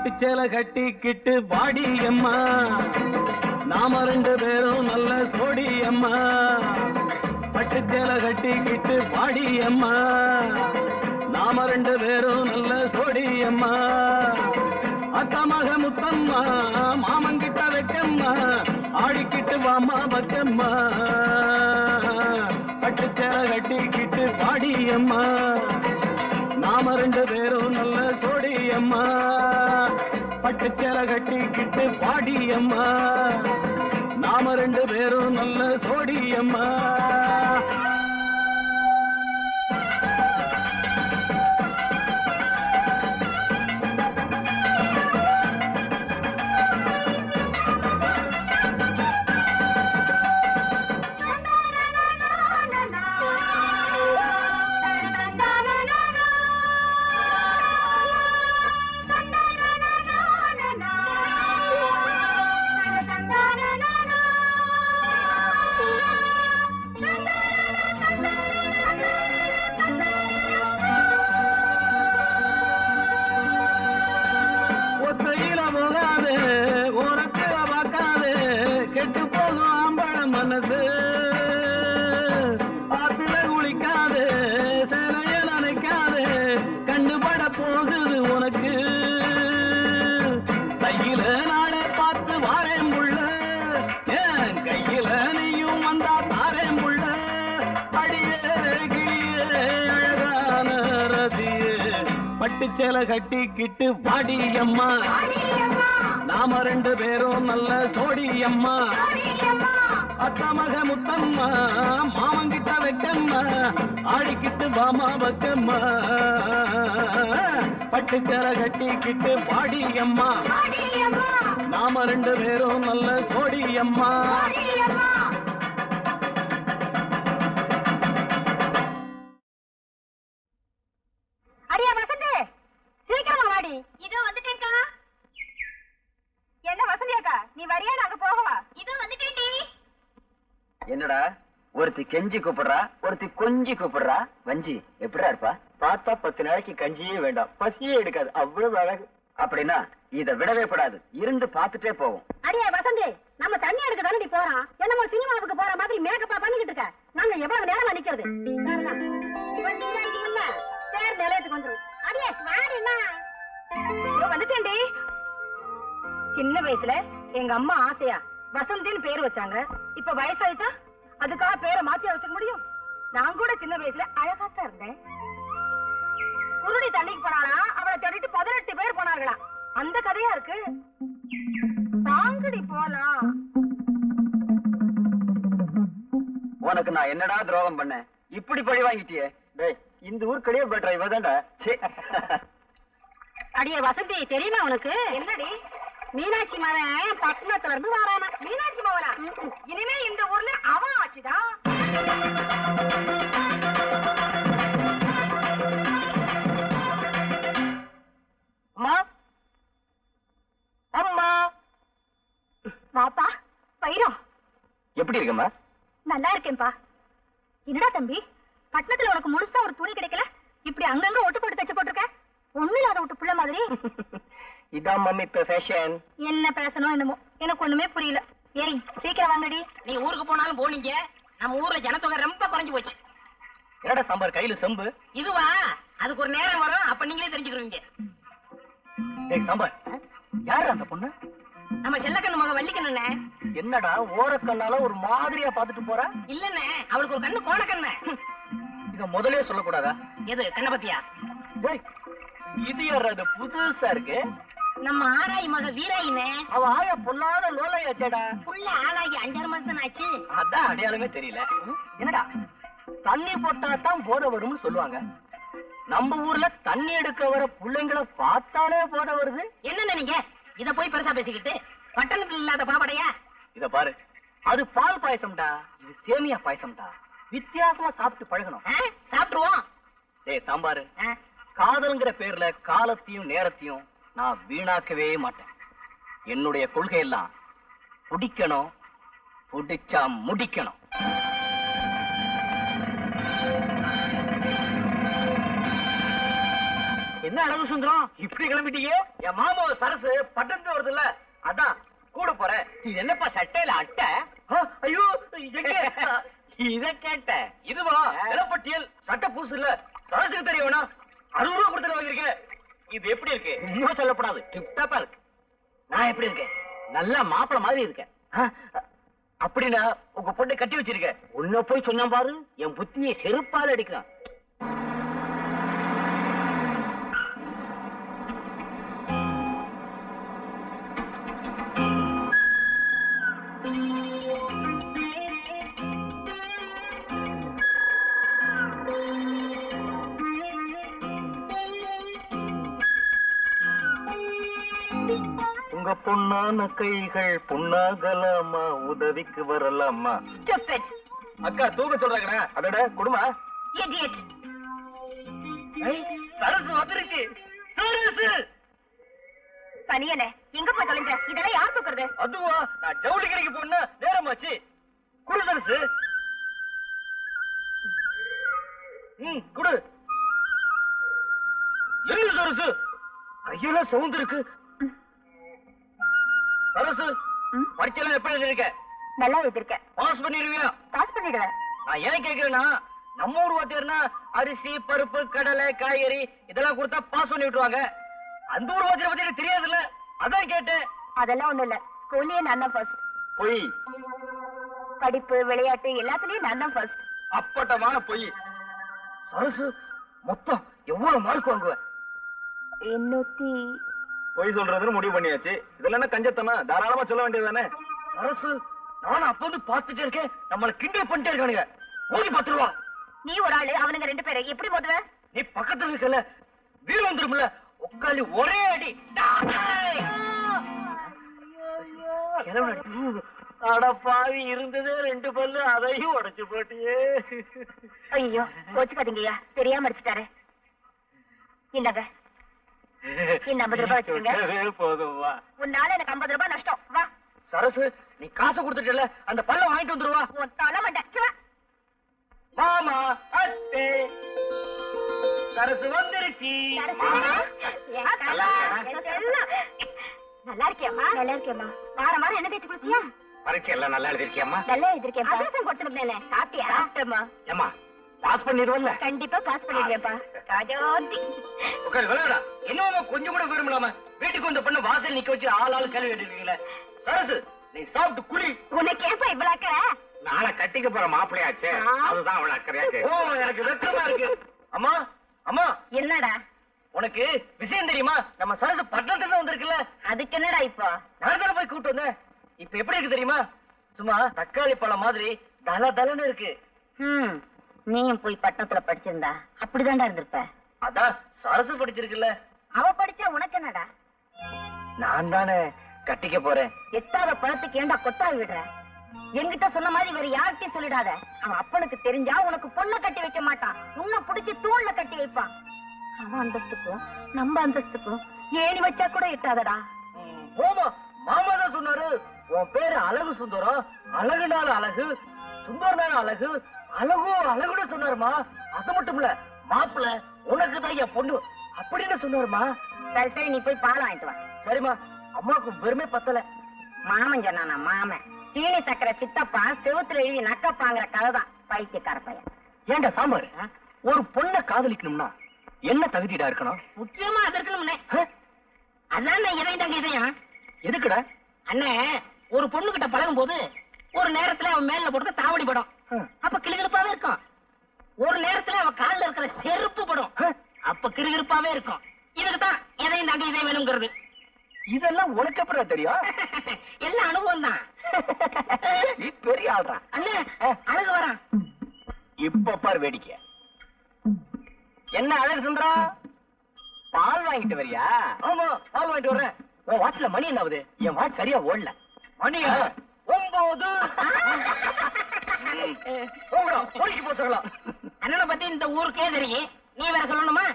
பட்டு சேலை கட்டிக்கிட்டு வாடி அம்மா, நாம ரெண்டு பேரும் நல்ல சோடி அம்மா. பட்டு சேலை கட்டிக்கிட்டு வாடி அம்மா, நாம ரெண்டு பேரும் நல்ல சோடி அம்மா. அத்தமாக முத்தம்மா, மாமங்கிட்ட வைக்கம்மா, ஆடிக்கிட்டு வாமா பக்கம்மா. பட்டு சேலை கட்டிக்கிட்டு வாடி அம்மா, நாம ரெண்டு பேரும் நல்ல சோடி அம்மா. பட்டு சேலை கட்டிக்கிட்டு வாடி அம்மா, நாம ரெண்டு பேரும் நல்ல சோடி அம்மா. கெட்டு போகும் ஆம்பள மனசு, ஆத்துல குளிக்காது, சேலைய நினைக்காது, கண்டுபட போகுது உனக்கு. கையில நாளை பார்த்து வாரேன் புள்ள, என் கையில நீயும் வந்தா தாரேன் புள்ள. அடியே கிளியே அழகான ரதியே, பட்டு சேலை கட்டிக்கிட்டு வாடி அம்மா, நாம ரெண்டு பேரும் நல்ல சோடி அம்மா. அத்தமக முத்தம்மா, மாமங்கிட்ட வைக்கம்மா, ஆடிக்கிட்டு பாமா பக்கம்மா. பட்டு சேலை கட்டிக்கிட்டு வாடி அம்மா, நாம ரெண்டு பேரும் நல்ல சோடி அம்மா. அடியா வசந்தி, சீக்கிரமா வாடி. இதோ வந்துட்டேன்க்கா. என்ன வசந்தியாக்கா, நீ வரியா? நாங்க போகவா? இதோ வந்துட்டேன்டி. என்னடா ஒருத்தி கெஞ்சி கூப்பிடுறா, ஒருத்தி கொஞ்சி கூப்பிடுறா. வஞ்சி எப்படிடா இருப்பா? பார்த்தா 10 நாளைக்கு கஞ்சியே வேண்டாம், பசியே எடுக்காது, அவ்வளவு அழகு. அப்படின்னா இத விடவே கூடாது, இருந்து பார்த்துட்டே போவோம். அடியா வசந்தி, நம்ம தண்ணி எடுக்க தானே போறோம். என்னமோ சினிமாவுக்கு போற மாதிரி மேக்கப்பா பண்ணிக்கிட்டு இருக்க. நாங்க எவ்வளவு நேரமா நிக்கிறது? பேர் நிலையத்துக்கு வந்துரும். அடியே வாடினா வந்துட்டேன்டி. சின்ன வயசுல எங்க அம்மா ஆசையா வசந்தின்னு பேர் வச்சாங்க. இப்ப வயசாயிட்டா அதுக்காக பேரை மாத்தியா வச்சுக்க முடியும்? நான் கூட சின்ன வயசுல அழகாத்தான் இருந்தேன். குருடி தண்ணிக்கு போனாளா, அவளை தேடிட்டு 18 பேர் போனார்களா. அந்த கதையா இருக்கு. தாங்கடி போலாம். உனக்கு நான் என்னடா துரோகம் பண்ணேன்? இப்படி பழி வாங்கிட்டியே. டேய், இந்த ஊர் கடையே பெட்டரா இவதான்டா. அடியே வசந்தி, தெரியுமா உனக்கு? என்னடி? மீனாட்சி மவன் பட்டணத்துல இருந்து வரானா. மீனாட்சி மவனா? இனிமே இந்த ஊர்ல அவன் ஆச்சுதான். அம்மா, அம்மா. வாப்பா பைரம். எப்படி இருக்கம்மா? நல்லா இருக்கேன்பா. என்னடா தம்பி, பட்டணத்துல உனக்கு முழுசா ஒரு துணி கிடைக்கல, இப்படி அங்கங்க ஒட்டு போட்டு தச்சு போட்டிருக்க. ஒண்ணு இல்லாத விட்டு புள்ள மாதிரி. இதான் மம்மி இப்ப ஃபேஷன். என்ன பேசணும் என்னமோ எனக்கு ஒண்ணுமே புரியல. ஏய் சீக்கிரம் வாங்கடி. நீ ஊருக்கு போனாலும் போனீங்க, நம்ம ஊர்ல ஜனத்தொகை ரொம்ப குறைஞ்சு போச்சு. என்னடா சாம்பார் கையில செம்பு? இதுவா? அதுக்கு ஒரு நேரம் வரும், அப்ப நீங்களே தெரிஞ்சுக்கிறீங்க. டேய் சாம்பார், யாரு அந்த பொண்ணு? நம்ம செல்லக்கண்ணு மக வள்ளிக்கண்ணே. என்னடா ஓரக்கண்ணால ஒரு மாதிரியா பாத்துட்டு போற? இல்லண்ணே, அவளுக்கு ஒரு கண்ணு கோண கண்ணு. இத முதலே சொல்லக்கூடாதா? எது கண்ண பத்தியா? டேய், இது யாரது புதுசா இருக்கு? நம்ம ஆராய் மக வீராயினே. அவ ஆயா பொல்லாத லோலையாச்சேடா. புள்ள ஆளாகி 5 மாசம் ஆச்சு. அதான் அடையாளமே தெரியல. என்னடா தண்ணி போட்டா தான் போத வரும்னு சொல்லுவாங்க. நம்ம ஊர்ல தண்ணி எடுக்க வர பிள்ளைங்களை பார்த்தாலே போத வருது. என்ன நீங்க இத போய் பெருசா பேசிக்கிட்டு? பட்டணத்துல இல்லாத பாப்படையா? இத பாரு, அது பால் பாயசம்டா, இது சேமியா பாயசம்டா. வித்தியாசமா சாப்பிட்டு பழகணும். சாப்பிடுவோம். டேய் சாம்பாரு, காதல்ங்கிற பேர்ல காலத்தையும் நேரத்தையும் நான் வீணாக்கவே மாட்டேன். என்னுடைய கொள்கை எல்லாம் பிடிக்கணும், பிடிச்சா முடிக்கணும். என்ன அழகு சுந்தரம் இப்படி கிளம்பிட்டீங்க? என் மாமா சரசு பட்டணத்து வருது இல்ல, அதான் கூட போறேன். இது என்னப்பா சட்டையில அட்டை? ஐயோ இத கேட்ட இதுவா நிலப்பட்டியல் சட்டை பூசு இல்ல, சரசுக்கு தெரிய வேணா. 60 ரூபா கொடுத்து வாங்கிருக்கேன். இது எப்படி இருக்கு? இன்னும் சொல்லப்படாது, டிப்டாப்பா இருக்கு. நான் எப்படி இருக்கேன்? நல்லா மாப்பிள மாதிரி இருக்கேன். அப்படின்னா உங்க பொண்ணை கட்டி வச்சிருக்க. உன்ன போய் சொன்ன பாரு, என் புத்தியை செருப்பால் அடிக்கிறான். உங்க பொண்ணான கைகள் பொண்ணாகலாமா, உதவிக்கு வரலாமா? அக்கா தூக்க சொல்றாங்கடா. அதோட குடுமா சரசு வந்துருச்சு. பனியனே எங்க போய் தொலைஞ்ச? இதெல்லாம் யார் தூக்குறது? அதுவா, நான் ஜவுளி கடைக்கு போனா நேரமாச்சு. குடு சரசு. குடு. என்ன சரசு கையெல்லாம் சவுண்ட் இருக்கு. சரசு பரீட்சையெல்லாம் எப்படி எழுதிருக்க? நல்லா எழுதிருக்கேன். பாஸ் பண்ணிடுவியா? பாஸ் பண்ணிடுவேன். நான் ஏன் கேக்குறேன்னா, நம்ம ஊர் வாத்தியார்னா அரிசி பருப்பு கடலை காய்கறி இதெல்லாம் கொடுத்தா பாஸ் பண்ணி விட்டுருவாங்க. அந்த ஊர் வாத்தியார் பத்தி எனக்கு தெரியாதுல்ல, அதான் கேட்டேன். அதெல்லாம் ஒண்ணும் இல்ல, ஸ்கூல்லயே நான் தான் ஃபர்ஸ்ட். பொய். படிப்பு விளையாட்டு எல்லாத்துலயும் நான் தான் ஃபர்ஸ்ட். அப்பட்டமான பொய். சரசு மொத்தம் எவ்வளவு மார்க் வாங்குவ? 800. பொய் சொல்றதுன்னு முடிவு பண்ணியாச்சு. இதெல்லாம் என்ன கஞ்சத்தனா? தாராளமா சொல்ல வேண்டியதுதானே. சரசு நானும் அப்ப வந்து பாத்துட்டே இருக்கேன், நம்மள கிண்டல் பண்ணிட்டே இருக்கானுங்க. மோதி 10 ரூபா. நீ ஒரு ஆளு, அவனுங்க 2 பேரு, எப்படி மோதுவ? நீ பக்கத்துல இருக்கல, வீடு வந்துரும்ல, உட்காந்து ஒரே அடி. அட பாவி, இருந்ததே 2 பல்லு, அதையும் உடைச்சு போட்டியே. ஐயோ கோச்சுக்காதீங்கய்யா, தெரியாம அடிச்சுட்டாரு. இந்தாங்க, இந்த 50 ரூபாய் வச்சுக்கோங்க. போதும் வா. உன்னால எனக்கு 50 ரூபாய் நஷ்டம். வா சரசு, நீ காசை கொடுத்துட்டல, அந்த பல்ல வாங்கிட்டு வந்துருவா. உன் தலை மண்டை. மாமா அத்தே சரசு வந்துருச்சு. நல்லா இருக்கியம்மா? நல்லா இருக்கியம்மா. வாரம் வாரம் என்ன தேய்ச்சி குளிச்சியா? பரீட்சை எல்லாம் நல்லா எழுதிருக்கியம்மா? நல்லா எழுதிருக்கேன். அதிரசம் கொடுத்துருந்தேனே, சாப்பிட்டியா? சாப்பிட்டேம்மா. ஏமா பாஸ் பண்ணிடுவல்ல? கண்டிப்பா பாஸ் பண்ணிடுவேன்ப்பா. ராஜோதி உட்காந்து விளையாடா. என்னமா கொஞ்சம் கூட விரும்பலாம வீட்டுக்கு வந்த பொண்ணு வாசல் நிக்க வச்சு ஆள் கேள்வி கேட்டுருக்கீங்களே. சரசு, நீ சாப்பிட்டு குளி. உனக்கு ஏப்பா இவ்வளவு அக்கறை? நாளை கட்டிக்க போற மாப்பிளையாச்சே, அதுதான் அவள அக்கறையாச்சு. ஓ, எனக்கு வெக்கமா இருக்கு. அம்மா அம்மா, என்னடா உனக்கு விஷயம் தெரியுமா? நம்ம சரசு பட்டணத்துல வந்திருக்குல்ல. அதுக்கு என்னடா இப்போ? நான் தானே போய் கூப்பிட்டு வந்தேன். இப்ப எப்படி இருக்கு தெரியுமா? சும்மா தக்காளி பழம் மாதிரி தல தலன்னு இருக்கு. நீயும் போய் பட்டணத்துல படிச்சிருந்தா அப்படிதான்டா இருந்திருப்ப. அதான் சரசு படிச்சிருக்குல்ல. அவ படிச்சா உனக்கு என்னடா? நான் தானே கட்டிக்க போறேன். எட்டாத பழத்துக்கு ஏண்டா கொத்தாவி விடுற? என்கிட்ட சொன்ன மாதிரி வேற யார்கிட்டயும் சொல்லிடாத. அவன் அப்பனுக்கு தெரிஞ்சா உனக்கு பொண்ணை கட்டி வைக்க மாட்டான், உன்னை புடிச்சு தூண்ல கட்டி வைப்பான். அவன் அந்தஸ்துக்கும் நம்ம அந்தஸ்துக்கும் ஏணி வச்சா கூட எட்டாதடா. போமா, மாமா தான் சொன்னாரு, உன் பேரு அழகு சுந்தரம், அழகுனால அழகு, சுந்தரனால அழகு, அழகோ அழகுன்னு சொன்னாருமா. அது மட்டும் இல்ல, மாப்பிள்ள உனக்கு தான் என் பொண்ணு அப்படின்னு சொன்னாருமா. சரி சரி, நீ போய் பால் வாங்கிட்டு வா. சரிம்மா. அம்மாவுக்கு பெருமை பத்தல. மாமன் சொன்னானா? மாமன் சீனி சக்கரை சித்தப்பா செவுத்துல எழுதி நக்கப்பாங்கிற கதைதான், பைத்தியக்கார பையன். ஏண்டா சாம்பார், ஒரு பொண்ணை காதலிக்கணும்னா என்ன தகுதிடா இருக்கணும்? முக்கியமா அது இருக்கணும்னே. அதான் இதயம் தாங்க இதயம். எதுக்குடா? அண்ணே, ஒரு பொண்ணு கிட்ட பழகும் போது ஒரு நேரத்துல அவன் மேல போட்டு தாவடி படம், அப்ப கிளுகிருப்பாவே இருக்கும். ஒரு நேரத்துல அவன் காலில் இருக்கிற செருப்பு படம், அப்ப கிருகிருப்பாவே இருக்கும். இதுக்குதான் எதையும் தாங்க இதயம் வேணுங்கிறது. இதெல்லாம் உனக்கு அப்புறம் தெரியும்? எல்லாம் அனுபவம் தான். நீ பெரிய ஆள்றா. அண்ணே, அழகு வரான். இப்ப பார் வேடிக்கை. என்ன அழகு சுந்தரா, பால் வாங்கிட்டு வரியா? ஆமா, பால் வாங்கிட்டு வர்றேன். உன் வாட்ச்ல மணி என்ன ஆகுது? என் வாட்ச் சரியா ஓடல. மணியா? 9. பொறுக்கி போச்சுக்கலாம். அண்ணனை பத்தி இந்த ஊருக்கே தெரியும், நீ வேற சொல்லணுமா?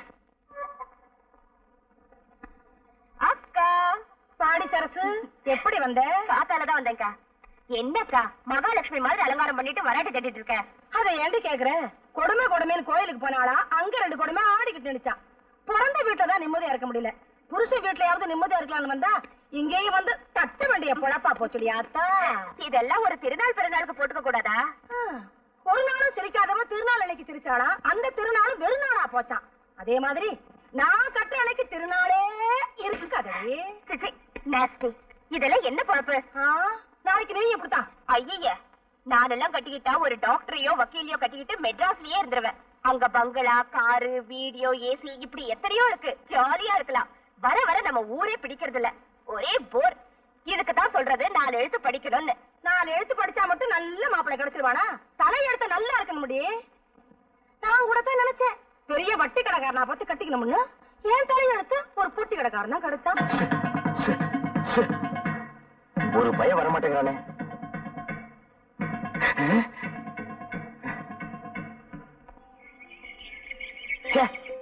அக்கா பாடி சரசு, எப்படி வந்த? காத்தாலதான் வந்தேன்க்கா. என்னக்கா மகாலட்சுமி மாதிரி அலங்காரம் பண்ணிட்டு வராட்டி கட்டிட்டு இருக்க? அதை ஏண்டி கேக்குற? கொடுமை கொடுமைன்னு கோயிலுக்கு போனாளா, அங்க 2 கொடுமை ஆடிக்கிட்டு நினைச்சான். பிறந்த வீட்டுல தான் நிம்மதியா இருக்க முடியல. புருஷன் வீட்லயாவது நிம்மதியா இருக்கலாம்னு வந்தா இங்கேயும் வந்து தட்ட வேண்டிய பொழப்பா போச்சுடியாத்தா. இதெல்லாம் ஒரு திருநாள் பிறநாளுக்கு போட்டுக்க கூடாதா? ஒரு நாளும் சிரிக்காதவன் திருநாள் அன்னைக்கு சிரிச்சானா அந்த திருநாளும் வெறுநாளா போச்சான். அதே மாதிரி நான் கட்டுற அன்னைக்கு திருநாளே இருக்காதே. இதெல்லாம் என்ன பொழப்பு? நாளைக்கு நீ எப்படித்தான்? ஐய, நானெல்லாம் கட்டிக்கிட்டா ஒரு டாக்டரையோ வக்கீலையோ கட்டிக்கிட்டு மெட்ராஸ்லயே இருந்துருவேன். அங்க பங்களா, காரு, வீடியோ, ஏசி இப்படி எத்தனையோ இருக்கு. ஜாலியா இருக்கலாம். வர வர நம்ம ஊரே பிடிக்கிறது இல்ல. ஒரே போர். இதுக்கு தான் சொல்றது 4 எழுத்து படிக்கணும்னு. 4 எழுத்து படிச்சா மட்டும் நல்ல மாப்பிள்ளை கிடைச்சிருவானா? தலை எழுத்து நல்லா இருக்க முடியே. நான் கூட தான் நினைச்சேன் பெரிய வட்டி கடைக்காரனா பார்த்து கட்டிக்கணும்னு. ஏன் தலை எழுத்து ஒரு பூட்டி கடைக்காரனா கிடைச்சான். ஒரு பயம் வரமாட்டேங்கிறானே.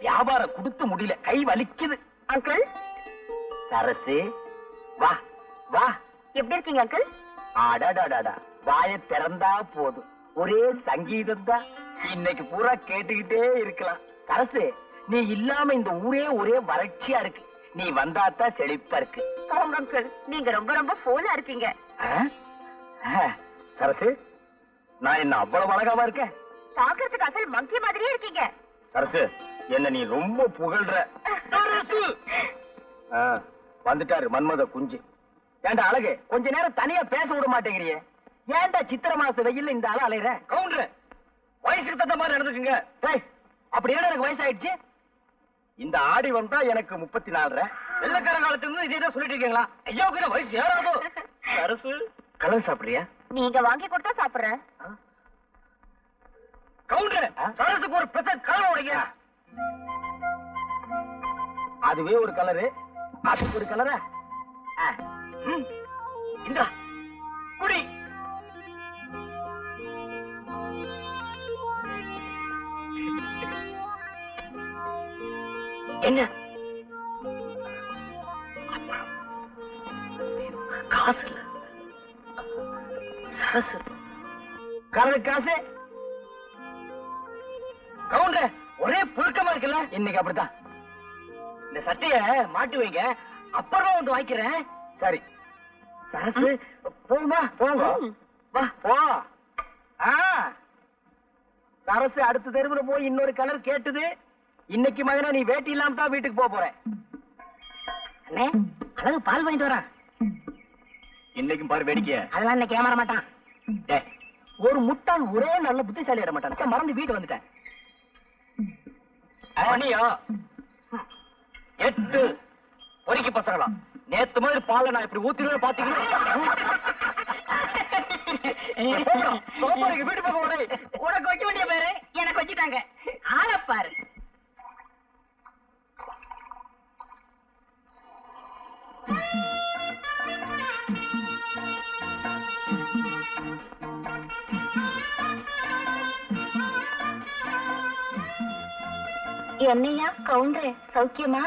வியாபாரம் கொடுத்து முடியல, கை வலிக்குது. அங்கிள் சரசு, வா வா. எப்படி இருக்கீங்க அங்கிள்? அடாடாடாடா, வாயை திறந்தா போதும் ஒரே சங்கீதம் தான். இன்னைக்கு பூரா கேட்டுக்கிட்டே இருக்கலாம். சரசு, நீ இல்லாம இந்த ஊரே ஒரே வறட்சியா இருக்கு. நீ வந்தாத்தான் செழிப்பா இருக்கு. அங்கிள், நீங்க ரொம்ப ரொம்ப போலா இருக்கீங்க. சரசு, நான் என்ன அவ்வளவு அழகாவா இருக்கேன்? பாக்குறதுக்கு அசல் மங்கி மாதிரியே இருக்கீங்க. சரசு, என்ன நீ ரொம்ப புகழ்ற. வந்துட்டாரு மன்மத குஞ்சு. ஏண்டா அழகு, கொஞ்ச நேரம் தனியா பேச விட மாட்டேங்கிறியே. ஏண்டா சித்திர மாச வெயில்ல இந்த ஆள அலையற? கவுண்டர், வயசுக்கு தகுந்த மாதிரி நடந்துக்குங்க. அப்படி என்ன எனக்கு வயசாயிடுச்சு? இந்த ஆடி வந்தா எனக்கு 34. வெள்ளக்கார காலத்துல இருந்து இதே தான் சொல்லிட்டு இருக்கீங்களா? ஐயோக்கு வயசு ஏறாதோ. சரசு, கலர் சாப்பிடுறியா? நீங்க வாங்கி கொடுத்தா சாப்பிடுறேன். கவுண்டர், சரசுக்கு ஒரு பிரசன்ட் கலர் உடைங்க. அதுவே ஒரு கலரு, அதுக்கு ஒரு கலரா? இந்த குடி. என்ன காசு இல்ல. சரசு, கலரு காசு. கவுண்டர், ஒரே புழுக்கமா இருக்குல்ல? இன்னைக்கு அப்படித்தான். இந்த சட்டைய மாட்டி வைங்க, அப்புறமா வந்து வாங்கிக்கிறேன். சரி சரசு, போமா போங்க. வா போ. சரசு அடுத்த தெருவுல போய் இன்னொரு கலர் கேட்டுது. இன்னைக்கு மகனா நீ வேட்டி இல்லாம தான் வீட்டுக்கு போறேன். அண்ணே, அழகு பால் வாங்கிட்டு வரா. இன்னைக்கும் பாரு வேடிக்கை. அதெல்லாம் இன்னைக்கு ஏமாற மாட்டான். ஒரு முட்டாள் ஒரே நல்ல புத்திசாலி ஆட மாட்டான். மறந்து வீட்டு வந்துட்டேன். மணியா 8 பொறுக்கி பசங்களா. நேத்து மாதிரி பால நான் இப்படி ஊத்திடுவேன் பாத்தீங்கன்னா. வீட்டு பக்கம் உனக்கு வைக்க வேண்டிய பேரு எனக்கு வச்சுட்டாங்க. ஆளப்பாரு. என்னையா கவுண்டர், சௌக்கியமா?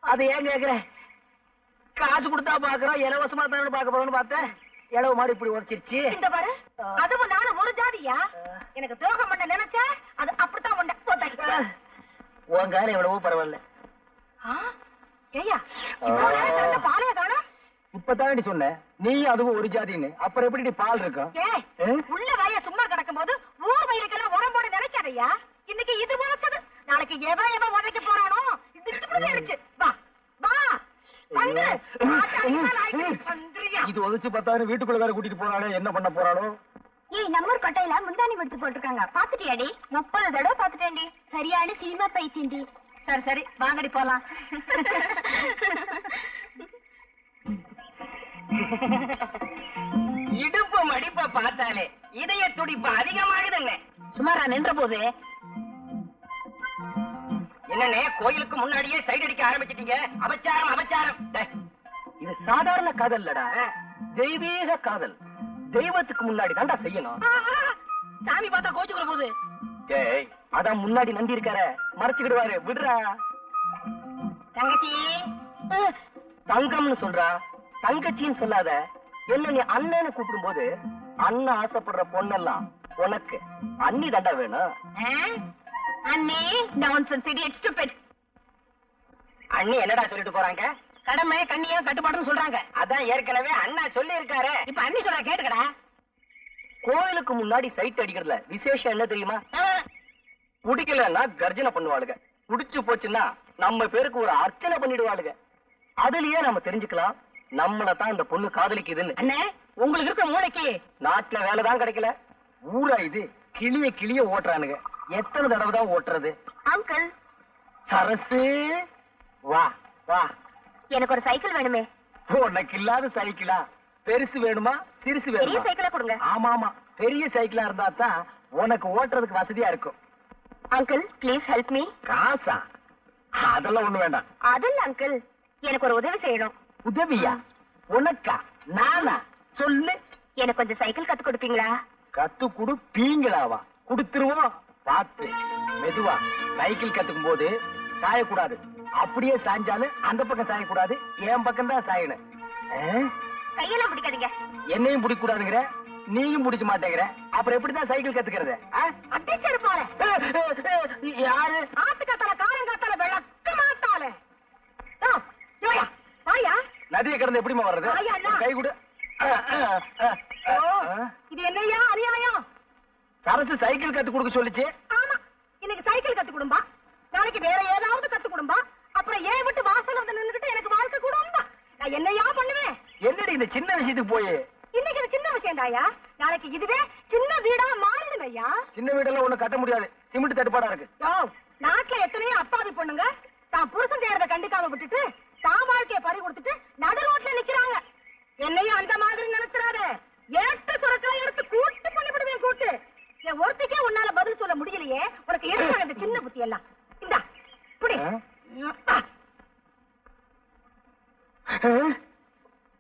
அது ஏன் கேக்குற? காசு கொடுத்தா பாக்குறோம், இலவசமா தான் பாக்க போறோம்னு பார்த்தேன். இளவு மாடு இப்படி உரைச்சிருச்சு. இந்த பாரு, அதுவும் நானும் ஒரு ஜாதியா? எனக்கு துரோகம் பண்ண நினைச்சா அது அப்படித்தான் உண்ட. உன் காலம் எவ்வளவோ பரவாயில்ல. ஏய்யா, இவ்வளவு நேரத்துல இந்த பாலைய காணோம்? இப்பதானடி சொன்ன நீ அதுவும் ஒரு ஜாதின்னு. அப்புறம் எப்படி பால் இருக்கும்? உள்ள வாய சும்மா கிடக்கும் போது ஊர் வயலுக்கெல்லாம் உடம்போட நினைக்காதையா. இன்னைக்கு இது வளர்த்தது, நாளைக்கு எவன் உதைக்க போறானோ இது. வா வா வந்து இது உதச்சு பார்த்தாரு. வீட்டுக்குள்ள வேற கூட்டிட்டு போறாளே, என்ன பண்ண போறாளோ? ஏய், நம்ம கொட்டையில முந்தானி விடுத்து போட்டிருக்காங்க. பாத்துட்டியாடி? 30 தடவை பாத்துட்டேன்டி. சரியான சினிமா பைத்தியண்டி. சரி சரி, வாங்கடி போலாம். இடுப்பு மடிப்ப பார்த்தாலே இதய துடிப்பு அதிகமாகுதுங்க. சுமாரா நின்ற போது என்னன்னே, கோயிலுக்கு முன்னாடியே சைடு அடிக்க ஆரம்பிச்சிட்டீங்க. அபச்சாரம் அபச்சாரம். இது சாதாரண காதல் இல்லடா, தெய்வீக காதல். தெய்வத்துக்கு முன்னாடி தான்டா செய்யணும். சாமி பார்த்தா கோச்சுக்கிற போது. ஏய், அதான் முன்னாடி நம்பி இருக்கார, மறைச்சுக்கிடுவாரு. விடுறா தங்கச்சி. தங்கம்னு சொல்றா, தங்கச்சின்னு சொல்லாத. என்ன நீ அண்ணன்னு கூப்பிடும் போது அண்ணன் ஆசைப்படுற பொண்ணெல்லாம் உனக்கு அண்ணி தண்டா வேணும். அண்ணே நான்சென்ஸ் இடியட் ஸ்டூபிட். அண்ணி என்னடா சொல்லிட்டு போறாங்க? கடமை கண்ணியா கட்டுப்பாடுன்னு சொல்றாங்க. அதான் ஏற்கனவே அண்ணா சொல்லி இருக்காரு. இப்ப அண்ணி சொல்ற கேட்டுக்கடா. கோயிலுக்கு முன்னாடி சைட் அடிக்கிறதுல விசேஷம் என்ன தெரியுமா? குடிக்கலன்னா கர்ஜனை பண்ணுவாளுங்க, குடிச்சு போச்சுன்னா நம்ம பேருக்கு ஒரு அர்ச்சனை பண்ணிடுவாளுங்க. அதுலயே நம்ம தெரிஞ்சுக்கலாம் நம்மள தான் இந்த பொண்ணு காதலிக்குதுன்னு. அண்ணே உங்களுக்கு இருக்க மூளைக்கு நாட்டுல வேலைதான் கிடைக்கல, ஊரா இது கிளிய கிளிய ஓட்டுறானுங்க. எத்தனை தடவை தான் ஓட்டுறது? அங்கிள் சரசு வா வா. எனக்கு ஒரு சைக்கிள் வேணுமே. உனக்கு இல்லாத சைக்கிளா? பெருசு வேணுமா சிறுசு பெரிய வேணுமா? சைக்கிளா கொடுங்க. ஆமா ஆமா, பெரிய சைக்கிளா இருந்தா தான் உனக்கு ஓட்டுறதுக்கு வசதியா இருக்கும். Uncle please help me. காசா? அதெல்லாம் ஒண்ணு வேண்டாம். அதில் அங்கிள் எனக்கு ஒரு உதவி செய்யணும். உதவியா? உனக்கா? நானா? சொல்லு. எனக்கு கொஞ்சம் சைக்கிள் கத்து கொடுப்பீங்களா? கத்து குடுப்பீங்களாவா? குடுத்துருவோம். பார்த்து மெதுவா. சைக்கிள் கத்துக்கும் போது சாயக்கூடாது. அப்படியே சாஞ்சாலும் அந்த பக்கம் சாயக்கூடாது, என் பக்கம் தான் சாயணும். கையெல்லாம் பிடிக்காதீங்க. என்னையும் பிடிக்க கூடாதுங்கிற, நீயும் பிடிக்க மாட்டேங்கிற. அப்புறம் எப்படிதான் சைக்கிள் கத்துக்கிறது? அடிச்சது போல. யாரு? ஆத்துக்காத்தால காலங்காத்தால விளக்க மாத்தால. வாயா நதியை கடந்து எப்படிமா வர்றது? ஐயா, அண்ணா. கை கொடு. இது என்னையா அநியாயம்? சரசு சைக்கிள் கத்து கொடுக்க சொல்லிச்சு. ஆமா, இன்னைக்கு சைக்கிள் கத்து கொடும்பா, நாளைக்கு வேற ஏதாவது கத்து கொடும்பா, அப்புறம் ஏன் விட்டு வாசல் வந்து நின்னுகிட்டு எனக்கு வாழ்க்கை கொடும்பா. நான் என்னையா பண்ணுவேன்? என்னடி இந்த சின்ன விஷயத்துக்கு போய்? இன்னைக்கு இது சின்ன விஷயம் தாயா, நாளைக்கு இதுவே சின்ன வீடா மாறிடும் ஐயா. சின்ன வீடெல்லாம் ஒண்ணு கட்ட முடியாது, சிமெண்ட் தட்டுப்பாடா இருக்கு. நாட்டுல எத்தனையோ அப்பாவி பொண்ணுங்க தான் புருஷன் செய்யறத கண்டுக்காம விட்டுட்டு தான் வாழ்க்கைய பறி கொடுத்துட்டு நடு ரோட்ல நிக்கிறாங்க. என்னையும் அந்த மாதிரி நினைச்சிடாத. ஏட்டு சுரக்காய் எடுத்து கூட்டு பண்ணிவிடுவேன். கூட்டு என் ஒருத்திக்கே உன்னால பதில் சொல்ல முடியலையே, உனக்கு எதுக்காக இந்த சின்ன புத்தி எல்லாம்? இந்தா புடி.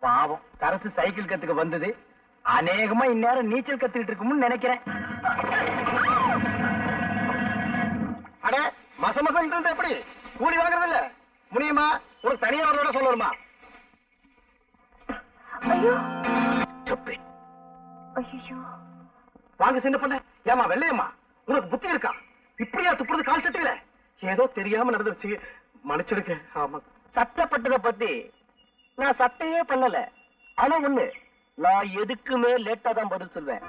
பாவம், சரசு சைக்கிள் கத்துக்க வந்தது அநேகமா இந்நேரம் நீச்சல் கத்துக்கிட்டு இருக்கும்னு நினைக்கிறேன். அட மச மசம் இருந்தா எப்படி? கூலி வாங்குறது இல்ல முடியுமா? உனக்கு தனியா வரதோட சொல்லணுமா? ஐயோ ஐயோ, வாங்க சின்ன பண்ண. ஏமா வெள்ளையம்மா, உனக்கு புத்தி இருக்கா? இப்படியா துப்புறது கால் சட்டையில? ஏதோ தெரியாம நடந்துருச்சு, மன்னிச்சிடுங்க. ஆமா, சட்டப்பட்டதை பத்தி நான் சட்டையே பண்ணல. ஆனா ஒண்ணு, நான் எதுக்குமே லேட்டா தான் பதில் சொல்வேன்.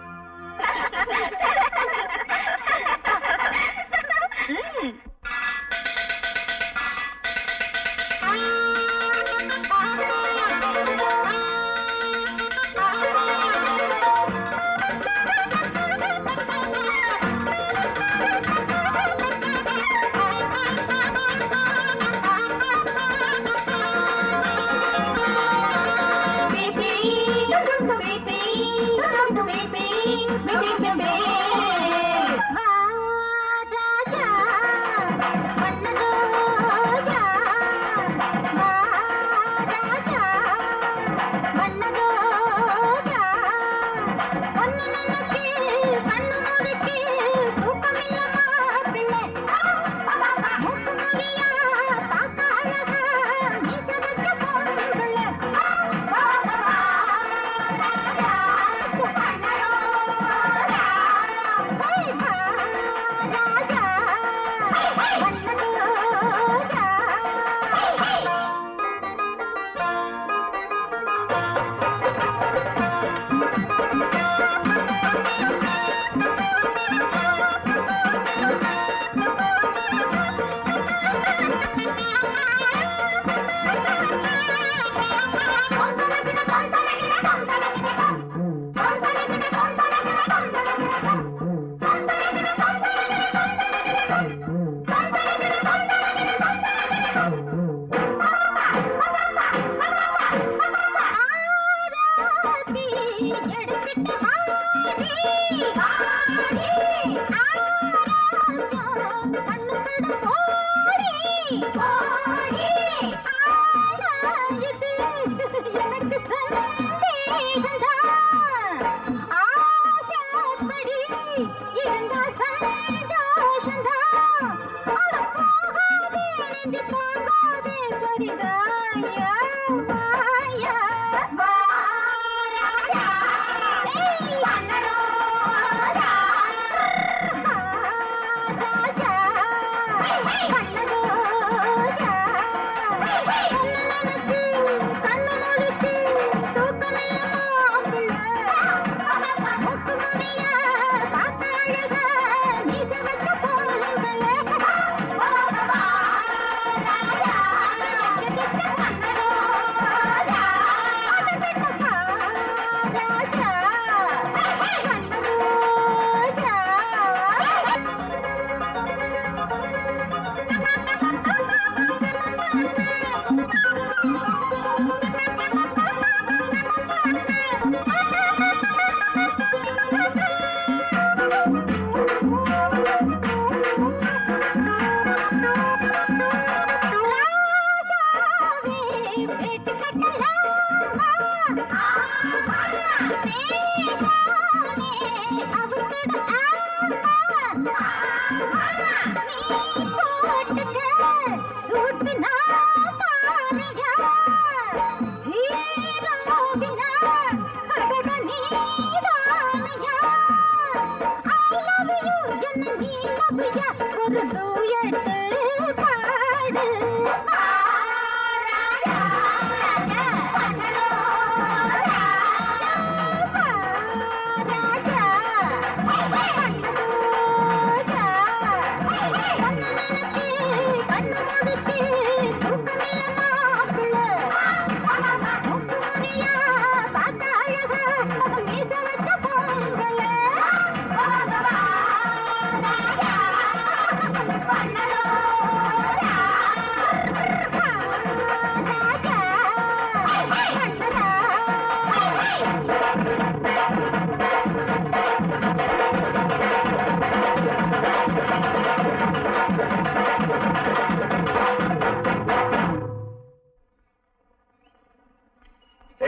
Yeah.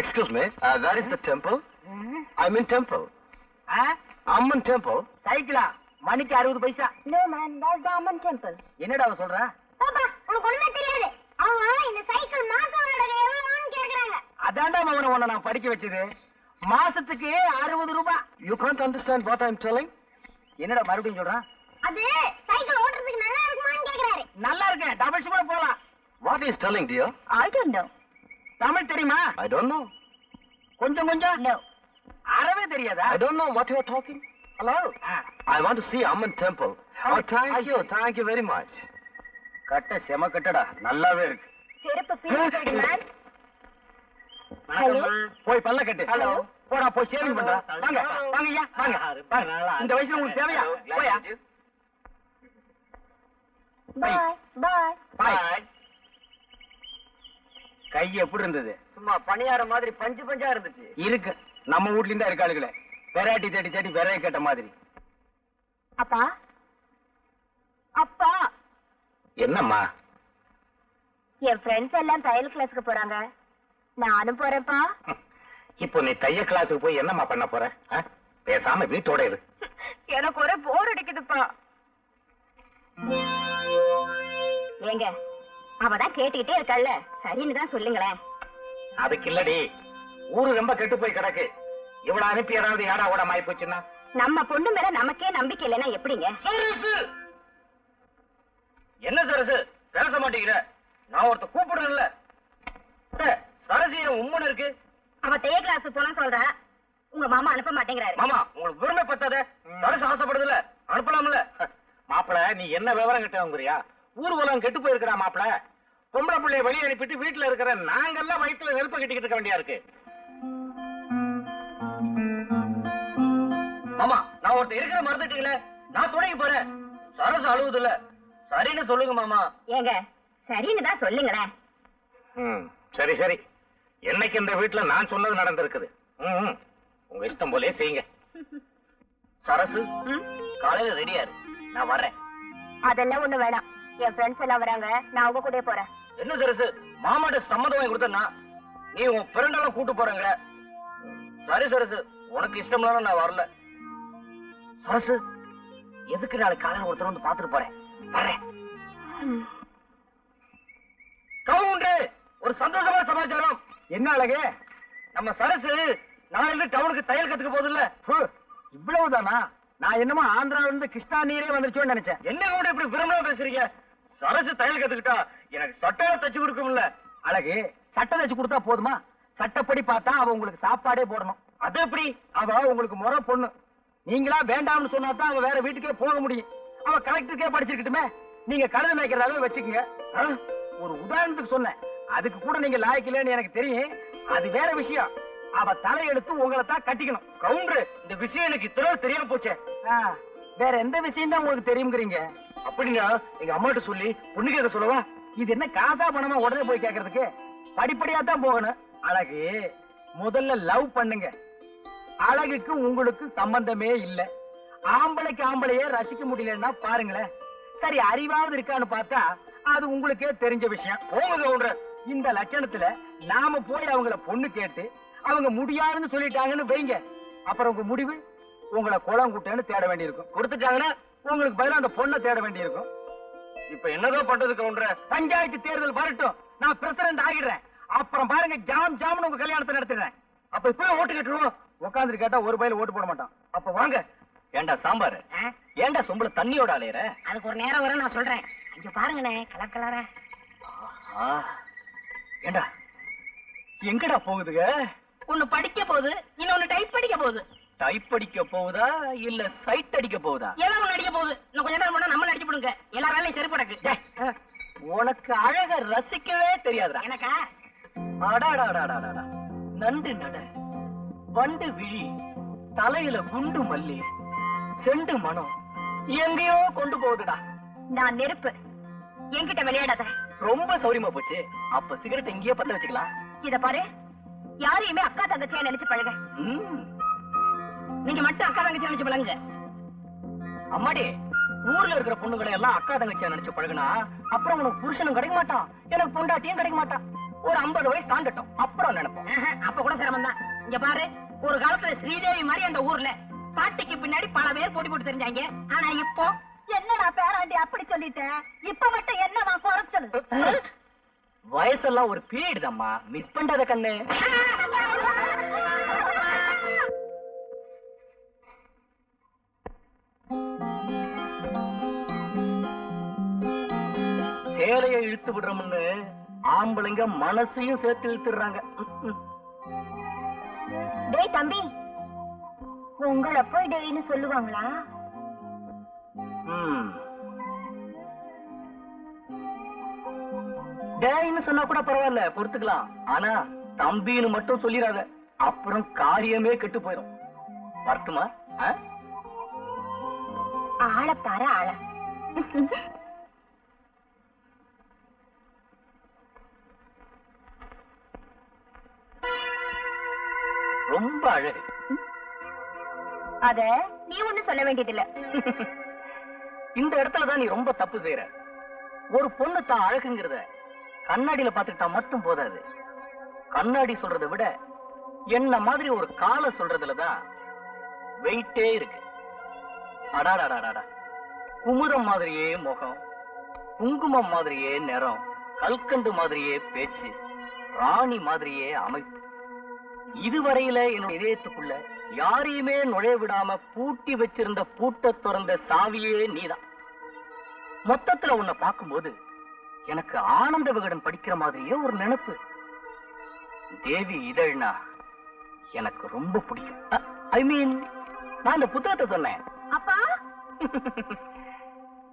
Excuse me, where is the temple? I'm in temple. Amman temple. சைக்கிளா மணிக்கு 60 பைசா. No man, that's the Amman temple. என்னடா அவ சொல்றா? பாப்பா உனக்கு ஒண்ணுமே தெரியாது. அவங்க இந்த சைக்கிள் மாச வாடகை எவ்வளவுன்னு கேக்குறாங்க. அதான்டா மவன உன்னை நான் படிக்க வச்சது. மாசத்துக்கு 60 ரூபாய். You can't understand what I'm telling? என்னடா மறுபடியும் சொல்றான்? அது சைக்கிள் ஓட்டுறதுக்கு நல்லா இருக்குமான்னு கேக்குறாரு. நல்லா இருக்கு. டபுள்ஸ் கூட போலாம். What is telling, dear? I don't know. Tamil தெரியுமா? I don't know. கொஞ்சம் கொஞ்சம். No. அறவே தெரியாதா? I don't know what you are talking. Hello? I want to see Amman temple. Oh, thank you very much. கட்ட செம கட்டடா. நல்லாவே இருக்கு. செருப்பு பீஸ் மேன். ஹலோ. போய் பல்ல கட்டு. ஹலோ. போடா போய் சேவிங் பண்றா. வாங்க. வாங்கய்யா. வாங்க. இந்த வயசுல உங்களுக்கு தேவையா? போயா. Bye. பாய். கை எப்படி இருந்தது? சும்மா பணியார மாதிரி பஞ்சு பஞ்சா இருந்துச்சு. இருக்கு. நம்ம வீட்ல இருந்தா இருக்காளுகளே. வெரைட்டி தேடி வெரைய கேட்ட மாதிரி. அப்பா. அப்பா. என்னம்மா? என் ஃப்ரெண்ட்ஸ் எல்லாம் தையல் கிளாஸ்க்கு போறாங்க. நானும் போறேன்ப்பா. இப்போ நீ தைய கிளாஸுக்கு போய் என்னம்மா பண்ண போற? பேசாம வீட்டோட இரு. எனக்கு ஒரே போர் அடிக்குதுப்பா. ஏங்க அவதான் கேட்டுக்கிட்டே இருக்கல்ல, சரின்னு தான் சொல்லுங்களேன். அதுக்கு இல்லடி, ஊரு ரொம்ப கெட்டு போய் கிடக்கு. இவ்வளவு அனுப்பி ஏதாவது யாரா கூட மாறி போச்சுன்னா? நம்ம பொண்ணு மேல நமக்கே நம்பிக்கை இல்லைன்னா எப்படிங்க? என்ன சரசு பேச மாட்டேங்கிற? நான் ஒருத்த கூப்பிடுறேன்ல. சரசு என் உம்மன் இருக்கு. அவ தைய கிளாஸ் போன சொல்றா, உங்க மாமா அனுப்ப மாட்டேங்கிறாரு. மாமா உங்களுக்கு விரும்ப பத்தாத. சரசு ஆசைப்படுதுல, அனுப்பலாம்ல. மாப்பிள, நீ என்ன விவரம் கிட்டவங்கிறியா? ஊர் உலகம் கெட்டு போயிருக்கிறா மாப்பிள. பொம்பளை பிள்ளைய வெளியே அனுப்பிட்டு வீட்டுல இருக்கிற நாங்கெல்லாம் வயிற்றுல நெருப்ப கட்டிக்கிட்டு இருக்க வேண்டியா இருக்கு. மாமா நான் ஒருத்த இருக்கிற மறந்துட்டீங்களே. நான் துணைக்கு போறேன். சரசு அழுவுது இல்ல. சரின்னு சொல்லுங்க மாமா. ஏங்க சரின்னு தான் சொல்லுங்களேன். சரி சரி, என்னைக்கு இந்த வீட்டுல நான் சொன்னது நடந்திருக்குது. உங்க இஷ்டம் போலே செய்யுங்க. சரசு காலையில ரெடியா இரு, நான் வர்றேன். அதெல்லாம் ஒண்ணு வேணாம், என் ஃப்ரெண்ட்ஸ் எல்லாம் வராங்க, நான் அவங்க கூட போறேன். என்ன சரசு மாமாட்ட சம்மதம் வாங்கி கொடுத்தா நீ உன் ஃப்ரெண்டெல்லாம் கூட்டு போறங்க. சரி சரசு, உனக்கு இஷ்டம்லாம் நான் வரல. சரசு எதுக்கு நாளைக்கு காலையில ஒருத்தர் வந்து பாத்துட்டு போறேன். வர்றேன். கவுண்டே, ஒரு சந்தோஷமான சமாச்சாரம். என்ன அழகு? நம்ம சரசு நாளைக்கு டவுனுக்கு தையல் கத்துக்க போதில்ல. இவ்வளவுதானா? நான் என்னமோ ஆந்திரால இருந்து கிருஷ்ணா நீரே வந்துருச்சோன்னு நினைச்சேன். என்ன கூட இப்படி விரும்பலாம் பேசுறீங்க? சரசு தையல் கத்துக்கிட்டா எனக்கு சட்டையா தச்சு கொடுக்கும்ல. அழகு, சட்டை தச்சு கொடுத்தா போதுமா? சட்டப்படி பார்த்தா அவ உங்களுக்கு சாப்பாடே போடணும். அது எப்படி? அவ உங்களுக்கு முறை பொண்ணு. நீங்களா வேண்டாம்னு சொன்னா தான் அவ வேற வீட்டுக்கே போக முடியும். அவ கலெக்டருக்கே படிச்சிருக்கட்டுமே. நீங்க கழுதை மேய்க்கிறதாவே வச்சுக்கோங்க. ஒரு உதாரணத்துக்கு சொன்னேன். அதுக்கு கூட நீங்க லாய்க்கலன்னு எனக்கு தெரியும். அது வேற விஷயம். அவ தலையெடுத்து உங்களை தான் கட்டிக்கணும். கவுண்டர், இந்த விஷயம் எனக்கு இத்தனை தெரியாம போச்சே. வேற எந்த விஷயம் தான் உங்களுக்கு தெரியுங்கிறீங்க? அப்படின்னா எங்க அம்மாட்ட சொல்லி பொண்ணு கேட்க சொல்லவா? இது என்ன காசா பணமா உடனே போய் கேக்குறதுக்கு? படிப்படியா தான் போகணும். அழகு, முதல்ல லவ் பண்ணுங்க. அழகுக்கு உங்களுக்கு சம்பந்தமே இல்ல. ஆம்பளைக்கு ஆம்பளையே ரசிக்க முடியலன்னா பாருங்களேன். சரி, அறிவாவது இருக்கான்னு பார்த்தா அது உங்களுக்கே தெரிஞ்ச விஷயம். போங்க கவுண்டர். இந்த லட்சணத்துல நாம போய் அவங்கள பொண்ணு கேட்டு அவங்க முடியாதுன்னு சொல்லிட்டாங்கன்னு வைங்க, அப்புறம் உங்க முடிவு உங்களை குளங்குட்டேன்னு தேட வேண்டியிருக்கும். கொடுத்துட்டாங்கன்னா உங்களுக்கு பதிலா அந்த பொண்ணை தேட வேண்டியிருக்கும். இப்ப என்னதான் பண்றது கவுண்டர்? பஞ்சாயத்து தேர்தல் வரட்டும், நான் பிரசிடண்ட் ஆகிடுறேன். அப்புறம் பாருங்க, ஜாம் ஜாம்னு உங்க கல்யாணத்தை நடத்துறேன். அப்ப இப்பவே ஓட்டு கேட்டுருவோம். உட்காந்துட்டு கேட்டா ஒரு பயில ஓட்டு போட மாட்டான். அப்ப வாங்க. ஏண்டா சாம்பார், ஏண்டா சொம்பள தண்ணியோட அலையற? அதுக்கு ஒரு நேரம் வரும், நான் சொல்றேன். இங்க பாருங்கண்ணே, கலர் கலரா. ஏண்டா எங்கடா போகுதுங்க? ஒண்ணு படிக்க போகுது, இன்னொன்னு டைப் படிக்க போகுது. டைப் அடிக்க போகுதா இல்ல சைட் அடிக்க போகுதா? ஏதோ ஒண்ணு அடிக்க போகுது. இன்னும் கொஞ்ச நேரம் போனா நம்மள அடிச்சு போடுங்க. எல்லா வேலையும் செருப்படக்கு. உனக்கு அழக ரசிக்கவே தெரியாதுடா. எனக்கா? அடாடாடாடாடா, நண்டு நட, வண்டு விழி, தலையில குண்டு மல்லி, செண்டு மனம் எங்கேயோ கொண்டு போகுதுடா. நான் நெருப்பு, என்கிட்ட விளையாடாத. ரொம்ப சௌரியமா போச்சு. அப்ப சிகரெட் இங்கேயே பத்த வச்சுக்கலாம். இத பாரு, யாரையுமே அக்கா தங்கச்சியா நினைச்சு பழக. நீங்க மட்டும் அக்கா தங்கச்சி நினைச்சு பழங்க. அம்மாடி, ஊர்ல இருக்கிற பொண்ணுங்களை எல்லாம் அக்கா தங்கச்சியா நினைச்சு பழகுனா அப்புறம் உனக்கு புருஷனும் கிடைக்க மாட்டான், எனக்கு பொண்டாட்டியும் கிடைக்க மாட்டான். ஒரு 50 வயசு தாண்டட்டும், அப்புறம் நினைப்போம். அப்ப கூட சிரமம் தான். இங்க பாரு, ஒரு காலத்துல ஸ்ரீதேவி மாதிரி அந்த ஊர்ல பாட்டிக்கு பின்னாடி பல பேர் போட்டி போட்டு தெரிஞ்சாங்க. ஆனா இப்போ என்னடா பேராண்டி அப்படி சொல்லிட்டேன்? இப்ப மட்டும் என்னவா குறைச்சல்? வயசெல்லாம் ஒரு பீரியட் தான்மா, மிஸ் பண்றத கண்ணு. சேலைய இழுத்து விடுறோம்னு ஆம்பளைங்க மனசையும் சேர்த்து இழுத்துறாங்க. டேய் தம்பி, உங்களை போய் டேய்னு சொல்லுவாங்களா? டேய்னு சொன்னா கூட பரவாயில்ல, பொறுத்துக்கலாம். ஆனா தம்பின்னு மட்டும் சொல்லிடாத, அப்புறம் காரியமே கெட்டு போயிடும். வரட்டுமா? ஆளப்பார ஆள. ரொம்ப அழகு. அத நீ ஒண்ணு சொல்ல வேண்டியதில்ல. இந்த இடத்துலதான் நீ ரொம்ப தப்பு செய்யற. ஒரு பொண்ணு தான் அழகுங்கிறத கண்ணாடியில பாத்துக்கிட்டா மட்டும் போதாது. கண்ணாடி சொல்றதை விட என்ன மாதிரி ஒரு காலை சொல்றதுலதான் வெயிட்டே இருக்கு. அடாடாடாடா, குமுதம் மாதிரியே முகம், குங்குமம் மாதிரியே நிறம், கல்கண்டு மாதிரியே பேச்சு, ராணி மாதிரியே அமைப்பு. இதுவரையில என்னோட இதயத்துக்குள்ள யாரையுமே நுழைய விடாம பூட்டி வச்சிருந்த பூட்ட திறந்த சாவியே நீதான். மொத்தத்துல உன்னை பார்க்கும்போது எனக்கு ஆனந்த விகடன் படிக்கிற மாதிரியே ஒரு நினைப்பு. தேவி இதழ்னா எனக்கு ரொம்ப பிடிக்கும். ஐ மீன், நான் இந்த புத்தகத்தை சொன்னேன். அப்பா,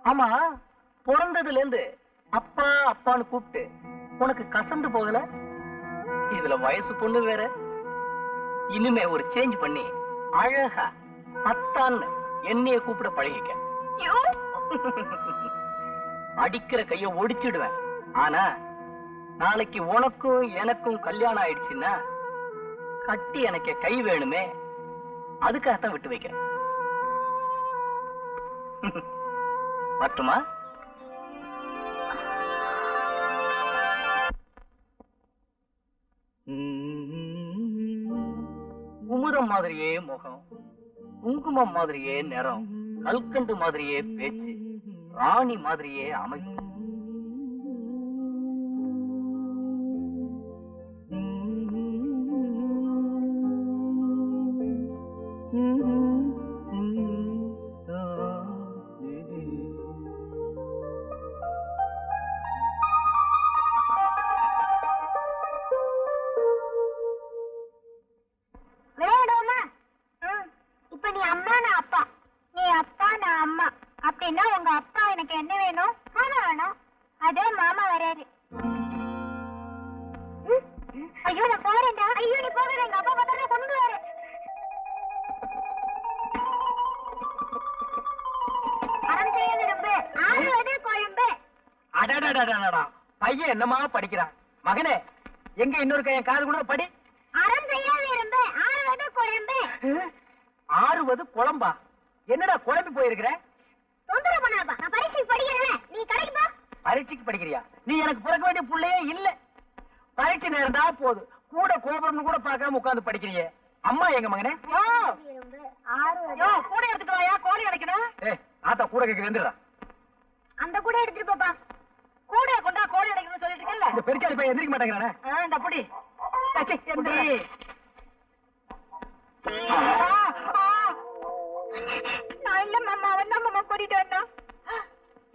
ஆமா, பிறந்ததுல இருந்து அப்பா அப்பான்னு கூப்பிட்டு உனக்கு கசந்து போகல? இதுல வயசு பொண்ணு வேற. இனிமே ஒரு சேஞ்ச் பண்ணி அழகா அத்தான்னு என்னைய கூப்பிட பழகிக்க. அடிக்கிற கைய ஒடிச்சிடுவேன். ஆனா நாளைக்கு உனக்கும் எனக்கும் கல்யாணம் ஆயிடுச்சுன்னா கட்டி எனக்கு கை வேணுமே, அதுக்காகத்தான் விட்டு வைக்கிறேன். வரட்டுமா? குமுதம் மாதிரியே முகம், குங்குமம் மாதிரியே நிறம், கல்கண்டு மாதிரியே பேச்சு, ராணி மாதிரியே அமைப்பு. விளையாடுவோமா? இப்ப நீ அம்மா, நான் அப்பா. நீ அப்பா, நான் அம்மா. அப்படின்னா உங்க அப்பா எனக்கு என்ன வேணும்? மாமா வேணும். அதே மாமா வராரு. ஐயோ, நான் போறேன்டா. ஐயோ, நீ போகாத, எங்க அப்பா பார்த்தா கொண்டு வர. அறம் செய்ய விரும்பு, ஆறுவது குழம்பு. அடடடடடடா, பையன் என்னமா படிக்கிறான். மகனே, எங்க இன்னொரு கையன் காது கூட படி. அறம் செய்ய விரும்பு, ஆறுவது குழம்பு. ஆறுவது குழம்பா? என்னடா குழம்பு போயிருக்கிற? தொந்தரவு பண்ணாதப்பா, நான் பரீட்சைக்கு படிக்கிறேன். நீ கடைக்கு போ. பரீட்சைக்கு படிக்கிறியா? நீ எனக்கு பிறக்க வேண்டிய புள்ளையே இல்ல. பரீட்சை நேரம் தான் போகுது, கூட கோபுரம்னு கூட பார்க்காம உட்கார்ந்து படிக்கிறியே. அம்மா எங்க மகனே? கூட எடுத்துட்டு வாயா, கோழி அடைக்கணும். ஆத்தா கூட கேக்குறா. அந்த கூட எடுத்துட்டு போப்பா. கூட கொண்டா கோழி அடைக்கணும்னு சொல்லிட்டு இருக்கல. இந்த பெருச்சாளி பையன் எந்திரிக்க மாட்டேங்கிறானே. இந்த புடி.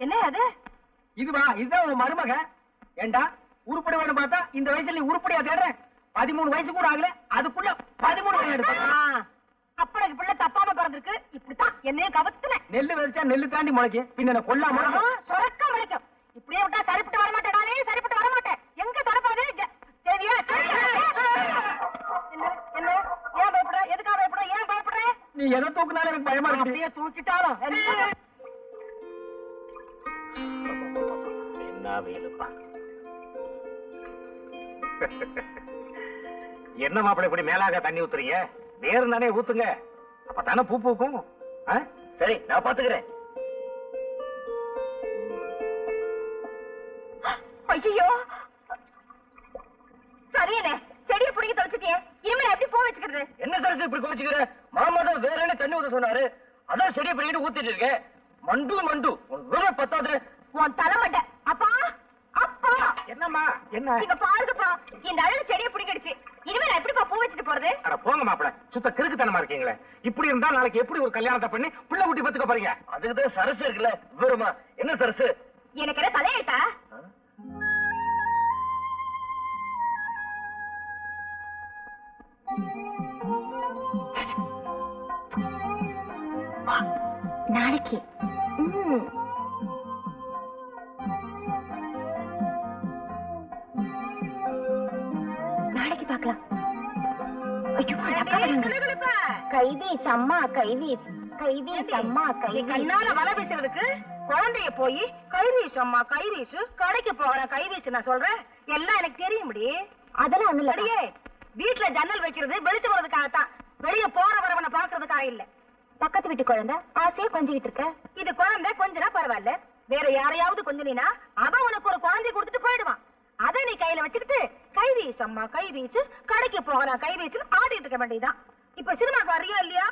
என்ன அது? இதுவா? இதுதான் உன் மருமக. ஏண்டா உருப்படி வேணும் பார்த்தா இந்த வயசுல நீ உருப்படியா தேடுற? 13 வயசு கூட ஆகல, அதுக்குள்ள 13 வயசு எடுத்த. அப்பனுக்கு பிள்ளை தப்பாம பிறந்திருக்கு. இப்படித்தான் என்னையும் கவத்துல. நெல்லு விதைச்சா நெல்லு தாண்டி முளைக்கும். பின்ன கொல்லாம சொரக்க முளைக்கும். இப்படியே விட்டா சரிப்பட்டு வர மாட்டேன். நானே சரிப்பட்டு வர மாட்டேன். எங்க தொடப்பாது? சரியா? என்ன என்ன? ஏன் பயப்படுற? எதுக்காக பயப்படுற? ஏன் பயப்படுற? நீ எதை தூக்குனாலும் எனக்கு பயமா இருக்கு. அப்படியே தூக்கிட்டாலும் என்ன வேலுப்பா. என்ன மாப்பிள்ளை இப்படி மேலாக தண்ணி ஊத்துறீங்க? வேறு தானே ஊத்துங்க, அப்பதானே பூ பூக்கும். சரி, நான் பாத்துக்கிறேன். ஐயோ சரியனே, செடியை பிடிக்க தொலைச்சிட்டியே. இனிமே எப்படி பூ வச்சுக்கிறது? என்ன சரசு இப்படி கோச்சுக்கிற? மாமா தான் வேற என்ன தண்ணி ஊத்த சொன்னாரு, அதான் செடியை பிடிக்கிட்டு ஊத்திட்டு இருக்கேன். மண்டு மண்டு உன் விவரம் பத்தாது. உன் தலைமட்டை. அப்பா அப்பா, என்னம்மா என்ன? நீங்க பாருங்கப்பா, இந்த அழகு செடியை பிடிக்கிடுச்சு. இனிமே நான் எப்படிப்பா பூ வச்சுட்டு போறது? அட போங்க மாப்பிள்ள, சுத்த கிறுக்குத்தனமா இருக்கீங்களே. இப்படி இருந்தா நாளைக்கு எப்படி ஒரு கல்யாணத்தை பண்ணி பிள்ளை குட்டி பத்துக்க போறீங்க? அதுக்குதான் சரசு இருக்குல்ல விவரமா. என்ன சரசு? எனக்கு என்ன தலையெழுத்தா? நாளைக்கு நாளைக்கு பார்க்கலாம். கைவீஸ் அம்மா, கைவீஸ் கைவீஸ் அம்மா, கைவீஸ். கண்ணால வலை வீசுறதுக்கு குழந்தைய போய் கைவீசு அம்மா கைவீசு, கடைக்கு போகிறேன் கைவீசு நான் சொல்றேன். எல்லாம் எனக்கு தெரியும். அதெல்லாம் ஒண்ணு இல்லையே. வீட்டுல ஜன்னல் வைக்கிறது வெளிச்சு போறதுக்காகத்தான், வெளிய போற வரவனை பாக்குறதுக்காக இல்ல. பக்கத்து வீட்டு குழந்தை ஆசையா கொஞ்சிக்கிட்டு இருக்க. இது குழந்தை கொஞ்சனா பரவாயில்ல, வேற யாரையாவது கொஞ்சினா அவன் உனக்கு ஒரு குழந்தை கொடுத்துட்டு போயிடுவான். அதை நீ கையில வச்சுக்கிட்டு கைவீசு அம்மா கைவீசு, கடைக்கு போகிறேன் கைவீசு ஆடிட்டு இருக்க வேண்டியதான். இப்ப சினிமாக்கு வர்றியா இல்லையா?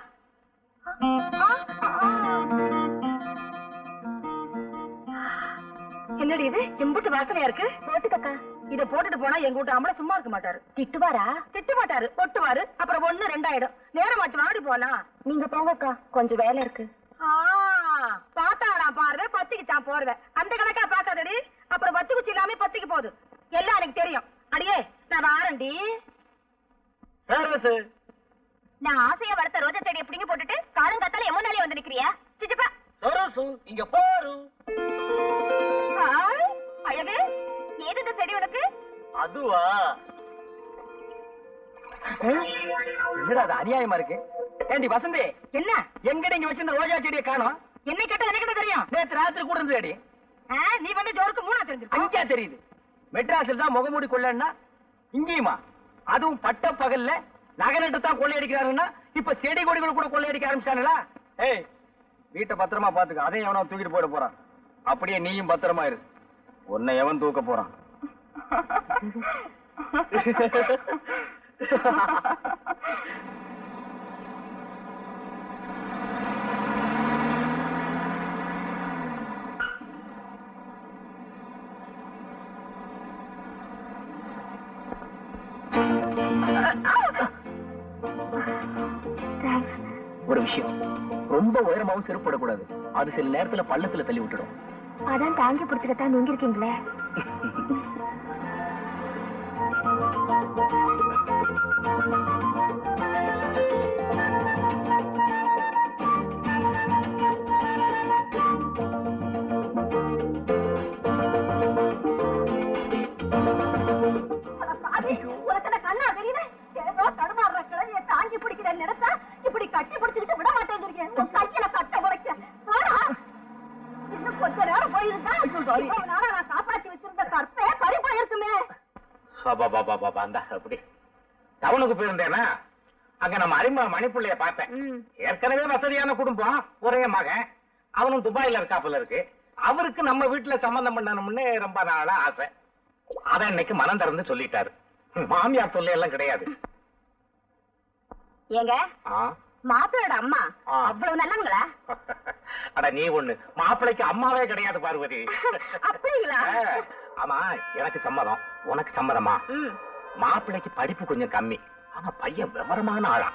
என்னடி இது எம்புட்டு வாசனையா இருக்கு? போட்டுக்கக்கா. இத போட்டுட்டு போனா எங்க வீட்டு ஆம்பளை சும்மா இருக்க மாட்டாரு. திட்டுவாரா? திட்ட மாட்டாரு, ஒட்டுவாரு. அப்புறம் 1 2 ஆயிடும். நேரமாச்சு வாடி போலாம். நீங்க போங்கக்கா, கொஞ்சம் வேலை இருக்கு. பாத்தாடா பாருவே, பத்திக்கு தான் போறத அந்த கணக்கா பாக்காதடி. அப்புறம் பத்து குச்சி இல்லாம பத்திக்கு போகுது. எல்லாம் எனக்கு தெரியும். அடியே நான் வாரண்டி. சரசு, நான் ஆசையா வளர்த்த ரோஜா செடியை பிடிங்க போட்டுட்டு காலங்காத்தால எம்மனாலே வந்து நிக்கிறியா? சிச்சப்பா சரசு இங்க பாரு. அழகு, ஏது இந்த செடி உனக்கு? அதுவா? என்னடா அது அநியாயமா இருக்கு. ஏண்டி வசந்தி, என்ன எங்கடி இங்க வச்சிருந்த ரோஜா செடியை காணோம்? என்னை கேட்டா எனக்கு தெரியும். நேத்து ராத்திரி கூட இருந்தேடி. நீ வந்து ஜோருக்கு 3 தெரிஞ்சிருக்க. 5 தெரியுது. மெட்ராஸில் தான் முகமூடி கொள்ளன்னா இங்கேயுமா? அதுவும் பட்ட பகல்ல நகரட்டு தான் கொள்ளையடிக்கிறாருன்னா இப்ப செடி கொடிகள் கூட கொள்ளையடிக்க ஆரம்பிச்சானுங்களா? ஏய், வீட்டை பத்திரமா பாத்துக்க. அதையும் எவனோ தூக்கிட்டு போயிட போறான். அப்படியே நீயும் பத்திரமா இரு. உன்னை எவன் தூக்க போறான்? ஒரு விஷயம், ரொம்ப உயரமாவும் செருப்படக்கூடாது. அது சில நேரத்துல பள்ளத்துல தள்ளி விட்டுடும். அதான் தாங்கி பிடிச்சிக்கத்தான் நீங்க இருக்கீங்களே. உனக்கு கண்ணா தெரியல? ஏதோ தடுமாறுற கிழவிய தாங்கி பிடிக்கிறேன்னு நினைச்சா இப்படி கட்டி பிடிச்சிட்டு விட மாட்டேங்கிறீங்க. கையில கட்ட உடைக்க இன்னும் கொஞ்ச நேரம் போயிருந்தா நான் காப்பாத்தி வச்சிருந்த கற்பே பறிப்பாயிருக்குமே. அப்படி டவுனுக்கு போயிருந்தேனா, அங்க நம்ம அறிமுக மணிப்புள்ளைய பார்த்தேன். ஏற்கனவே வசதியான குடும்பம், ஒரே மகன். அவனும் துபாயில இருக்காப்புல இருக்கு. அவருக்கு நம்ம வீட்டுல சம்பந்தம் பண்ணணும்னு ரொம்ப நாளா ஆசை. அத இன்னைக்கு மனம் திறந்து சொல்லிட்டாரு. மாமியார் தொல்லை எல்லாம் கிடையாது. ஏங்க மாப்பிளோட அம்மா அவ்வளவு நல்லவங்களா? அட நீ ஒண்ணு, மாப்பிளைக்கு அம்மாவே கிடையாது பார்வதி. அப்படிங்களா? ஆமா, எனக்கு சம்மதம். உனக்கு சம்மதமா? மாப்பிளைக்கு படிப்பு கொஞ்சம் கம்மி, ஆனா பையன் விவரமான ஆளா.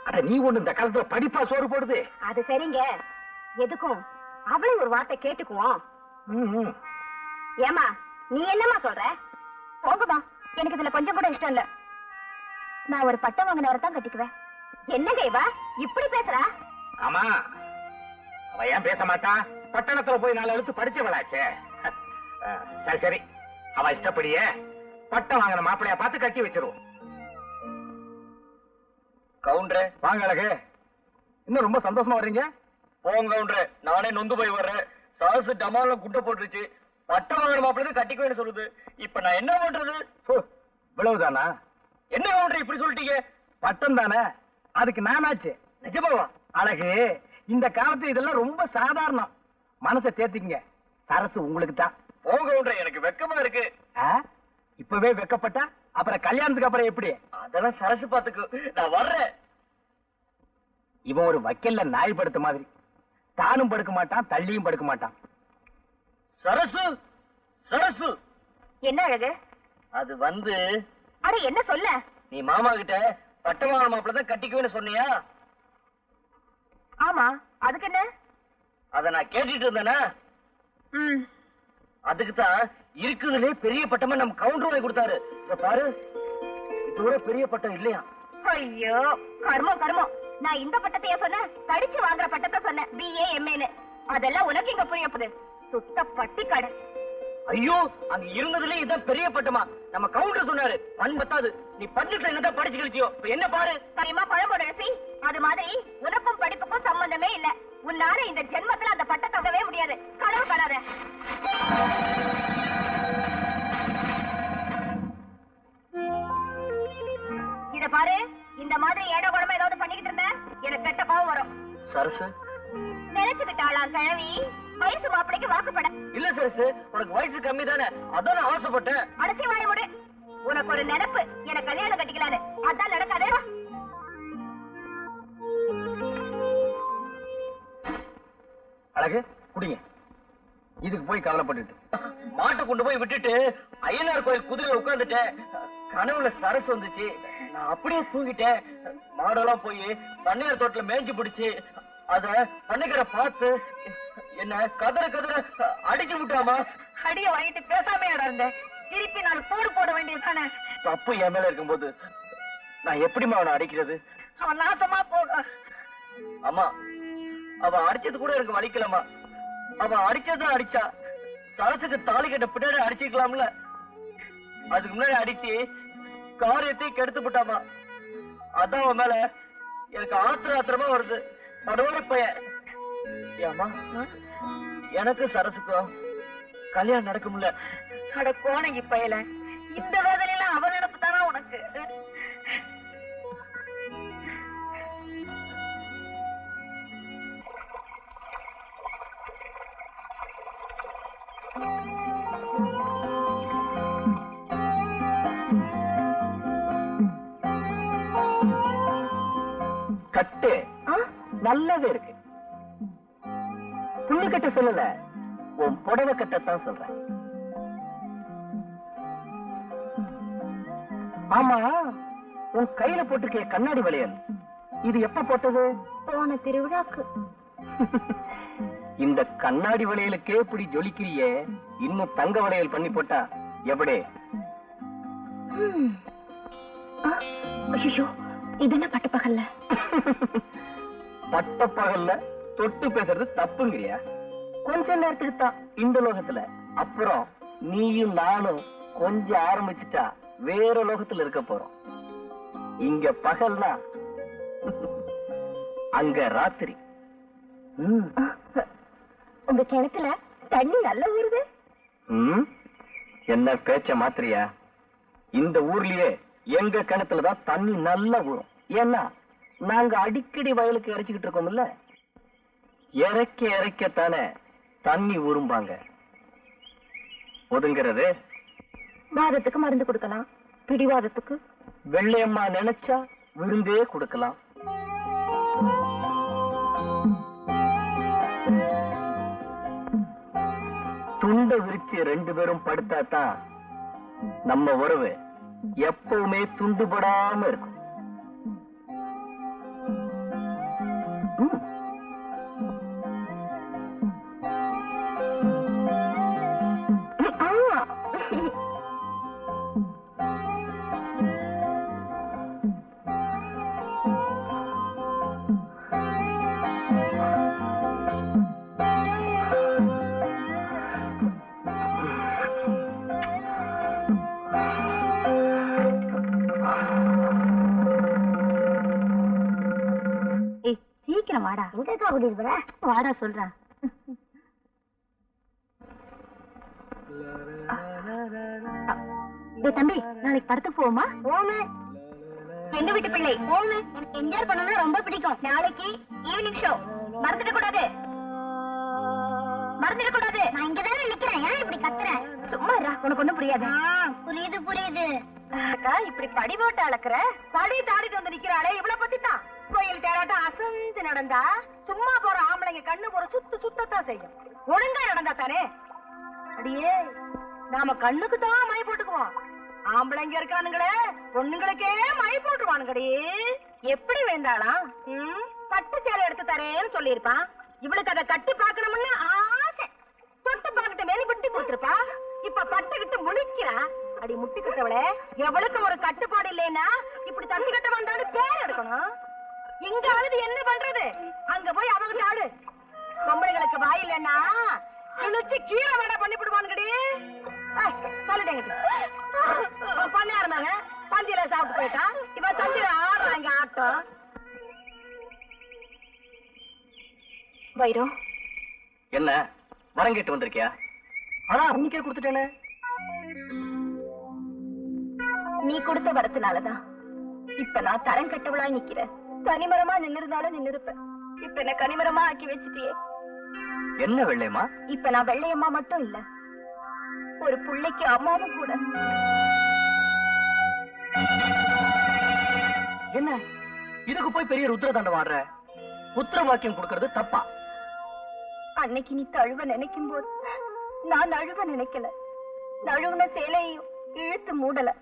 அட நீ ஒண்ணு, இந்த காலத்துல படிப்பா சோறு போடுது. அது சரிங்க, எதுக்கும் அவளை ஒரு வார்த்தை கேட்டுக்குவோம். ஏமா நீ என்னமா சொல்ற? போங்கம்மா, எனக்கு இதுல கொஞ்சம் கூட இஷ்டம் இல்ல. நான் ஒரு பட்டம் வாங்கினவரை தான் கட்டிக்குவேன். என்னங்க இவா இப்படி பேசுறா? ஆமா, அவ ஏன் பேச மாட்டா? பட்டணத்துல போய் 4 எழுத்து படிச்சவளாச்சே. சரி சரி, அவ இஷ்டப்படியே பட்டம் வாங்கின மாப்பிளைய பார்த்து கட்டி வச்சிருவோம். கவுண்டரே வாங்க அழகு, இன்னும் ரொம்ப சந்தோஷமா வர்றீங்க. போங்க கவுண்டரே, நானே நொந்து போய் வர்றேன். சாசு டமால குட்டை போட்டுருச்சு. பட்டம் வாங்கின மாப்பிள்ளை கட்டிக்குவேன்னு சொல்லுது. இப்ப நான் என்ன பண்றது? இவ்வளவுதானா? என்ன கவுண்டர் இப்படி சொல்லிட்டீங்க? பட்டம் தானே, அதுக்கு நானாச்சு. நிஜமாவா? அழகு, இந்த காலத்து இதெல்லாம் ரொம்ப சாதாரணம். மனசை தேத்திங்க, சரசு உங்களுக்கு தான். போங்க கவுண்டரே, எனக்கு வெக்கமா இருக்கு. இப்பவே வெக்கப்பட்டா அப்புறம் கல்யாணத்துக்கு அப்புறம் எப்படி? அதெல்லாம் சரசு பாத்துக்கு, நான் வர்றேன். இவன் ஒரு வக்கீல்ல நாய் படுத்த மாதிரி, தானும் படுக்க மாட்டான், தள்ளியும் படுக்க மாட்டான். சரசு சரசு என்ன அழகு? அது வந்து, அட என்ன சொல்ல? நீ மாமா கிட்ட பட்டம் வாங்கின மாப்பிள்ளை தான் கட்டிக்குவேன்னு சொன்னியா? ஆமா, அதுக்கு என்ன? அத நான் கேட்டுட்டு இருந்தேனா? அதுக்கு தான் இருக்குதுலே பெரிய பட்டமா நம்ம கவுண்டர் வாங்கி கொடுத்தாரு. இத பாரு, இதோட பெரிய பட்டம் இல்லையா? ஐயோ கர்மம் கர்மம். நான் இந்த பட்டத்தையே சொன்னேன், படிச்சு வாங்குற பட்டத்தை சொன்னேன், BA MA. அதெல்லாம் உனக்கு இங்க புரியப்படுது. சுத்த பட்டி கடை. ஐயோ, அங்க இருந்ததுல இதான் பெரிய பட்டமா? நம்ம கவுண்டர் சொன்னாரு. பண் பத்தாது, நீ பண்ணிட்டு என்னதான் படிச்சு கழிச்சியோ. இப்ப என்ன பாரு. சரிமா பழம்போட ரசி, அது மாதிரி உனக்கும் படிப்புக்கும் சம்பந்தமே இல்ல. உன்னால இந்த ஜென்மத்துல அந்த பட்டத்தை தரவே முடியாது. கனவு காணாத. இத பாரு, இந்த மாதிரி ஏடா குடமா ஏதாவது பண்ணிக்கிட்டு இருந்த எனக்கு கெட்ட கோவம் வரும். சரசு நினைச்சுக்கிட்டாளாம் கிழவி, வயசு மாப்பிளைக்கு வாக்குப்பட. இல்ல சரசு, உனக்கு வயசு கம்மி தானே, அதான் நான் ஆசைப்பட்டேன். அடைச்சி வாய விடு. உனக்கு ஒரு நினைப்பு, எனக்கு கல்யாணம் கட்டிக்கலான்னு. அதான் நடக்காதே. அழகு, குடிங்க. இதுக்கு போய் கவலைப்பட்டுட்டு மாட்டை கொண்டு போய் விட்டுட்டு ஐயனார் கோயில் குதிரையில உட்கார்ந்துட்டேன். கனவுல சரசு வந்துச்சு. நான் அப்படியே தூங்கிட்டேன். மாடெல்லாம் போய் பண்ணையார் தோட்டத்துல மேய்ஞ்சு பிடிச்சு அத பண்ணைக்கிற பார்த்து என்ன கதற கதற அடிச்சு விட்டாமா. அடிய வாங்கிட்டு பேசாம இருந்த, திருப்பி நான் போடு போட வேண்டியதுதானே. தப்பு என் மேல இருக்கும்போது நான் எப்படிமா அவனை அடிக்கிறது? அவன் நாசமா போக. அம்மா, அவ அடிச்சது கூட எனக்கு வலிக்கலமா. அவ அடிச்சதான் அடிச்சா. சரசுக்கு தாலி கட்ட பின்னாடி அடிச்சுக்கலாம்ல. அதுக்கு முன்னாடி அடிச்சு காரியத்தையும் கெடுத்து விட்டாமா. அதான் அவன் மேல எனக்கு ஆத்திரமா வருது. படுவாரி பையன். ஏமா, எனக்கு சரசுக்கும் கல்யாணம் நடக்கும்ல? அட கோணங்கி பயல, இந்த வேதனையில அவன் நினைப்பு தானா உனக்கு? கட்டு நல்லவே இருக்கு. புள்ளி கட்ட சொல்லல, உன் புடவை கட்டத்தான் சொல்றேன். ஆமா, உன் கையில போட்டுக்க கண்ணாடி வளையல், இது எப்ப போட்டது? போன திருவிழாக்கு. இந்த கண்ணாடி வளையலுக்கே இப்படி ஜொலிக்கிறியே, இன்னும் தங்க வளையல் பண்ணி போட்டா எப்படி? ஐயோ, இது என்ன பட்டப்பகல்ல? பட்டப்பகல்ல தொட்டு பேசுறது தப்புங்கிறியா? கொஞ்ச நேரத்துக்கு தான் இந்த லோகத்துல. அப்புறம் நீயும் நானும் கொஞ்சம் ஆரம்பிச்சுட்டா வேற லோகத்துல இருக்க போறோம். இங்க பகல்னா அங்க ராத்திரி. உங்க கிணத்துல தண்ணி நல்ல ஊறுது. என்ன பேச்ச மாத்திரியா? இந்த ஊர்லயே எங்க கிணத்துலதான் தண்ணி நல்லா ஊறும். ஏன்னா நாங்க அடிக்கடி வயலுக்கு இறைச்சிக்கிட்டு இருக்கோம்ல. இறைக்க இறைக்கத்தானே தண்ணி ஊறும்பாங்க. ஒதுங்கிறது வாதத்துக்கு மருந்து கொடுக்கலாம், பிடிவாதத்துக்கு வெள்ளையம்மா நினைச்சா விருந்தே கொடுக்கலாம். துண்டை விரிச்சு 2 பேரும் படுத்தாதான் நம்ம உறவு எப்பவுமே துண்டுபடாம இருக்கும். வாடா, எங்கக்கா கூட்டிட்டு போற? வாடா சொல்றேன். தம்பி, நாளைக்கு படத்துக்கு போவோமா? போமே. எங்க வீட்டு பிள்ளை போமே. என்ஜாய் பண்ணனா ரொம்ப பிடிக்கும். நாளைக்கு ஈவினிங் ஷோ. மறந்துட கூடாது. நான் இங்கதானே நிக்கிறேன். ஏன் இப்படி கத்துறேன்? சும்மா இருடா, உனக்கு ஒண்ணும் புரியாது. புரியுது. அக்கா இப்படி படி போட்டு அளக்குற, படி தாடிட்டு வந்து நிக்கிறாளே, இவ்வளவு பத்தி தான். கோயில் தேராட்டம் அசந்து நடந்தா சும்மா போற ஆம்பளைங்க கண்ணு ஒரு சுத்தத்தான் செய்யும். ஒழுங்கா நடந்தா தானே. அடியே, நாம கண்ணுக்கு தான் மை போட்டுக்குவோம். ஆம்பளைங்க இருக்கானுங்களே, பொண்ணுங்களுக்கே மை போட்டுருவானுங்கடி. எப்படி வேண்டாளாம்? பட்டு சேலை எடுத்து தரேன்னு சொல்லிருப்பான். இவளுக்கு அதை கட்டி பாக்கணும்னு ஆசை. தொட்டு பாக்கிட்ட மேல விட்டு கொடுத்துருப்பா. இப்ப பட்டுக்கிட்டு முழிக்கிறா. அடி முட்டிக்கிட்டவளே, எவளுக்கு ஒரு கட்டுப்பாடு இல்லைன்னா இப்படி தண்ணி கட்ட வந்தாலும் பேர் எடுக்கணும். இங்காவது என்ன பண்றது? அங்க போய் அவங்க ஆடு. பொம்பளைங்களுக்கு வாய் இல்லைன்னா கிழிச்சு கீரை வேடா பண்ணி விடுவானுங்கடி. சொல்லிட்டேங்க பண்ண ஆரம்பிங்க. பந்தியில சாப்பிட்டு போயிட்டா. இப்ப தந்திர ஆடுறாங்க ஆட்டம். வைரம், என்ன வரம் கேட்டு வந்திருக்கியா? ஆனா அன்னைக்கே கொடுத்துட்டேனே. நீ கொடுத்த வரத்தினாலதான் இப்ப நான் தரம் கட்டவளா நிக்கிறேன். கனிமரமா நின்னிருந்தாலும் நின்னிருப்பேன். இப்ப என்ன கனிமரமா ஆக்கி வச்சுட்டியே. என்ன வெள்ளையம்மா? இப்ப நான் வெள்ளையம்மா மட்டும் இல்ல, ஒரு புள்ளைக்கு அம்மாவும் கூட. என்ன இதுக்கு போய் பெரிய ருத்ரதாண்டம் ஆடுற? புத்திர வாக்கியம் கொடுக்கறது தப்பா? அன்னைக்கு நீ தழுவ நினைக்கும் போது நான் நழுவ நினைக்கல. நழுவுன சேலையும் இழுத்து மூடல.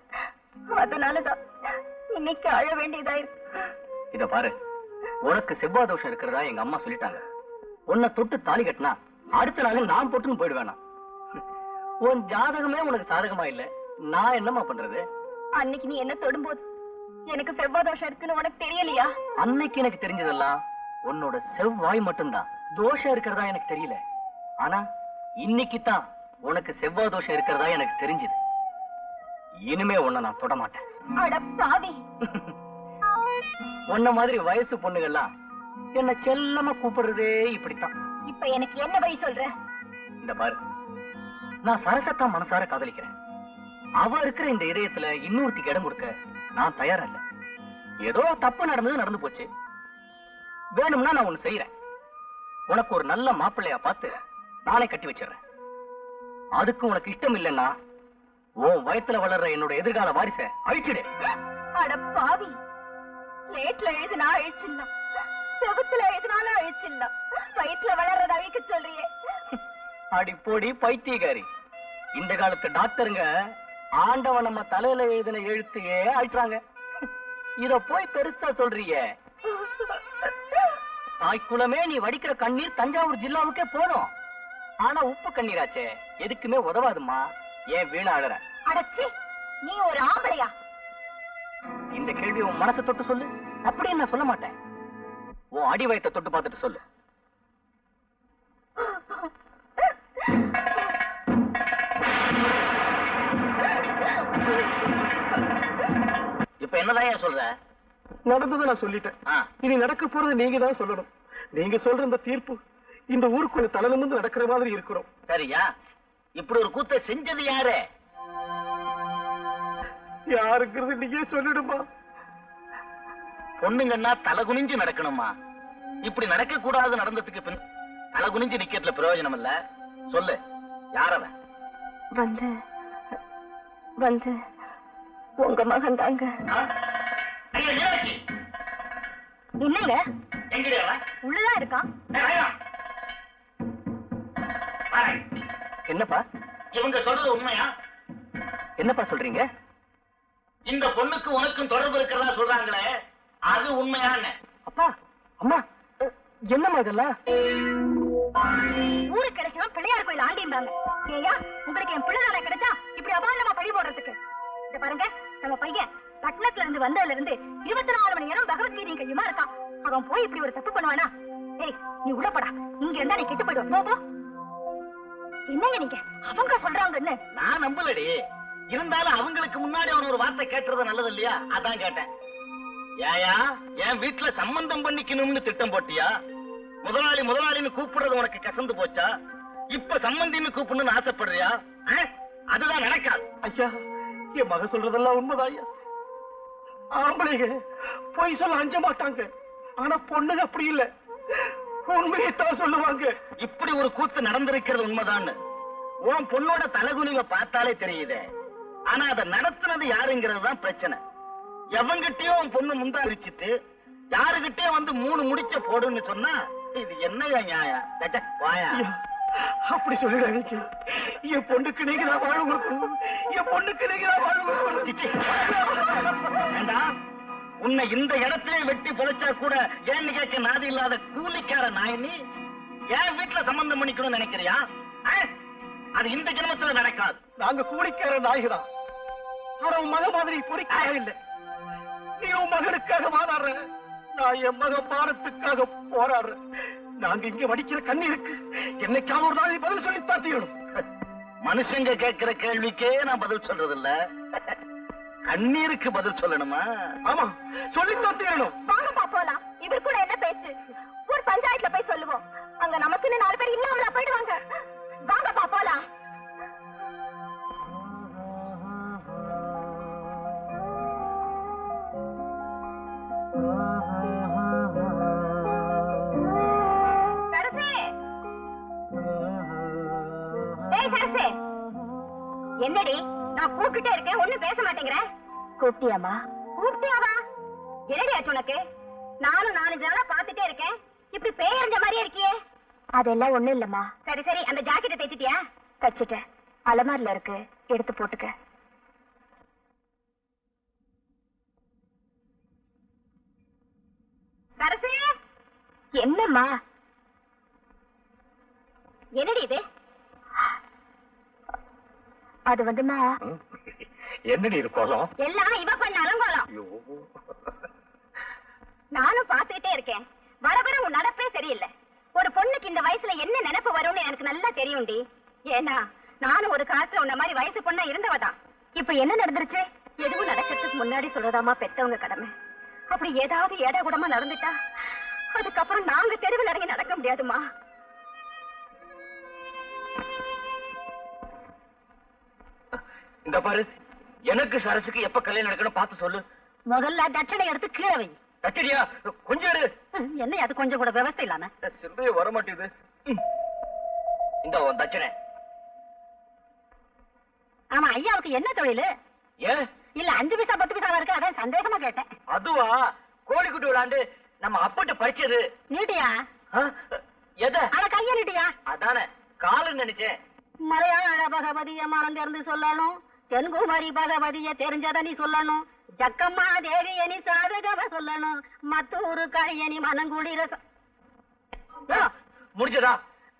அதனாலதான் இன்னைக்கு அழ வேண்டியதாயிருக்கு. இத பாரு, உனக்கு செவ்வாய் தோஷம் இருக்கிறதா எங்க அம்மா சொல்லிட்டாங்க. உன்னை தொட்டு தாலி கட்டினா அடுத்த நாள் நான் போட்டுன்னு போயிடுவேனா? உன் ஜாதகமே உனக்கு சாதகமா இல்ல, நான் என்னமா பண்றது? அன்னைக்கு நீ என்ன தொடும்போது எனக்கு செவ்வாய் தோஷம் இருக்குன்னு உனக்கு தெரியலையா? அன்னைக்கு எனக்கு தெரிஞ்சதெல்லாம் உன்னோட செவ்வாய் மட்டும்தான். தோஷம் இருக்கிறதா எனக்கு தெரியல. ஆனா இன்னைக்கு தான் உனக்கு செவ்வாய் தோஷம் இருக்கிறதா எனக்கு தெரிஞ்சது. இனிமே உன்னை நான் தொட மாட்டேன். அட பாவி. உன்ன மாதிரி வயசு பொண்ணுகள்லாம் என்ன செல்லமா கூப்பிடுறதே இப்படித்தான். இப்ப எனக்கு என்ன வழி சொல்ற? இந்த பாரு, நான் சரசத்தான் மனசார காதலிக்கிறேன். அவ இருக்கிற இந்த இதயத்துல இன்னொருத்திக்கு இடம் கொடுக்க நான் தயாரா இல்ல. ஏதோ தப்பு நடந்து போச்சு. வேணும்னா நான் ஒண்ணு செய்யறேன். உனக்கு ஒரு நல்ல மாப்பிள்ளையா பார்த்து நானே கட்டி வச்சிடறேன். அதுக்கு உனக்கு இஷ்டம் இல்லைன்னா உன் வயத்துல வளர்ற என்னோட எதிர்கால வாரிச அழிச்சிடு. அட பாவி, லேட்ல எழுதுனா அழிச்சிடலாம், செவத்துல எழுதுனாலும் அழிச்சிடலாம், வயிற்றுல வளர்றத அழிக்க சொல்றியே. அடி போடி பைத்தியகாரி. இந்த காலத்து டாக்டருங்க ஆண்டவன் நம்ம தலையில எழுதின எழுத்தையே அழிச்சாங்க. இத போய் பெருசா சொல்றியே. தாய்க்குலமே நீ வடிக்கிற கண்ணீர் தஞ்சாவூர் ஜில்லாவுக்கே போதும். ஆனா உப்பு கண்ணீராச்சே எதுக்குமே உதவாதுமா. ஏன் வீணா அழற? அடச்சி, நீ ஒரு ஆம்பளையா? இந்த கேள்வி உன் மனசை தொட்டு சொல்லு. அப்படி நான் சொல்ல மாட்டேன். உன் அடி வயத்தை தொட்டு பார்த்துட்டு சொல்லு. இப்ப என்னதான் சொல்ற? நடந்ததை நான் சொல்லிட்டேன். இனி நடக்க போறது நீங்க தான் சொல்லணும். நீங்க சொல்ற இந்த தீர்ப்பு இந்த ஊருக்குள்ள தலை நிமிர்ந்து நடக்கிற மாதிரி இருக்கிறோம். சரியா? இப்படி ஒரு கூத்தை செஞ்சது யாரு? யாருங்கிறது நீங்க சொல்லிடுமா? பொண்ணுங்கன்னா தலை குனிஞ்சு நடக்கணுமா? இப்படி நடக்க கூடாது நடந்ததுக்கு பின் தலை குனிஞ்சு நிக்கிறதுல பிரயோஜனம் இல்ல. சொல்லு, யாரவன்? வந்து உங்க மகன் தாங்க. என்னங்க உள்ளதான் இருக்கான். என்னப்பா இவங்க சொல்றது உண்மையா? என்னப்பா சொல்றீங்க? இந்த பொண்ணுக்கு உனக்கும் தொடர்பு இருக்கிறதா சொல்றாங்களே, அது உண்மையான்னு? அப்பா அம்மா என்னம்மா இதெல்லாம்? ஊருக்கு கிடைச்சவன் பிள்ளையார் கோயில் ஆண்டிருந்தாங்க. ஏயா உங்களுக்கு என் பிள்ளை தானே கிடைச்சா இப்படி அபாண்டமா பழி போடுறதுக்கு? இத பாருங்க, நம்ம பையன் பட்டணத்துல இருந்து வந்ததுல இருந்து 24 மணி நேரம் பகவத்கீதை கையுமா இருக்கான். அவன் போய் இப்படி ஒரு தப்பு பண்ணுவானா? ஏய் நீ உள்ளப்படா, இங்க இருந்தா நீ கெட்டு போயிடுவ. போ என்னங்க நீங்க அவங்க சொல்றாங்கன்னு? நான் நம்பலடி. இருந்தாலும் அவங்களுக்கு முன்னாடி அவன் ஒரு வார்த்தை கேட்டுறது நல்லது இல்லையா? அதான் கேட்டேன். ஏயா என் வீட்டுல சம்பந்தம் பண்ணிக்கணும்னு திட்டம் போட்டியா? முதலாளி முதலாளின்னு கூப்பிடுறது உனக்கு கசந்து போச்சா? இப்ப சம்பந்தின்னு கூப்பிடணும்னு ஆசைப்படுறியா? அதுதான் நடக்காது. ஐயா, என் மக சொல்றதெல்லாம் உண்மைதான் ஐயா. ஆம்பளைங்க பொய் சொல்ல அஞ்ச மாட்டாங்க. ஆனா பொண்ணுங்க அப்படி இல்ல, உண்மையைத்தான் சொல்லுவாங்க. இப்படி ஒரு கூத்து நடந்திருக்கிறது உண்மைதான்னு உன் பொண்ணோட தலகுனிவை பார்த்தாலே தெரியுதே. ஆனா அதை நடத்துனது யாருங்கிறது தான் பிரச்சனை. எவங்கிட்டயும் உன் பொண்ணு முந்தா விரிச்சிட்டு யாருகிட்டயும் வந்து 3 முடிச்ச போடுன்னு சொன்னா இது என்னையா நியாயம்? வாயா அப்படி சொல்லிடாதீங்க. என் பொண்ணுக்கு நீங்க தான் வாழ கொடுக்கணும். என் பொண்ணுக்கு நீங்க தான் வாழ கொடுக்கணும். வேண்டாம், உன்னை இந்த இடத்திலே வெட்டி பொழைச்சா கூட ஏன்னு கேட்க நாதி இல்லாத கூலிக்கார நாயினி என் வீட்டுல சம்பந்தம் பண்ணிக்கணும்னு நினைக்கிறியா? அது இந்த ஜென்மத்துல நடக்காது. நாங்க கூலிக்கார நாய்தான். ஆனா உன் மக மாதிரி பொறிக்காக இல்லை. நீ உன் மகனுக்காக வாதாடுற, நான் என் மக பாரத்துக்காக போராடுறேன். நாங்க இங்க வடிக்கிற கண்ணீருக்கு என்னைக்காவது ஒரு நாளை பதில் சொல்லி பார்த்தீங்களும். மனுஷங்க கேட்கிற கேள்விக்கே நான் பதில் சொல்றது இல்ல, கண்ணீருக்கு பதில் சொல்லணுமா? ஆமா, சொல்லித்தான் தீரணும். வாங்கப்பா போலாம். இவர் கூட என்ன பேச்சு? ஒரு பஞ்சாயத்துல போய் சொல்லுவோம். அங்க நமக்குன்னு 4 பேர் இல்லாமலா போயிடுவாங்க. வாங்கப்பா போலாம். என்னடி நான் கூப்பிட்டே இருக்கேன், ஒண்ணும் பேச மாட்டேங்கிற? கூப்பிட்டியாமா? கூப்பிட்டியாவா? என்னடி ஆச்சு உனக்கு? நானும் 4 நாளா பாத்துட்டே இருக்கேன், இப்படி பேயறிஞ்ச மாதிரியே இருக்கியே. அதெல்லாம் ஒண்ணும் இல்லம்மா. சரி சரி, அந்த ஜாக்கெட்டை தைச்சிட்டியா? தச்சிட்டேன், அலமாரில இருக்கு, எடுத்து போட்டுக்க. சரசு, என்னம்மா? என்னடி இது? அது வந்துமா, என்னடி இருக்கோம்? எல்லாம் இவ பண்ண அலங்கோலம். நானும் பாத்துக்கிட்டே இருக்கேன், வர வர உன் நடப்பே சரியில்லை. ஒரு பொண்ணுக்கு இந்த வயசுல என்ன நினைப்பு வரும்னு எனக்கு நல்லா தெரியும்டி. ஏன்னா நானும் ஒரு காலத்துல உன்ன மாதிரி வயசு பொண்ணா இருந்தவதான். இப்ப என்ன நடந்துருச்சு? எதுவும் நடக்கிறதுக்கு முன்னாடி சொல்றதாமா பெத்தவங்க கடமை. அப்படி ஏதாவது ஏடா கூடமா நடந்துட்டா அதுக்கப்புறம் நாங்க தெருவில் இறங்கி நடக்க முடியாதுமா. இந்த பாரு, எனக்கு சரசுக்கு எப்ப கல்யாணம் நடக்கணும் பார்த்து சொல்லு. முதல்ல தட்சணை எடுத்து கீழே வை. தச்சரியா கொஞ்சம் இரு. என்ன அது கொஞ்சம் கூட விவசாயம் இல்லாம? சிந்தைய வர மாட்டேது. இந்த உன் தட்சணை. ஆமா, ஐயாவுக்கு என்ன தொழில்? ஏன் இல்ல 5 பைசா 10 பைசா இருக்கு, அதான் சந்தேகமா கேட்டேன். அதுவா, கோழிக்குட்டி விளையாண்டு நம்ம அப்பட்டு பறிச்சது. நீட்டியா? எத? அட கைய நீட்டியா? அதானே காலுன்னு நினைச்சேன். மலையாள பகவதிய மனம் திறந்து சொல்லணும், தென்குமரி பகவதிய தெரிஞ்சத நீ சொல்லணும், ஜக்கம்மா தேவிய நீ சாதகவ சொல்லணும், மத்தூரு கழியனி மனங்குளிர முடிஞ்சதா?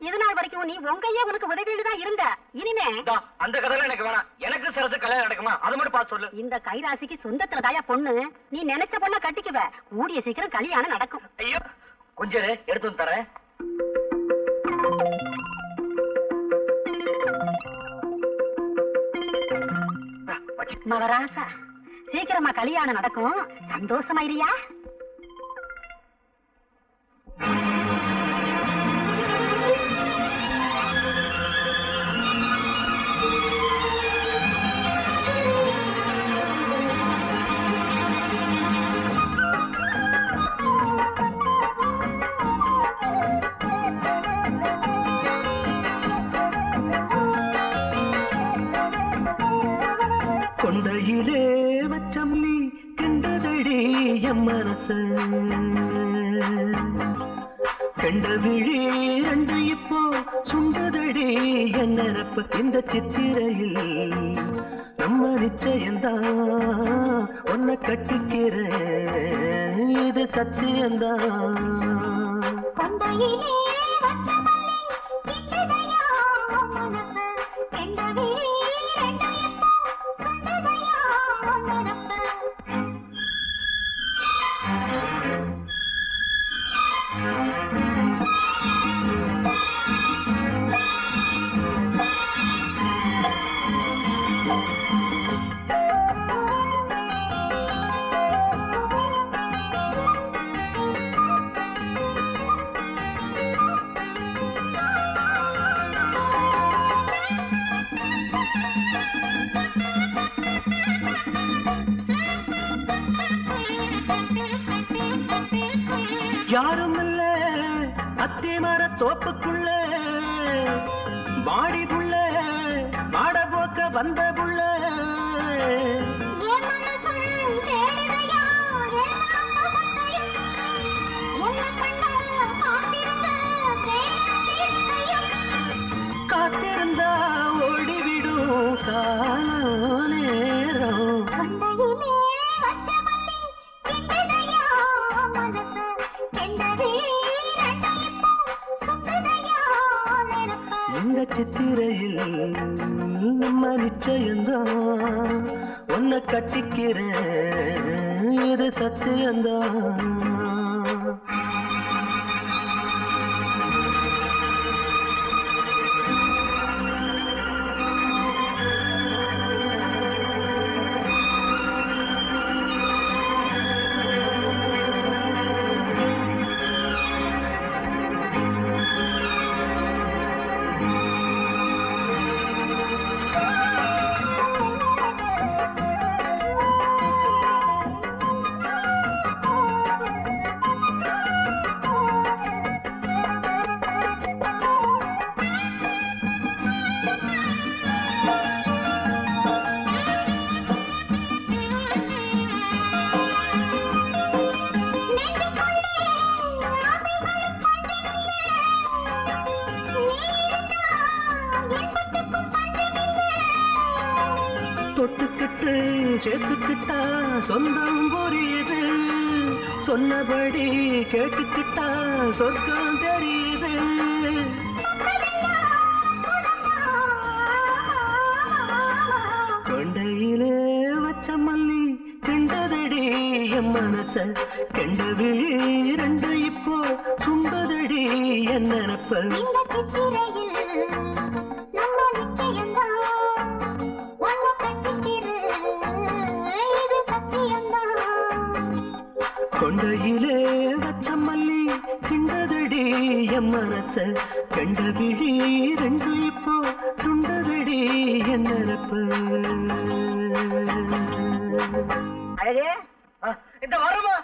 இது நாள் வரைக்கும் நீ உங்கையே உனக்கு உதவிட்டு தான் இருந்த. இனிமே அந்த கதையில எனக்கு வேணாம். எனக்கு சரசு கல்யாணம் நடக்குமா அது மட்டும் பார்த்து சொல்லு. இந்த கைராசிக்கு சொந்தத்துல தாயா பொண்ணு, நீ நினைச்ச பொண்ண கட்டிக்குவ. கூடிய சீக்கிரம் கல்யாணம் நடக்கும். ஐயோ கொஞ்சம் எடுத்து வந்து தரேன். மவராசா, சீக்கிரமா கல்யாணம் நடக்கும், சந்தோஷமா இருயா. கொண்டையிலே வச்சம் நீ கண்டதடி எம் மனச, கண்ட விழி 2 இப்போ சுண்டுதடி என் நிரப்பு இந்த சித்திரையில் நம்ம நிச்சயம்தான் உன்னை கட்டிக்கிறேன் இது சத்தியம்தான் கொண்டையிலே வட்டமல்லி கிட்டதையா மனசு கெண்டவிழி ரெண்டையப்போ சுண்டதையா மனப்பு யாரும் இல்ல அத்திமர தோப்புக்குள்ள மாடி புள்ள மாட போக்க வந்த புள்ள காத்திருந்தா ஓடிவிடும் கால நேரம் இந்த சித்திரையில் நம்ம நிச்சயம்தான் உன்னை கட்டிக்கிறேன் இது சத்தியம்தான் தொட்டுக்கிட்டு சேர்த்துக்கிட்டா சொந்தம் புரியுது சொன்னபடி கேட்டுக்கிட்டா சொர்க்கம் தெரியுது கொண்டையிலே வச்ச மல்லி கிண்டதடி என் மனச கெண்டவிழி ரெண்டு இப்போ சுண்டதடி என் நினப்ப கொண்டையிலே வச்ச மல்லி கிண்டதடி என் மனச கண்டவிழி ரெண்டு இப்போ சுண்டதடி என் நினப்ப அழகு இந்த வரமா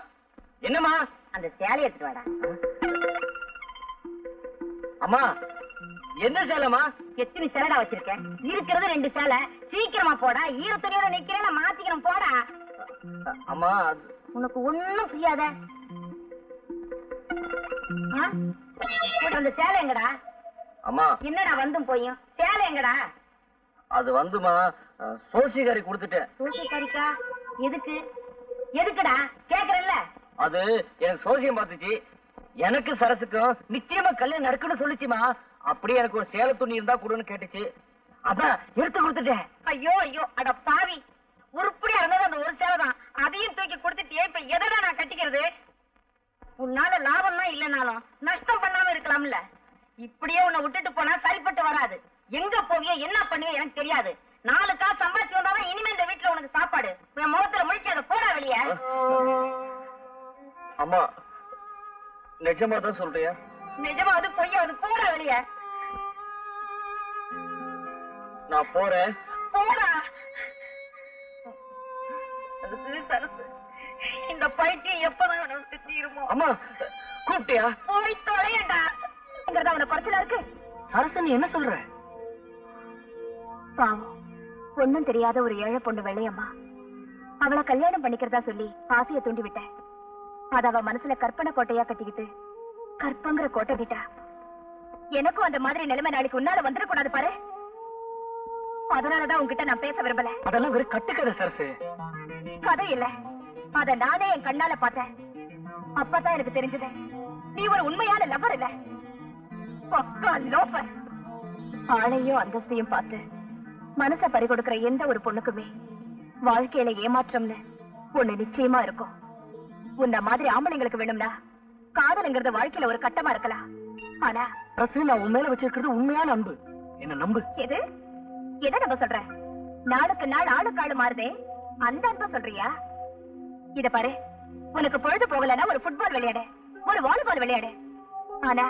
என்னம்மா அந்த சேலை எடுத்துட்டு வாடா அம்மா என்ன சேலமா எத்தனை சேலடா வச்சிருக்கேன் இருக்கிறது 2 சேலை சீக்கிரமா போடா ஈரத்துணியோட நிக்கிறேன் மாத்திக்கிறோம் போடா அம்மா உனக்கு ஒண்ணும் புரியாத அந்த சேலை எங்கடா அம்மா என்னடா வந்தும் போயும் சேலை எங்கடா அது வந்துமா சோசிகாரி கொடுத்துட்டேன் சூசிக்காரிக்கா எதுக்குடா கேக்குறல்ல அது எனக்கு சோசியம் பார்த்துச்சு எனக்கு சரசுக்கும் நிச்சயமா கல்யாணம் நடக்குன்னு சொல்லிச்சுமா அப்படியே எனக்கு ஒரு சேலை துணி இருந்தா கொடுன்னு கேட்டுச்சு அதான் எடுத்து கொடுத்துட்டேன் ஐயோ அட பாவி உருப்படியா இருந்தது அந்த ஒரு சேலை தான் அதையும் தூக்கி கொடுத்துட்டியே இப்ப எதடா நான் கட்டிக்கிறது உன்னால லாபம் தான் இல்லைனாலும் நஷ்டம் பண்ணாம இருக்கலாம்ல இப்படியே உன்னை விட்டுட்டு போனா சரிப்பட்டு வராது எங்க போவியோ என்ன பண்ணுவியோ எனக்கு தெரியாது 4 காசு சம்பாதிச்சு வந்தாதான் இனிமே இந்த வீட்டுல உனக்கு சாப்பாடு என் முகத்துல முழிக்காத போடா வெளியே அம்மா நிஜமா தான் சொல்றியா நிஜமா அது பொய்யா அது போடா வெளியே நான் போறேன் போடா சரசு இந்த பைத்தியம் எப்பதான் விட்டு தீருமோ அம்மா கூப்பிட்டியா போய் தொலையண்டா அவனை குறைச்சலா இருக்கு சரசு நீ என்ன சொல்ற பாவம் ஒன்னும் தெரியாத ஒரு ஏழை பொண்ணு வெள்ளையம்மா அவளை கல்யாணம் பண்ணிக்கிறதா சொல்லி ஆசையை தூண்டி விட்டேன் அத அவ மனசுல கற்பனை கோட்டையா கட்டிக்கிட்டு கற்பங்கிற கோட்டை விட்டா எனக்கும் அந்த மாதிரி நிலைமை நாளைக்கு உன்னால வந்துடக்கூடாது பாரு. அதனாலதான் உன்கிட்ட நான் பேச விரும்பல. அதெல்லாம் வெறும் கட்டுக்கதை சரசு. கதை இல்ல, அத நானே என் கண்ணால பார்த்தேன். அப்பதான் எனக்கு தெரிஞ்சது நீ ஒரு உண்மையான லவர் இல்ல, பக்கா லோஃபர். ஆளையும் அந்தஸ்தையும் பார்த்து மனச பறிகொடுக்கிற எந்த ஒரு பொண்ணுக்குமே வாழ்க்கையில ஏமாற்றம்னு ஒண்ணு நிச்சயமா இருக்கும். உன்ன மாதிரி ஆம்பளைங்களுக்கு வேணும்னா காதலுங்கிறது வாழ்க்கையில ஒரு கட்டமா இருக்கலாம். ஆனா நான் உன் மேல வச்சிருக்கிறது உண்மையான அன்பு. என்ன நம்பு. எது எதை நம்ப சொல்ற? நாளுக்கு நாள் ஆளுக்கு ஆளு மாறுதே, அந்த அன்பு சொல்றியா? இத பாரு, உனக்கு பொழுது போகலன்னா ஒரு ஃபுட்பால் விளையாடு, ஒரு வாலிபால் விளையாடு. ஆனா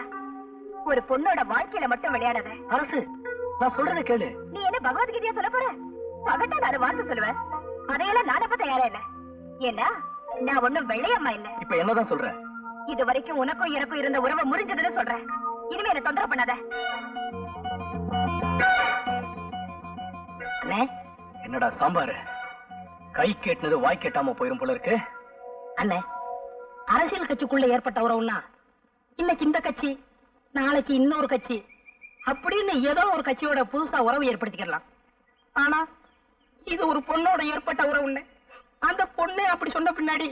ஒரு பொண்ணோட வாழ்க்கையில மட்டும் விளையாடாத. அரசு, நான் சொல்றத கேளு. நீ என்ன பகவத்கீதையா சொல்ல போற? பகட்டா நான் வார்த்தை சொல்லுவேன், அதையெல்லாம் நான் அப்ப தயாரா இல்ல. ஏன்னா நான் ஒண்ணும் வெள்ளையம்மா இல்ல. இப்ப என்னதான் சொல்ற? இது வரைக்கும் உனக்கும் எனக்கும் இருந்த உறவை முறிஞ்சதுன்னு சொல்றேன். இனிமே என்ன தொந்தரவு பண்ணாத. என்னடா சாம்பாரு, கை கேட்டது வாய் கேட்டாம போயிரும் போல இருக்கு. அண்ணே, அரசியல் கட்சிக்குள்ள ஏற்பட்ட உறவுன்னா இன்னைக்கு இந்த கட்சி, நாளைக்கு இன்னொரு கட்சி அப்படின்னு ஏதோ ஒரு கட்சியோட புதுசா உறவு ஏற்படுத்திக்கலாம். ஆனா இது ஒரு பொண்ணோட ஏற்பட்ட உறவுன்னு அந்த பொண்ணே அப்படி சொன்ன பின்னாடி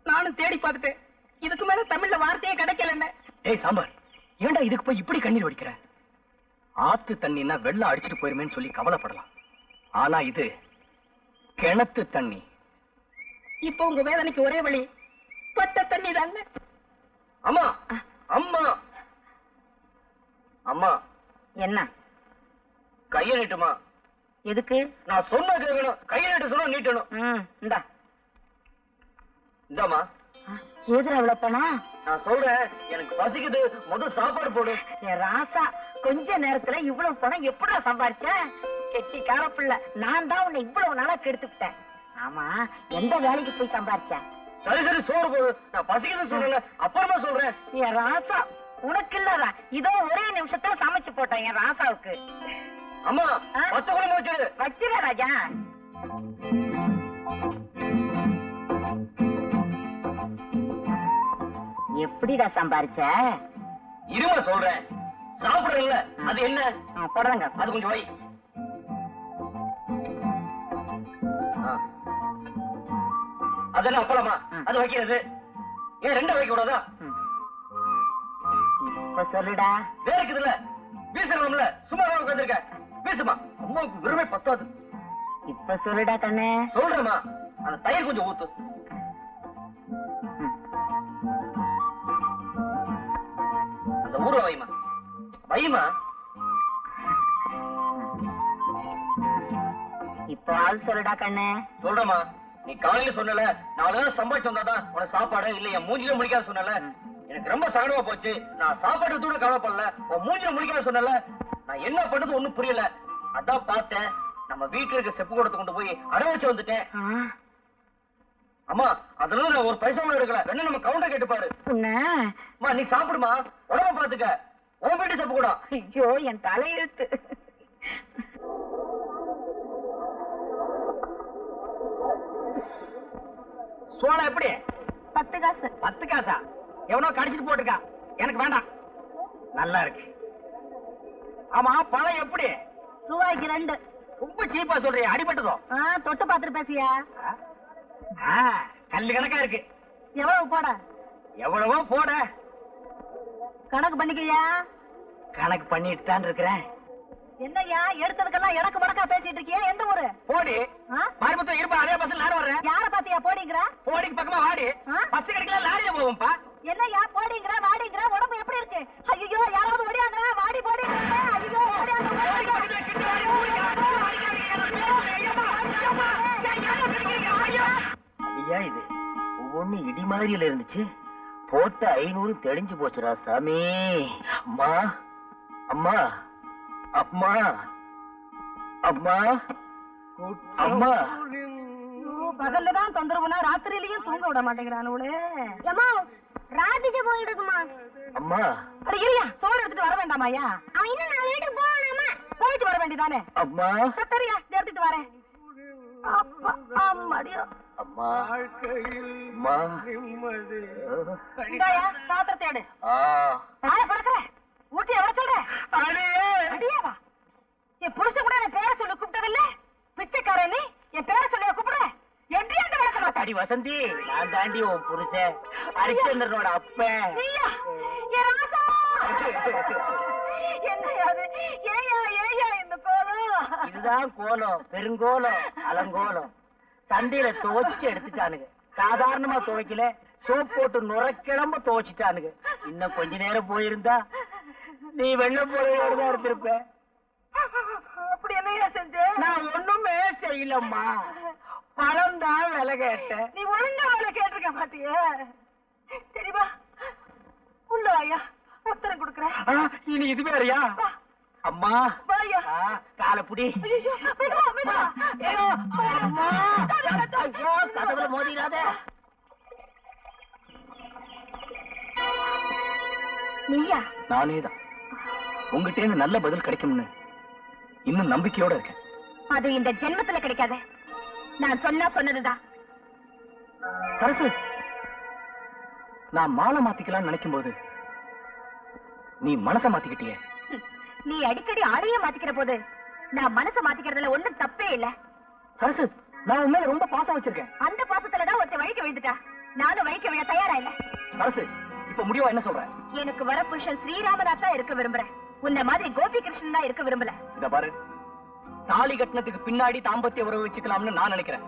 நானும் தேடி பார்த்துட்டேன். இதுக்கு மேல தமிழ்ல வார்த்தையே கிடைக்கல. ஏய் சாம்பார், ஏண்டா இதுக்கு போய் இப்படி கண்ணீர் வடிக்கிற? ஆத்து தண்ணின்னா வெள்ளம் அடிச்சுட்டு போயிருமேன்னு சொல்லி கவலைப்படலாம். ஆனா இது கிணத்து தண்ணி. இப்ப உங்க வேதனைக்கு ஒரே வழி பட்ட தண்ணி தானே. அம்மா அம்மா அம்மா, என்ன கைய நீட்டுமா. எதுக்கு? நான் சொன்ன கேட்கணும். கைய நீட்டு சொன்னா நீட்டணும். இந்தா இந்தாமா. எதுல அவ்வளவு பணம்? நான் சொல்றேன், எனக்கு பசிக்குது, முதல் சாப்பாடு போடு. என் ராசா, கொஞ்ச நேரத்துல இவ்வளவு பணம் எப்படா சம்பாரிச்ச? கெட்டி காரப்பிள்ள, நான் தான் உன்னை இவ்வளவு நாளா கெடுத்துக்கிட்டேன். ஆமா, எந்த வேலைக்கு போய் சம்பாரிச்ச? சரி சரி, சோறு போடு. நான் பசிக்குதுன்னு சொல்றேன், அப்புறமா சொல்றேன். என் ராசா, உனக்கு இல்லதா? இதோ ஒரே நிமிஷத்துல சமைச்சு போட்டேன் என் ராசாவுக்கு. அம்மா, 10 குழம்பு வச்சிரு. வச்சிர ராஜா. எப்படிடா சம்பாரிச்ச? இருமா சொல்றேன். சாப்பிடுறீங்களா? அது என்ன? போடுறாங்க. அது கொஞ்சம் வை. அது என்ன அப்பளமா? அது வைக்கிறது ஏன் 2 வைக்க கூடாதா? இப்ப சொல்லுடா. வேலைக்குதுல்ல, வீசணும்ல. சும்மா உட்காந்துருக்க, வீசுமா. அம்மாவுக்கு வெறுமை பத்தாது. இப்ப சொல்லுடா கண்ணே. சொல்றேம்மா, அந்த தயிர் கொஞ்சம் ஊத்து. அந்த ஊற வைமா, வைமா. இப்ப ஆள் சொல்லுடா கண்ணே. சொல்றேம்மா, நீ காலையில சொன்னல, 4 நாள் சம்பாதிச்சு வந்தாதான் உனக்கு சாப்பாடு இல்ல என் மூஞ்சில முடிக்காத சொன்னல. எனக்கு ரொம்ப சங்கடமா போச்சு. நான் சாப்பாடு கூட கவலைப்படல, உன் மூஞ்சில முடிக்காத சொன்னல. நான் என்ன பண்றது ஒண்ணும் புரியல. அதான் பார்த்தேன், நம்ம வீட்டுல இருக்க செப்பு கூடத்தை கொண்டு போய் அடை வச்சு வந்துட்டேன். அம்மா, அதனால நான் ஒரு பைசா கூட எடுக்கல. வேணா நம்ம கவுண்டர் கேட்டுப்பாரு. அம்மா, நீ சாப்பிடுமா, உடம்ப பாத்துக்க. உன் வீட்டு செப்பு கூட. ஐயோ, என் தலையெழுத்து. சோளம் எப்படி? 10 காசு. 10 காசா? எவனோ கடிச்சிட்டு போட்டுக்கா, எனக்கு வேண்டாம். நல்லா இருக்கு. ஆமா, பழம் எப்படி? ரூபாய்க்கு 2. ரொம்ப சீப்பா சொல்றியா? அடிபட்டதோ? தொட்டு பாத்துட்டு பேசியா? கல்லு கணக்கா இருக்கு. எவ்வளவு போட? எவ்வளவோ போட. கணக்கு பண்ணிக்கையா? கணக்கு பண்ணிட்டு தான் இருக்கிறேன். என்னய்யா, எடுத்ததுக்கெல்லாம் எனக்கு மடக்கா பேசிட்டு இருக்கியா? எந்த ஊரு? போடி. மறுபடியும் இருப்பா, அதே பஸ்ல நானும் வர்றேன். யார பாத்தியா போடிங்கிற? போடிக்கு பக்கமா வாடி. பஸ் கிடைக்கல, லாரியில போவோம்ப்பா. என்னய்யா போடிங்கிற வாடிங்கிற? உடம்பு எப்படி இருக்கு? ஐயோ, யாராவது ஓடியாங்க. வாடி போடிங்கிற. ஐயோ, ஐயா, இது ஒவ்வொன்னு இடி மாதிரியில இருந்துச்சு. போட்ட 500 தெளிஞ்சு போச்சுடா சாமி. அம்மா அம்மா அம்மா அம்மா அம்மா. பகல்லதான் தொந்தரவுனா ராத்திரியிலயும் தூங்க விட மாட்டேங்கிறானுங்களே. ஏமா, ராபிஜ போயிடுக்குமா? அம்மா, அட இருயா, சோறு எடுத்துட்டு வர வேண்டாமாயா? அவன் இன்னும் 4 வீட்டுக்கு போகணுமா? போயிட்டு வர வேண்டியதானே? அம்மா, சரியா, எடுத்துட்டு வரேன். அப்பா, அம்மாடியோ. வாழ்க்கையில் நிம்மதி. இந்தாயா, பாத்திரத்தை எடு. நாயை பழக்கிற ஊட்டி எவ்வளவு சொல்ற? அடியாவா? என் புருஷன் கூட என் பேரை சொல்லி கூப்பிட்டதில்ல. பிச்சைக்காரன் நீ என் பேரை சொல்லி கூப்பிடுற? எப்படியா வளர்க்க மாட்டேன்? அடி வசந்தி, நான் தாண்டி உன் புருஷன் ஹரிச்சந்திரனோட அப்பன். நீயா? என் ராசா! என்னையாது? ஏயா இந்த கோலம்? இதுதான் கோலம், பெருங்கோலம், அலங்கோலம். சந்தையில துவைச்சு எடுத்துட்டானுங்க. சாதாரணமா துவைக்கல, சோப் போட்டு நுரைக்கிழம்ப துவைச்சிட்டானுங்க. இன்னும் கொஞ்ச நேரம் போயிருந்தா நீ வெள்ள போறதோடதான் இருந்திருப்ப. அப்படி என்னையா செஞ்ச? நான் ஒண்ணுமே செய்யலம்மா, பழம் தான் விலை கேட்டேன். நீ ஒழுங்கா வேலை கேட்டிருக்க மாட்டியே. சரிவா, உள்ள வாயா, உத்தரம் கொடுக்குறேன். இனி இது வேறையா? அம்மா வாயா. காலப்புடி. கதவுல மோதிராத. நீயா? நானேதான். உங்ககிட்ட இருந்து நல்ல பதில் கிடைக்கும்னு இன்னும் நம்பிக்கையோட இருக்கேன். அது இந்த ஜென்மத்துல கிடைக்காது. நான் சொன்னதுதான். சரசு, நான் மாலை மாத்திக்கலாம்னு நினைக்கும் போது நீ மனச மாத்திக்கிட்டியே. நீ அடிக்கடி ஆளைய மாத்திக்கிற போது நான் மனசை மாத்திக்கிறதுல ஒண்ணும் தப்பே இல்ல. சரசு, நான் உண்மையில ரொம்ப பாசம் வச்சிருக்கேன். அந்த பாசத்துலதான் ஒருத்தர் வழிக்க விழுந்துட்டா. நானும் வழிக்க விழ தயாரா இல்ல. சரசு, இப்ப முடிவா என்ன சொல்ற? எனக்கு வர புருஷன் ஸ்ரீராமதாஸ் தான் இருக்க விரும்புறேன். உன்ன மாதிரி கோபி கிருஷ்ணன் தான் இருக்க விரும்பல. இத பாரு, தாலி கட்டினத்துக்கு பின்னாடி தாம்பத்திய உறவு வச்சுக்கலாம்னு நான் நினைக்கிறேன்.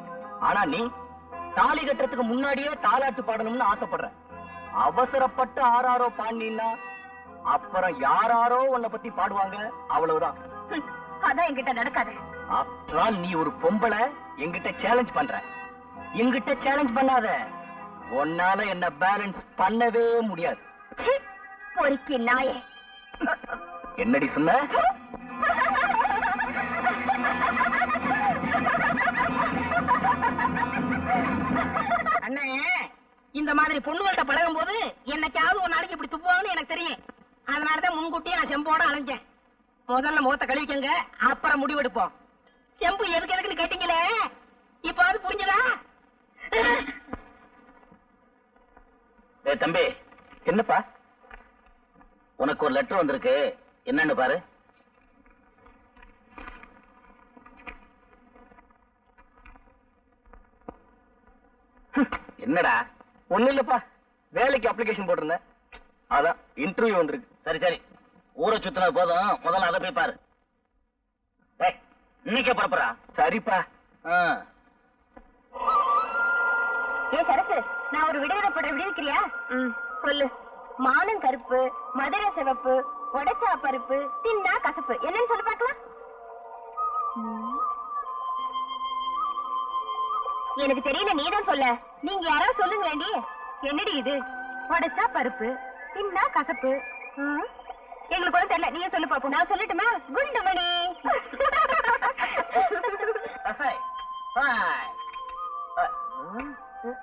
ஆனா நீ தாலி கட்டுறதுக்கு முன்னாடியே தாலாட்டு பாடணும்னு ஆசைப்படுற. அவசரப்பட்டு ஆறாரோ பாண்டினா அப்புறம் யாராரோ உன்னை பத்தி பாடுவாங்க, அவ்வளவுதான். அதான் என்கிட்ட நடக்காது. ஆஃப்டர் நீ ஒரு பொம்பளை என்கிட்ட சேலஞ்ச் பண்ற. என்கிட்ட சேலஞ்ச் பண்ணாத, உன்னால என்ன பேலன்ஸ் பண்ணவே முடியாது. பொறுக்கி நாயே. என்னடி சொன்ன? அண்ணே, இந்த மாதிரி பொண்ணுகள்கிட்ட பழகும் போது என்னைக்காவது ஒரு நாளைக்கு இப்படி துப்புவாங்கன்னு எனக்கு தெரியும். அதனாலதான் முன்கூட்டியே நான் செம்போட அலைஞ்சேன். முதல்ல முகத்தை கழுவிக்கங்க, அப்புறம் முடிவெடுப்போம். செம்பு எதுக்குன்னு கேட்டீங்களே, இப்ப அது புரிஞ்சதா? தம்பி, என்னப்பா? உனக்கு ஒரு லெட்டர் வந்திருக்கு, என்னன்னு பாரு. என்னடா? ஒண்ணு இல்லப்பா, வேலைக்கு அப்ளிகேஷன் போட்டிருந்தேன், அதான் இன்டர்வியூ வந்திருக்கு. சரி சரி, ஊரை சுத்தின போதும், முதல்ல அதை போய் பாரு. இன்னைக்கே புறப்படுறா? சரிப்பா. ஏ சரசு, நான் ஒரு விடுதலை போடுற விடுவிக்கிறியா? சொல்லு. மானம் கருப்பு, மதுரை சிவப்பு, உடைச்சா பருப்பு, தின்னா கசப்பு. என்னன்னு சொல்லி பார்க்கலாம். எனக்கு தெரியல, நீதான் சொல்ல. நீங்க யாராவது சொல்லுங்களேண்டி. என்னடி இது? உடைச்சா பருப்பு, தின்னா கசப்பு. எங்களுக்கு கூட தெரியல, நீங்க சொல்லு பாப்போம். நான் சொல்லட்டுமா? குண்டுமணி.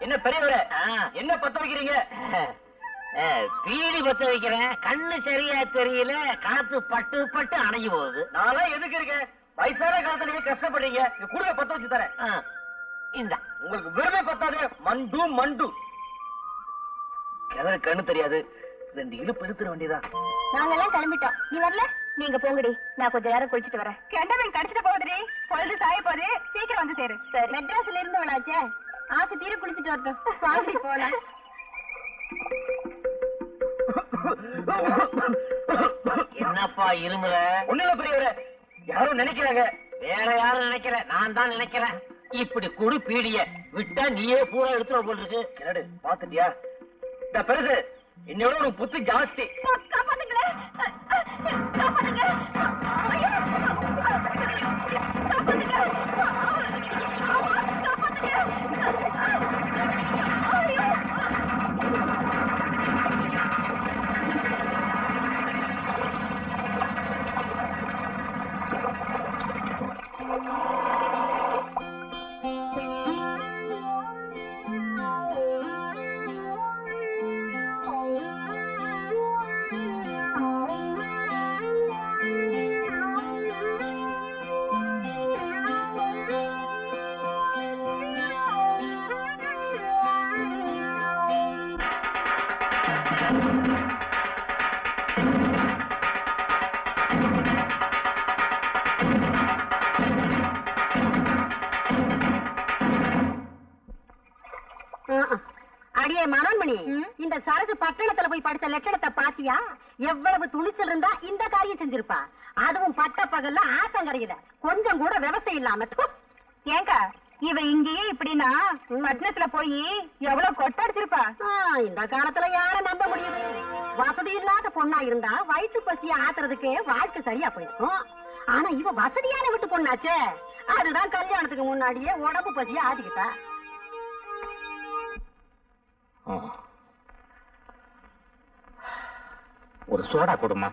என்ன பெரியவரே, என்ன பத்த வைக்கிறீங்க? பீடி பத்த வைக்கிறேன். கண்ணு சரியா தெரியல, காத்து பட்டு பட்டு அணைஞ்சு போகுது. நான்லாம் எதுக்கு இருக்கேன்? வயசான காலத்துல கஷ்டப்படுறீங்க, குடும்ப பத்த வச்சு தரேன். இந்த உங்களுக்கு விரும்பி பத்தாது. மண்டு மண்டு கிணறு கண்ணு தெரியாது, ரெண்டு இழுப்பு இழுத்துற வேண்டியதான். நாங்கெல்லாம் கிளம்பிட்டோம், நீ வரல? நீங்க போங்கடி, நான் கொஞ்ச நேரம் குளிச்சுட்டு வரேன். கெண்டவன் கடிச்சிட்டு போகுதுடி, பொழுது சாய போகுது, சீக்கிரம் வந்து சேரு. சரி. மெட்ராஸ்ல இருந்து விளாச்சே, ஆசை தீர குளிச்சுட்டு வரட்டும். வாங்கி போலாம். என்னப்பா இருமுற? ஒண்ணுல பெரியவரே, யாரும் நினைக்கிறாங்க. வேற யாரும் நினைக்கிற, நான் தான் நினைக்கிறேன். இப்படி குடு பீடிய விட்டா நீயே பூரா எடுத்துற போல் இருக்கு. என்னடு பாத்துட்டியா? இந்த பெருசு என்னோட ஒரு புத்து ஜாஸ்தி. காப்பாத்துங்களேன், காப்பாத்துங்க. ஐயோ, காப்பாத்துங்க. அடியே மனோன்மணி, இந்த சரசு பட்டணத்துல போய் படிச்ச லட்சணத்தை பாத்தியா? எவ்வளவு துணிச்சல் இருந்தா இந்த காரியம் செஞ்சிருப்பா. அதுவும் பட்ட பகல்ல ஆத்தங்கரையில கொஞ்சம் கூட விவசாயம் இல்லாம. ஏங்க இவ இங்கேயே இப்படின்னா பட்டணத்துல போய் எவ்வளவு கொட்டடிச்சிருப்பா. இந்த காலத்துல யார நம்ப முடியுது? வசதி இல்லாத பொண்ணா இருந்தா வயிற்று பசிய ஆத்துறதுக்கு வாழ்க்கை சரியா போயிருக்கும். ஆனா இவ வசதியான விட்டு பொண்ணாச்சே, அதுதான் கல்யாணத்துக்கு முன்னாடியே உடம்பு பசிய ஆத்திக்கிட்டா. ஒரு சோடா கொடுமா.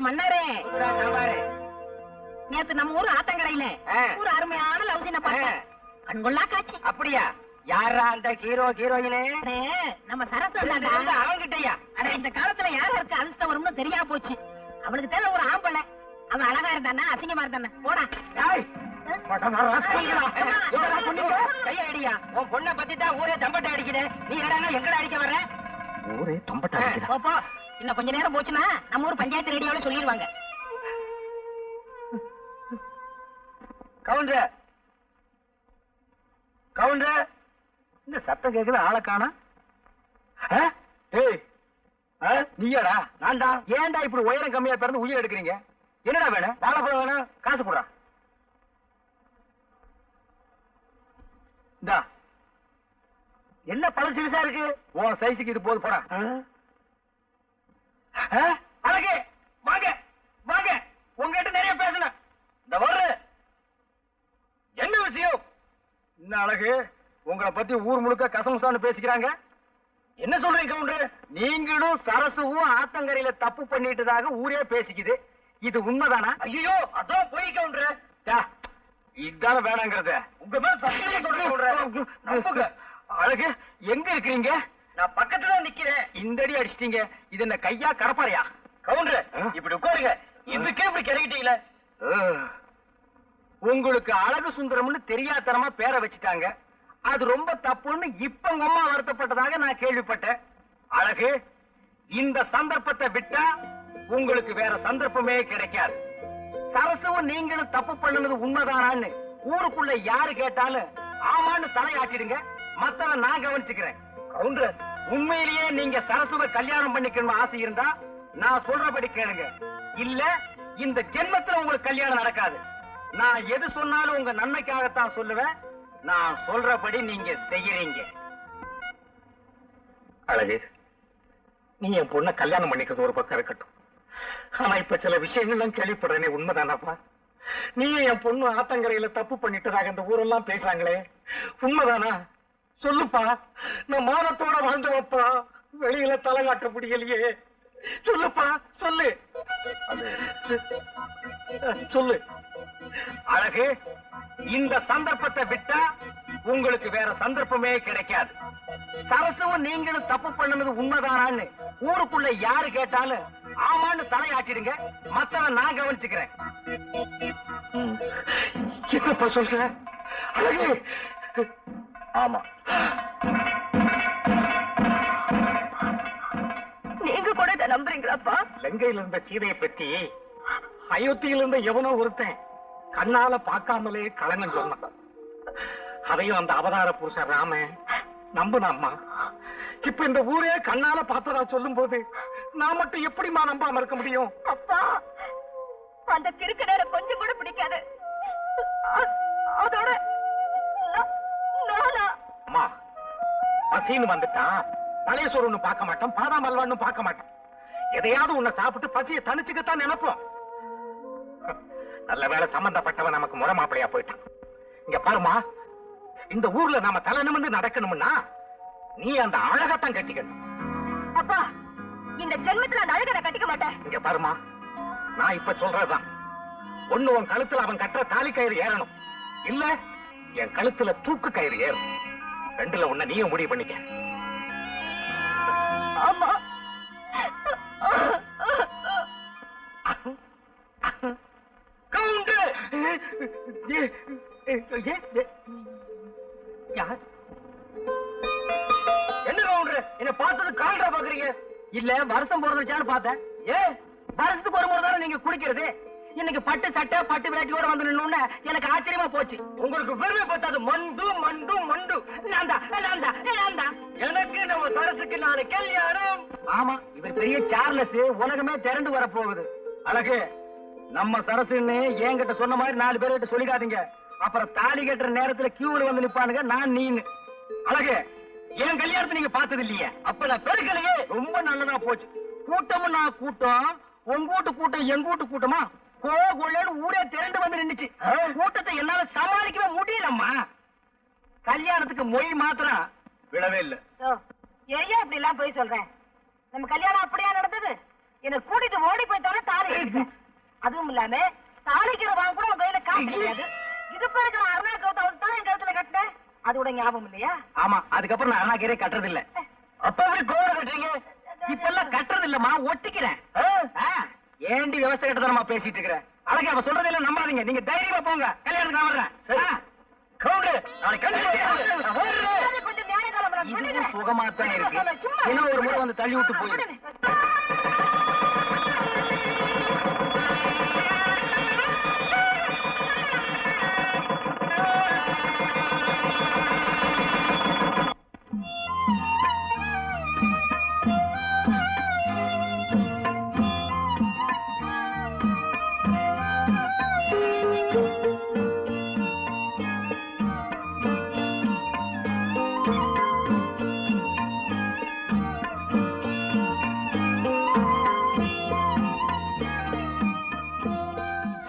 மன்னாரே, நேத்து நம்ம ஊர் ஆத்தங்கரையில ஒரு அருமையான லவ் சீனை பார்த்தேன். கண்கொள்ளா காட்சி. அப்படியா? யாரா அந்த ஹீரோ ஹீரோயினே? நம்ம சரசு அவங்கிட்டயா? இந்த காலத்துல யாருக்கு அதிர்ஷ்டம் வரும்னு தெரியாம போச்சு. அவளுக்கு தேவை ஒரு ஆம்பளை. அவன் அழகா இருந்தானா அசிங்கமா இருந்தானா? போடா. கையடியா, உன் பொண்ணை பத்தி தான் ஊரே தம்பட்ட அடிக்குது. நீ என்னடா எங்களை அடிக்க வர்ற? ஊரே தம்பட்ட அடிக்குதா? போ. இன்னும் கொஞ்ச நேரம் போச்சுன்னா நம்ம ஊர் பஞ்சாயத்து ரேடியோல சொல்லிடுவாங்க. கவுண்டர், கவுண்டர், இந்த சத்தம் கேக்குது, ஆளை காணா. நீயாடா? நான்டா. ஏன்டா இப்படி உயரம் கம்மியா பிறந்து உயிர் எடுக்கிறீங்க? என்னடா வேணும்? வாழைப்பழம் வேணும், காசு போடுறா. இந்தா, என்ன பழம் சிறுசா இருக்கு? உன் சைஸுக்கு இது போது, போடா. அழகு, வாங்க வாங்க, உங்ககிட்ட நிறைய பேசணும். இந்த வர்ற என்ன விஷயம்? என்ன அழகு, உங்களை பத்தி ஊர் முழுக்க கசமுசான்னு பேசிக்கிறாங்க. என்ன சொல்றீங்க கவுண்டர்? நீங்களும் சரசுவும் ஆத்தங்கரையில தப்பு பண்ணிட்டதாக ஊரே பேசிக்குது. இது உண்மைதானா? ஐயோ, அதான் போய் கவுண்டர். இதான வேணாங்கிறத உங்க மேல சத்தியம் சொல்றேன். அழகு, எங்க இருக்கிறீங்க? நான் பக்கத்துல நிக்கிறேன். இந்த அடி அடிச்சிட்டீங்க. இது என்ன கையா கடப்பாறையா? கவுண்டர், இப்படி உட்காருங்க. இதுக்கே இப்படி கிடைக்கிட்டீங்களே. உங்களுக்கு அழகு சுந்தரம்னு தெரியாதனமா பேரை வச்சுட்டாங்க. அது ரொம்ப தப்புன்னு இப்ப உங்க அம்மா வருத்தப்பட்டதாக நான் கேள்விப்பட்டேன். அழகு, இந்த சந்தர்ப்பத்தை விட்டா உங்களுக்கு வேற சந்தர்ப்பமே கிடைக்காது. சரசுவும் நீங்களும் தப்பு பண்ணுனது உண்மைதானான்னு ஊருக்குள்ள யாரு கேட்டாலும் ஆமான்னு தலையாட்டிடுங்க. மத்தவன் நான் கவனிச்சுக்கிறேன். கவுண்டர், உண்மையிலேயே நீங்க சரசுவை கல்யாணம் பண்ணிக்கணும் ஆசை இருந்தா நான் சொல்றபடி கேளுங்க. இல்ல இந்த ஜென்மத்துல உங்களுக்கு கல்யாணம் நடக்காது. நான் எது சொன்னாலும் உங்க நன்மைக்காகத்தான் சொல்லுவேன். நான் சொல்றபடி நீங்க செய்யறீங்க. அழகு, நீ என் பொண்ணை கல்யாணம் பண்ணிக்கிறது ஒரு பக்கம் இருக்கட்டும். ஆனா இப்ப சில விஷயங்கள்லாம் கேள்விப்படுறேனே, உண்மைதானாப்பா? நீ என் பொண்ணு ஆத்தங்கரையில தப்பு பண்ணிட்டதாக இந்த ஊரெல்லாம் பேசுறாங்களே, உண்மைதானா? சொல்லுப்பா. நான் மானத்தோட வாழ்ந்தவப்பா, வெளியில தலை காட்ட முடியலையே. சொல்லுப்பா, சொல்லு சொல்லு. அழகு, இந்த சந்தர்ப்பத்தை விட்டா உங்களுக்கு வேற சந்தர்ப்பமே கிடைக்காது. சரசுவும் நீங்களும் தப்பு பண்ணுனது உண்மைதானான்னு ஊருக்குள்ள யாரு கேட்டாலும் ஆமான்னு தலையாட்டிடுங்க. மத்தவன் நான் கவனிச்சுக்கிறேன். என்னப்பா சொல்ற? அழகு, ஆமா. நீங்க கூட இதை நம்புறீங்களாப்பா? லங்கையில இருந்த சீதையை பத்தி அயோத்தியில இருந்த எவனோ ஒருத்தன் கண்ணால பார்க்காமலே கலங்கம் சொன்னான். அதையும் அந்த அவதார புருஷன் ராம நம்புனாம்மா. இப்ப இந்த ஊரே கண்ணால பார்த்ததா சொல்லும் போது நான் மட்டும் எப்படிமா நம்பாம இருக்க முடியும்? அப்பா, அந்த கிறுக்கு நேரம் கொஞ்சம் கூட பிடிக்காது. அதோட அம்மா, பசின்னு வந்துட்டா பழைய சோறுன்னு பார்க்க மாட்டோம், பாதாம் அல்வான்னு பார்க்க மாட்டோம். எதையாவது உன்னை சாப்பிட்டு பசியை தனிச்சுக்கத்தான் நினைப்போம். நல்ல வேளை சம்பந்தப்பட்டவன் நமக்கு முறை மாப்பிளையா போயிட்டான். இங்க பாருமா, இந்த ஊர்ல நாம தலை நிமிர்ந்து நடக்கணும்னா நீ அந்த அழகத்தான் கட்டிக்கணும். அப்பா, இந்த ஜென்மத்துல அந்த அழகை நான் கட்டிக்க மாட்டேன். இங்க பாருமா, நான் இப்ப சொல்றதுதான். ஒண்ணு உன் கழுத்துல அவன் கட்டுற தாலி கயிறு ஏறணும், இல்ல என் கழுத்துல தூக்கு கயிறு ஏறும். ரெண்டுல உன்னை நீயும் முடிவு பண்ணிக்க. ஆமா. யார்? என்ன கவுண்டர் என்ன பார்த்தது கால்ரா பாக்குறீங்க? இல்ல வருஷம் போறதுச்சான்னு பார்த்தேன். வருஷத்துக்கு ஒரு முறை தானே நீங்க குடிக்கிறது. இன்னைக்கு பட்டு சட்டை பட்டு வேட்டியோட வந்து நின்னு எனக்கு ஆச்சரியமா போச்சு. உங்களுக்கு பெருமை பார்த்தது மண்டு மண்டு மண்டு. எனக்கு நம்ம சரசுக்கு நாலு கல்யாணம். ஆமா, இவர் பெரிய சார்லஸ், உலகமே திரண்டு வர போகுது. அழகு, நம்ம சரசுன்னு என்கிட்ட சொன்ன மாதிரி 4 பேர்கிட்ட சொல்லிக்காதீங்க. அப்புறம் தாலி கட்டுற நேரத்துல கியூல வந்து நிப்பானுங்க நான் நீன்னு. அழகு, என் கல்யாணத்தை நீங்க பார்த்தது இல்லையே. அப்ப நான் பெருக்கலையே. ரொம்ப நல்லதா போச்சு. கூட்டமும் நான் கூட்டம், உங்கூட்டு கூட்டம் எங்கூட்டு கூட்டமா கோகுள்ளன்னு ஊரே திரண்டு வந்து நின்னுச்சு. கூட்டத்தை என்னால சமாளிக்கவே முடியலம்மா. கல்யாணத்துக்கு மொய் மாத்திரம் விடவே இல்ல. ஏன் இப்படி எல்லாம் போய் சொல்றேன்? நம்ம கல்யாணம் அப்படியா நடந்தது? என்ன கூட்டிட்டு ஓடி போய்த்தானே தாலி கட்டிட்டேன். அதுவும் இல்லாம தாலிக்கிற வாங்க கூட உன் கையில காசு கிடையாது. இது இருக்கிற அருணா கௌதம் தான் என் கழுத்துல கட்டினேன். அதோட ஞாபகம் இல்லையா? ஆமா, அதுக்கப்புறம் நான் அண்ணாக்கீரே கட்டுறது இல்ல. அப்ப எப்படி கோவம் கட்டுறீங்க? இப்ப எல்லாம் கட்டுறது இல்லம்மா, ஒட்டிக்கிறேன். ஏண்டி விவசாய கட்டதனமா பேசிட்டு இருக்கிற? அழகே, அவ சொல்றதே இல்ல நம்பாதீங்க. நீங்க தைரியமா போங்க, கல்யாணத்துக்கு நான் வர்றேன். சரி கவுண்டர், நாளைக்கு கொஞ்சம் நியாயகாலம் சுகமாத்தான் இருக்கு. இன்னும் ஒரு முறை வந்து தள்ளி விட்டு போயிரு.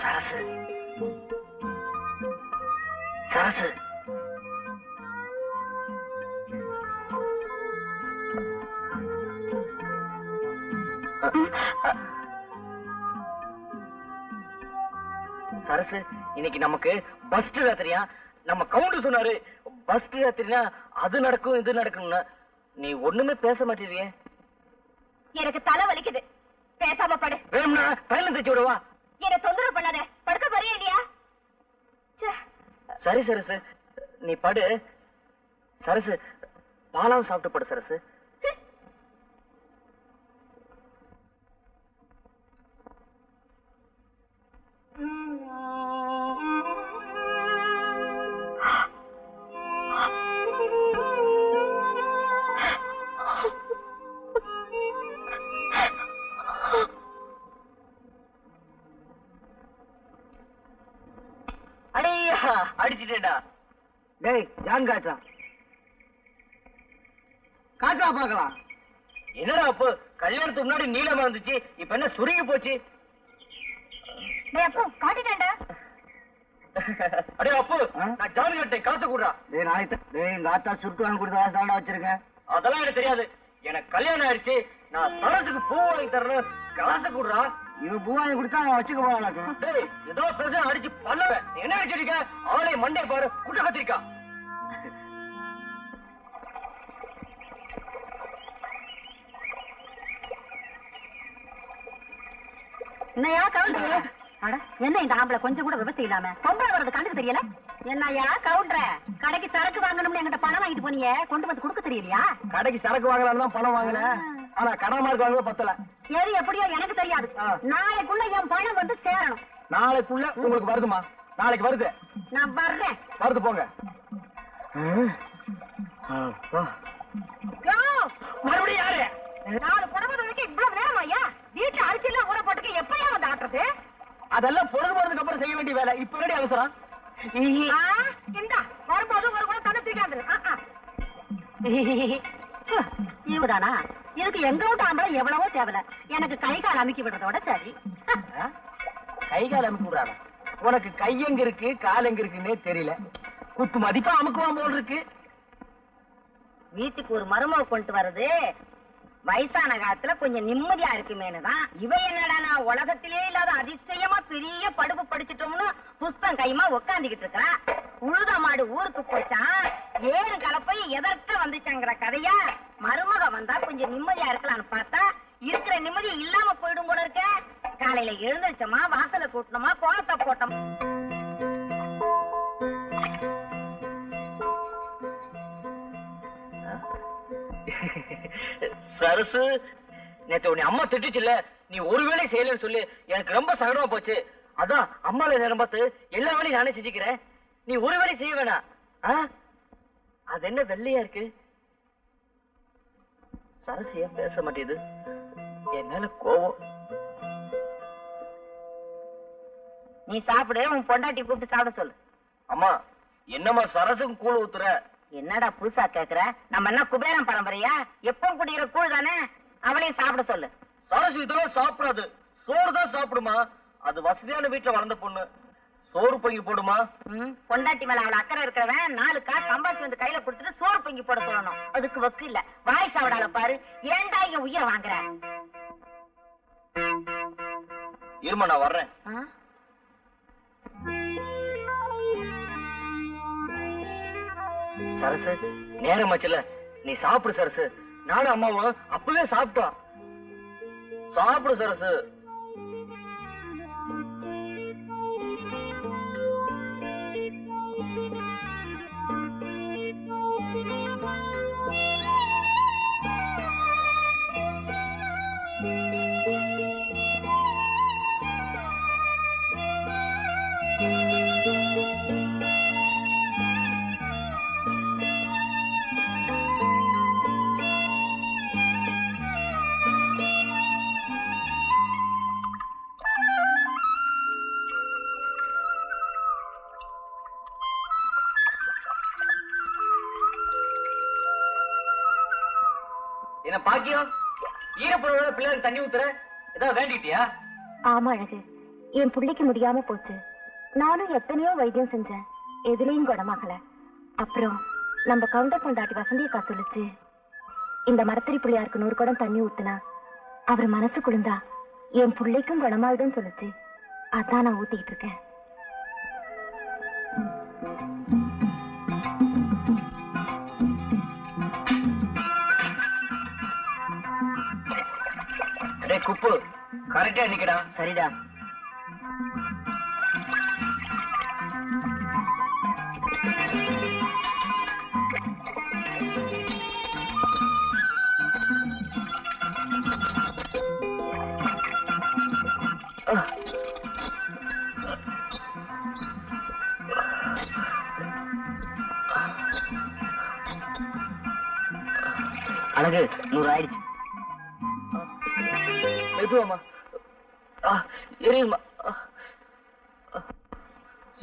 சரசு, சரசு, இன்னைக்கு நமக்கு பஸ்ட் ராத்திரியா? நம்ம கவுண்டர் சொன்னாரு பஸ்ட் ராத்திரினா அது நடக்கும் இது நடக்கும்னு. நீ ஒண்ணுமே பேச மாட்டேறியே. எனக்கு தலை வலிக்குது, பேசாம படு. வேணும்னா தைலம் தைச்சு விடுவா. என்ன தொந்தரவு பண்ணாத, படுக்க போறியா இல்லையா? சரி சரசு, நீ படு. சரசு, பாலாவும் சாப்பிட்டு படு. சரசு, அடிச்சுட்டேடா. டேய், ஜான் காட்டா காட்டா பாக்கலாம். என்னடா அப்போ கல்யாணத்துக்கு முன்னாடி நீளமா இருந்துச்சு, இப்ப என்ன சுருங்கி போச்சு? காட்டிட்டேன்டா. அடே அப்பு, நான் ஜான் கட்டை காசு கூடா. டேய் நாளைக்கு எங்க ஆத்தா சுருட்டு வாங்கி கொடுத்த காசு தாண்டா வச்சிருக்கேன். அதெல்லாம் எனக்கு தெரியாது. எனக்கு கல்யாணம் ஆயிடுச்சு, நான் சரசுக்கு பூ வாங்கி தரணும், காசு கூடா. இவன் பூ வாங்கி கொடுத்தா அவன் வச்சுக்க போறான். டேய், ஏதோ பேச அடிச்சு பண்ணுவேன். என்ன அடிச்சிருக்க? அவளை மண்டே பாரு, குட்ட கத்திரிக்கா. என்னையா கவுண்டர்? என்ன இந்த ஆம்பளை கொஞ்சம் கூட விவசாயம் இல்லாம பொம்பளை வர்றது கண்டுக்கு தெரியல? என்னையா கவுண்டர், கடைக்கு சரக்கு வாங்கணும்னு என்கிட்ட பணம் வாங்கிட்டு போனீங்க, கொண்டு வந்து கொடுக்க தெரியலையா? கடைக்கு சரக்கு வாங்கலாம் தான் பணம் வாங்கினேன், ஆனா கடமா இருக்க பத்தல. எது எப்படியோ எனக்கு தெரியாது. நாளைக்குள்ள என் பணம் வந்து சேரணும். நாளைக்குள்ள உங்களுக்கு வருதுமா? நாளைக்கு வருது. நான் வர்றேன். வருது, போங்க. மறுபடியும் யாரு? 4 புடவை வைக்க இவ்வளவு நேரம் ஐயா? வீட்டுல அரிசி எல்லாம் ஊற போட்டுக்க எப்பயா வந்து ஆட்டுறது? அதெல்லாம் பொழுது போறதுக்கு அப்புறம் செய்ய வேண்டிய வேலை. இப்ப வேண்டிய அவசரம். இந்தா வரும்போது ஒரு கூட தண்ணி தூக்காது. இவதானா? இதுக்கு எங்க விட்டு ஆம்பளை எவ்வளவோ தேவல. எனக்கு கை கால் அமுக்கி விடுறதோட சரி. கை கால் அமுக்கி விடுறாங்க? உனக்கு கை எங்க இருக்கு கால் எங்க இருக்குன்னே தெரியல. குத்து மதிப்பா அமுக்குவான் போல் இருக்கு. வீட்டுக்கு ஒரு மருமக கொண்டு வர்றது வயசான காலத்துல கொஞ்சம் நிம்மதியா இருக்குமேனுதான். இவ என்னடா உலகத்திலே இல்லாத அதிசயமா பெரிய படுப்பு படிச்சிட்டோம்னு புஸ்தம் கைமா உக்காந்துகிட்டு இருக்கா. உழுத மாடு ஊருக்கு போச்சா, 7 கலப்பை எதற்க வந்துச்சாங்கிற கதையா. மருமக வந்தா கொஞ்சம் நிம்மதியா இருக்கலாம்னு பார்த்தா இருக்கிற நிம்மதி இல்லாம போயிடும் போல இருக்க. காலையில எழுந்திருச்சோமா, வாசலை கூட்டணுமா, கோலத்தை போட்டோம். சரசு, நேத்து உன்னை அம்மா திட்டுச்சுல்ல, நீ ஒரு வேலையும் செய்யலன்னு சொல்லி எனக்கு ரொம்ப சங்கடமா போச்சு. அதான் அம்மால நேரம் பார்த்து எல்லா வேலையும் நானே செஞ்சுக்கிறேன். நீ ஒரு வேலையும் செய்ய வேணாம். அது என்ன வெள்ளையா இருக்கு? சரசு ஏன் பேச மாட்டேது? என் மேல கோவம். நீ சாப்பிடு, உன் பொண்டாட்டி கூப்பிட்டு சாப்பிட சொல்லு. அம்மா, என்னம்மா சரசுக்கு கூழ் ஊத்துற? என்னடா புதுசா கேக்குற? நம்ம என்ன குபேரன் பரம்பரையா? எப்பவும் குடிக்கிற கூழ் தானே, அவளையும் சாப்பிட சொல்லு. சரசு இதெல்லாம் சாப்பிடாது, சோறு தான் சாப்பிடுமா. அது வசதியான வீட்டுல வளர்ந்த பொண்ணு, சோறு பொங்கி போடுமா. பொண்டாட்டி மேல அவளை அக்கறை இருக்கிறவன் 4 காசு சம்பாதிச்சு வந்து கையில கொடுத்துட்டு சோறு பொங்கி போட சொல்லணும். அதுக்கு வக்கு இல்ல. வாய் சாவிடால பாரு. ஏன்டா இங்க உயிரை வாங்குற? இருமா, நான் வர்றேன். சரசு, நேரம் ஆச்சுல, நீ சாப்பிடு சரசு. நானும் அம்மாவும் அப்பவே சாப்பிட்டோம். சாப்பிடு சரசு. என்ன பாக்கியம், ஈரப்பொருளோட பிள்ளைக்கு தண்ணி ஊத்துற? ஏதாவது வேண்டிட்டியா? ஆமா அழகு, என் பிள்ளைக்கு முடியாம போச்சு. நானும் எத்தனையோ வைத்தியம் செஞ்சேன், எதுலயும் குணமாகல. அப்புறம் நம்ம கவுண்டர் பொண்டாட்டி வசந்தியக்கா சொல்லுச்சு, இந்த மரத்தடி பிள்ளையாருக்கு 100 குடம் தண்ணி ஊத்துனா அவர் மனசு குளிர்ந்தா என் பிள்ளைக்கும் குணமாயிடும் சொல்லுச்சு. அதான் நான் ஊத்திக்கிட்டு இருக்கேன். குப்பு கரெக்டா நிக்கடா. சரிடா. அழகு 100 ஆயிடுச்சு. மெதுவாமா, எரியுமா.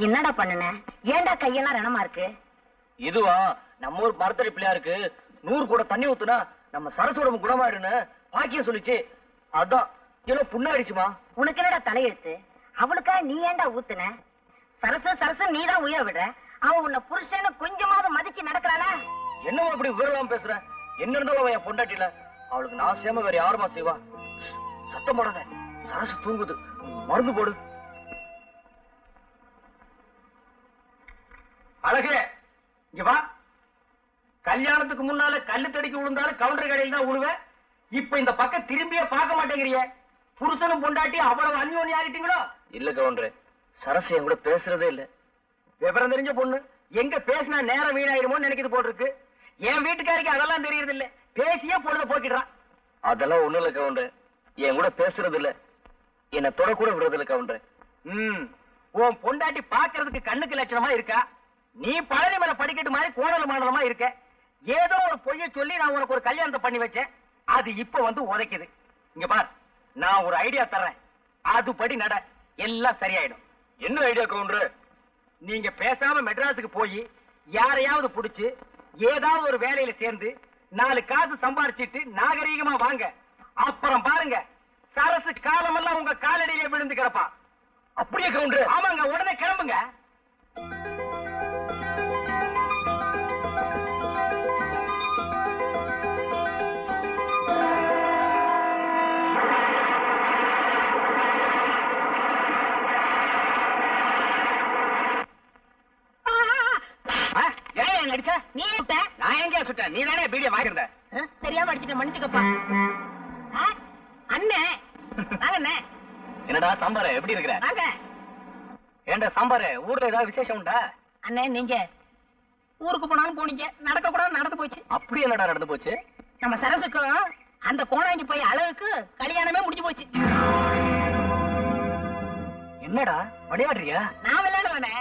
என்னடா பண்ணுன? ஏன்டா கையெல்லாம் ரணமா இருக்கு? இதுவா, நம்ம ஊர் மரத்தடி பிள்ளையாருக்கு 100 கூட தண்ணி ஊத்துனா நம்ம சரசோட குணமாயிடுன்னு பாக்கியம் சொல்லிச்சு. அதான் ஏதோ புண்ணாயிடுச்சுமா. உனக்கு என்னடா தலையெழுத்து? அவளுக்கா நீ ஏன்டா ஊத்துன? சரசு சரசு நீ தான் உயிரை விடுற. அவ உன்னை புருஷன்னு கொஞ்சமாவது மதிச்சு நடக்கிறாளா? என்னவா அப்படி விவரலாம் பேசுற? என்ன இருந்தாலும் அவன் என் பொண்டாட்டில, அவளுக்கு நான் சேம வேற யாருமா செய்வா? சத்தம் போடாத, சரசு தூங்குது, மருந்து போடு. அழகே, இங்க வா. கல்யாணத்துக்கு முன்னால கல்லு தடிக்கு விழுந்தாலும் கவுண்டர் கடையில் தான் விழுவேன். இப்ப இந்த பக்கம் திரும்பியே பார்க்க மாட்டேங்கிறிய. புருஷனும் பொண்டாட்டி அவ்வளவு அந்யோன்யம் ஆகிட்டீங்களோ? இல்ல கவுண்டரே, சரசு என் கூட பேசுறதே இல்ல. விவரம் தெரிஞ்ச பொண்ணு, எங்க பேசினா நேரம் வீணாயிருமோன்னு நினைக்கிது போட்டிருக்கு. என் வீட்டுக்காரிக்கு அதெல்லாம் தெரியறது இல்ல, பேசியே பொழுத போக்கிடுறான். அதெல்லாம் ஒண்ணு இல்ல கவுண்டரே, என் கூட பேசுறது இல்ல, என்ன தொட கூட விடுறது இல்ல கவுண்டரே. உன் பொண்டாட்டி பாக்குறதுக்கு கண்ணுக்கு லட்சணமா இருக்கா. நீ பழனி மேல படிக்கட்டு மாதிரி கோணல் மாடலமா இருக்க. ஏதோ ஒரு பொய்ய சொல்லி நான் உனக்கு ஒரு கல்யாணத்தை பண்ணி வச்சேன், அது இப்ப வந்து உதைக்குது. இங்க பார், நான் ஒரு ஐடியா தர்றேன், அதுபடி நட, எல்லாம் சரியாயிடும். என்ன ஐடியா கவுண்டர்? நீங்க பேசாம மெட்ராஸுக்கு போய் யாரையாவது புடிச்சு ஏதாவது ஒரு வேலையில சேர்ந்து 4 காசு சம்பாரிச்சிட்டு நாகரீகமா வாங்க. அப்புறம் பாருங்க, சரசு காலமெல்லாம் உங்க காலடியிலே விழுந்து கிடப்பா. அப்படியே கவுண்டர்? ஆமாங்க, உடனே கிளம்புங்க. நடிச்சா நீ நான் எங்க சுட்டேன்? நீ தானே பீடிய வாங்கிருந்த. தெரியாம அடிச்சுட்ட, மன்னிச்சுக்கப்பா. அண்ணே வாங்கண்ணே. என்னடா சாம்பார், எப்படி இருக்கிற? வாங்க. ஏண்டா சாம்பார், ஊர்ல ஏதாவது விசேஷம் உண்டா? அண்ணே, நீங்க ஊருக்கு போனாலும் போனீங்க, நடக்க கூட நடந்து போச்சு. அப்படி என்னடா நடந்து போச்சு? நம்ம சரசுக்கும் அந்த கோணாங்கி போய் அழகுக்கு கல்யாணமே முடிஞ்சு போச்சு. என்னடா விளையாடுறியா? நான் விளையாடலனே,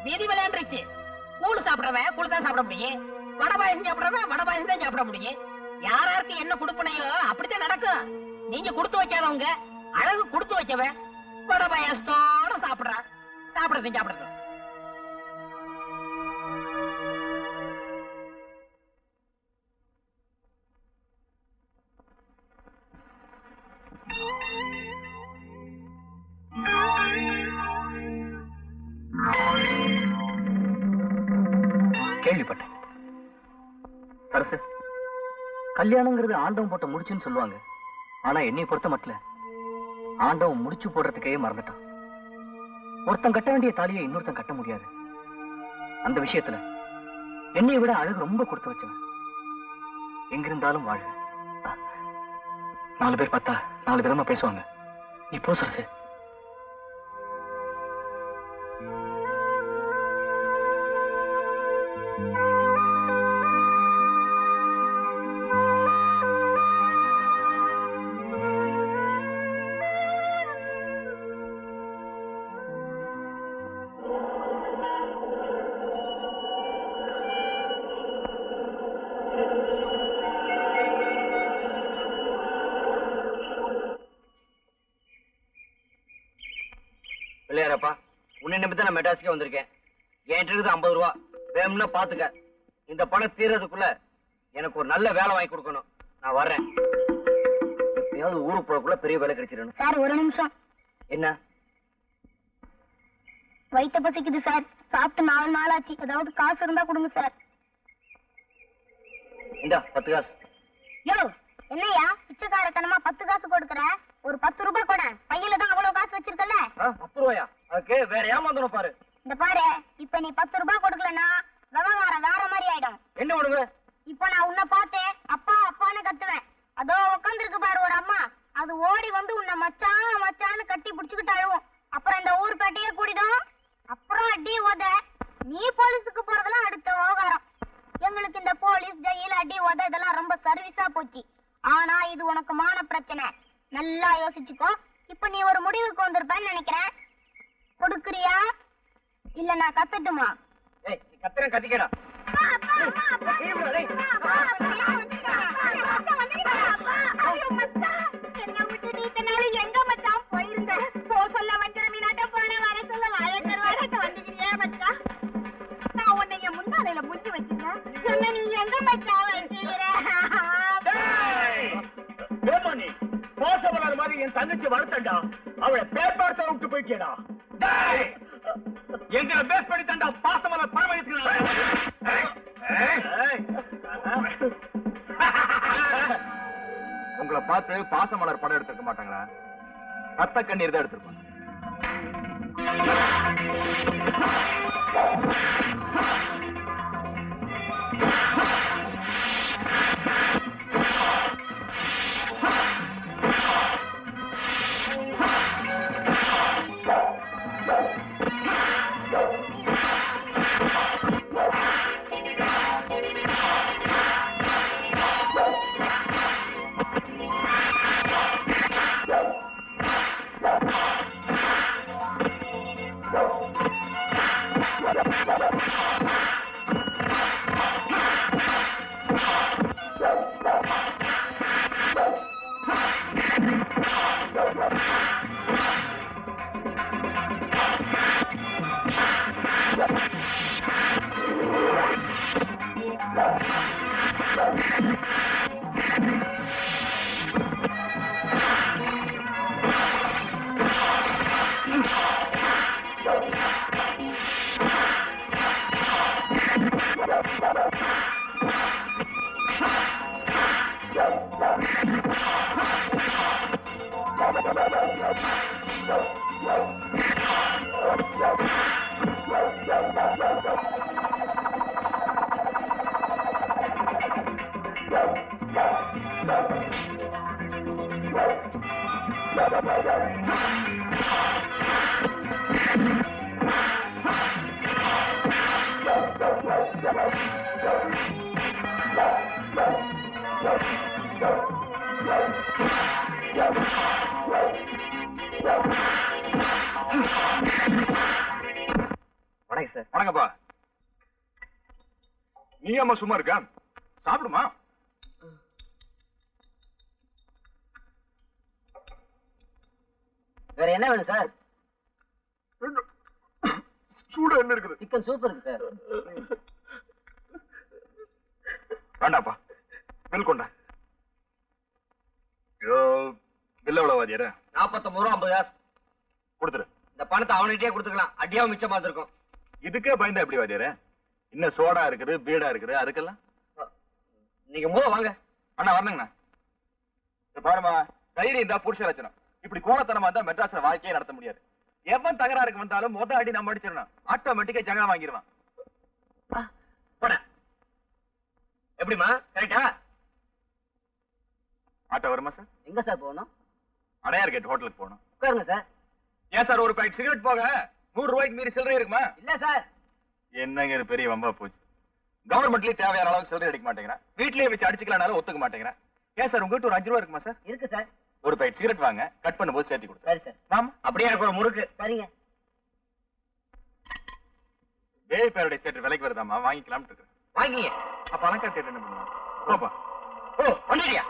வீதி விளையாண்டுருச்சு. கூழ் சாப்பிடறவன் கூழ் தான் சாப்பிட முடியும், வடை பாயசம் சாப்பிடறவன் வடை பாயசம் தான் சாப்பிட முடியும். யாராருக்கு என்ன கொடுப்பனையோ அப்படித்தான் நடக்கும். நீங்க கொடுத்து வைக்காதவங்க, அழகு கொடுத்து வைக்கவன் வடை பாயசத்தோட சாப்பிடுறான். சாப்பிடுறது கேள்விப்பட்டேன் சரசு, கல்யாணங்கிறது ஆண்டவன் போட்ட முடிச்சுன்னு சொல்லுவாங்க. ஆனா என்னை பொறுத்த மட்டும் ஆண்டவன் முடிச்சு போடுறதுக்கே மறந்துட்டான். ஒருத்தன் கட்ட வேண்டிய தாலியை இன்னொருத்தன் கட்ட முடியாது. அந்த விஷயத்துல என்னை விட அழகு ரொம்ப கொடுத்து வச்சவன். எங்கிருந்தாலும் வாழ்க. 4 பேர் பார்த்தா 4 விதமா பேசுவாங்க. நீ போ சரசு. பிள்ளையாரப்பா, உன்னை நம்பி நான் மெட்ராஸ்க்கே வந்திருக்கேன். என்கிட்ட இருக்குது 50 ரூபா. வேணும்னா பாத்துக்க. இந்த பணம் தீர்றதுக்குள்ள எனக்கு ஒரு நல்ல வேலை வாங்கி கொடுக்கணும். நான் வர்றேன். எப்பயாவது ஊருக்கு போறதுக்குள்ள பெரிய வேலை கிடைச்சிடணும். சார் ஒரு நிமிஷம். என்ன? வயிற்று பசிக்குது சார். சாப்பிட்டு 4 நாள் ஆச்சு. ஏதாவது காசு இருந்தா கொடுங்க சார். இந்தா 10 காசு. யோ என்னையா பிச்சைக்காரத்தனமா 10 காசு கொடுக்கற? ஒரு 10 ரூபாய் கூட. பையில தான் அவ்வளவு காசு வச்சிருக்கல. 10 ரூபாயா? அதுக்கு வேற ஏமாந்தணும் பாரு. இந்த பாரு, இப்ப நீ 10 ரூபாய் கொடுக்கலன்னா விவகாரம் வேற மாதிரி ஆயிடும். என்ன பண்ணுங்க? இப்ப நான் உன்னை பார்த்தேன் அப்பா அப்பான்னு கத்துவேன். அதோ உட்காந்துருக்கு பாரு ஒரு அம்மா, அது ஓடி வந்து உன்னை மச்சான் மச்சான்னு கட்டி பிடிச்சுக்கிட்டு அழுவும். அப்புறம் இந்த ஊர் பேட்டையே கூடிடும். அப்புறம் அடி உத. நீ போலீஸுக்கு போறதெல்லாம் அடுத்த விவகாரம். எங்களுக்கு இந்த போலீஸ் ஜெயில் அடி உத இதெல்லாம் ரொம்ப சர்வீஸா போச்சு. ஆனா இது உனக்கு மான பிரச்சனை. நல்லா யோசிச்சுக்கோ. இப்ப நீ ஒரு முடிவுக்கு வந்திருப்பேன்னு நினைக்கிறேன். கொடுக்குறியா இல்ல நான் கத்தட்டுமா? ஏய், நீ கத்துறேன் கத்திக்கடா. எங்க மச்சான் போயிருந்த? போ சொல்ல வஞ்சர மீனாட்ட போன வர சொல்ல வாழ வந்துக்கிறியா மச்சா? நான் உன்னைய முன்னாலையில முடிஞ்சு வச்சிருந்தேன். என்ன நீ எங்க மச்சான் வச்சுக்கிற? மோசமான மாதிரி என் தங்கச்சி வளர்த்தண்டா. அவளை பேப்பார்த்த விட்டு போயிட்டேடா. எங்களை பேஸ் பண்ணி தண்டா பாசமலர் பணம் வைக்கிறான். உங்களை பார்த்து பாசமலர் படம் எடுத்துக்க மாட்டாங்களா? ரத்த கண்ணீர் தான் எடுத்திருப்பாங்க. நீ அம்மா சும்மா இருக்க? சாப்பிடுமா. வேற என்ன வேணும் சார்? சூடு என்ன இருக்குது? சிக்கன் சூப் இருக்கு சார். வேண்டாப்பா, பில் கொண்டா. பில் எவ்வளவு வாதியார? 49 ரூபா 50 காசு கொடுத்துரு. இந்த பணத்தை அவன்கிட்டயே கொடுத்துக்கலாம், அடியாவும் மிச்சம் பார்த்துருக்கோம். இதுக்கே பயந்தா எப்படி வாதியார? இன்னும் சோடா இருக்குது, பீடா இருக்குது, அதுக்கெல்லாம் நீங்க மூவ வாங்க. அண்ணா வரணுங்கண்ணா. பாருமா, தைரியம் தான் புருஷ லட்சணம். இப்படி கோலத்தனமா இருந்தா மெட்ராஸ்ல வாழ்க்கையே நடத்த முடியாது. எவன் தகராறுக்கு வந்தாலும் மொத அடி நம்ம அடிச்சிடணும். ஆட்டோமேட்டிக்கா ஜகா வாங்கிடுவான். போட எப்படிமா? கரெக்டா? ஆட்டோ வருமா சார்? எங்க சார் போகணும்? அடையார் கேட் ஹோட்டலுக்கு போகணும். உட்காருங்க சார். ஏன் சார் ஒரு பாக்கெட் சிகரெட் போக 100 ரூபாய்க்கு மீறி சில்லறை இருக்குமா? இல்ல சார். என்னங்க இது பெரிய வம்பா போச்சு. கவர்மெண்ட்லயே தேவையான அளவுக்கு சில்லறை அடிக்க மாட்டேங்கிறேன். வீட்லயே வச்சு அடிச்சுக்கலாம்னாலும் ஒத்துக்க மாட்டேங்கிறேன். ஏன் சார் உங்ககிட்ட ஒரு 5 ரூபா இருக்குமா சார்? இருக்கு சார். ஒரு பாக்கெட் சிகரெட் வாங்க, கட் பண்ணும்போது சேர்த்து கொடுத்து. சரி சார். ஆமா, அப்படியே எனக்கு ஒரு முறுக்கு. சரிங்க. வேலை பேருடைய தேட்டர் விலைக்கு வருதாமா, வாங்கிக்கலாம்னு இருக்கேன். வாங்கிங்க. அப்ப அலங்கா தேட்டர் என்ன பண்ணுவாங்க? போப்பா. ஓ வந்துட்டியா?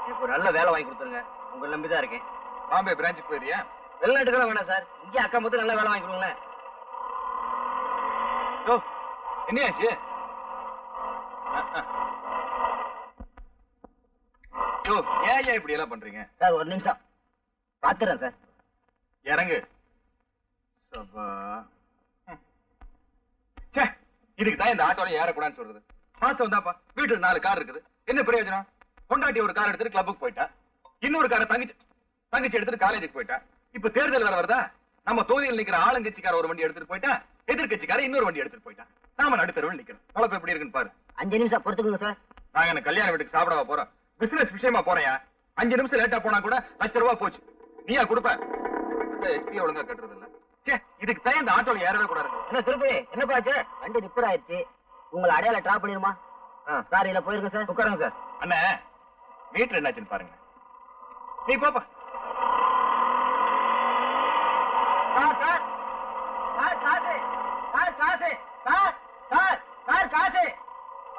எனக்கு ஒரு நல்ல வேலை வாங்கி கொடுத்துருங்க, உங்களை நம்பிதான் இருக்கேன். பாம்பே பிரான்ச்சுக்கு போயிருக்கியா? வெளிநாட்டுக்கெல்லாம் வேணாம் சார், இங்கே அக்கா மொத்தம் நல்ல வேலை வாங்கி கொடுங்களேன். ஓ என்னையாச்சு? ஏன் இப்படி எல்லாம் பண்றீங்க சார்? ஒரு நிமிஷம் பாத்துறேன் சார். இறங்கு. இதுக்கு தான் இந்த ஆட்டோல ஏறக்கூடாதுன்னு சொல்றது. மாசம் வந்தாப்பா, வீட்டுல 4 கார் இருக்குது, என்ன பிரயோஜனம்? கொண்டாட்டி ஒரு கார் எடுத்துட்டு கிளப்புக்கு போயிட்டா, இன்னொரு காரை தங்கச்சி எடுத்துட்டு காலேஜுக்கு போயிட்டா. இப்ப தேர்தல் வேற வருதா? நம்ம தொகுதியில் நிக்கிற ஆளுங்கட்சிக்கார ஒரு வண்டி எடுத்துட்டு போயிட்டா, எதிர்கட்சிக்கார இன்னொரு வண்டி எடுத்துட்டு போயிட்டா. நாம நடுத்தருவில் நிக்கிறோம். குழப்பம் எப்படி இருக்குன்னு பாரு. 5 நிமிஷம் பொறுத்துக்குங்க சார். நாங்க என்ன கல்யாண வீட்டுக்கு சாப்பிடவா போறோம்? பிசினஸ் விஷயமா போறேன். 5 நிமிஷம் லேட்டா போனா கூட ₹1,00,000 போச்சு. நீயா கொடுப்ப? எஸ்பி ஒழுங்கா கட்டுறது இல்ல. இதுக்கு தான் இந்த ஆட்டோல ஏறவே கூடாது. என்ன திருப்பி என்ன பாச்சு? வண்டி ரிப்பேர் ஆயிடுச்சு, உங்களை அடையாள டிராப் பண்ணிடுமா? சார் இல்ல போயிருங்க சார். உட்காருங்க சார். அண்ணா வீட்டுல என்னாச்சுன்னு பாருங்க. நீ போப்பா.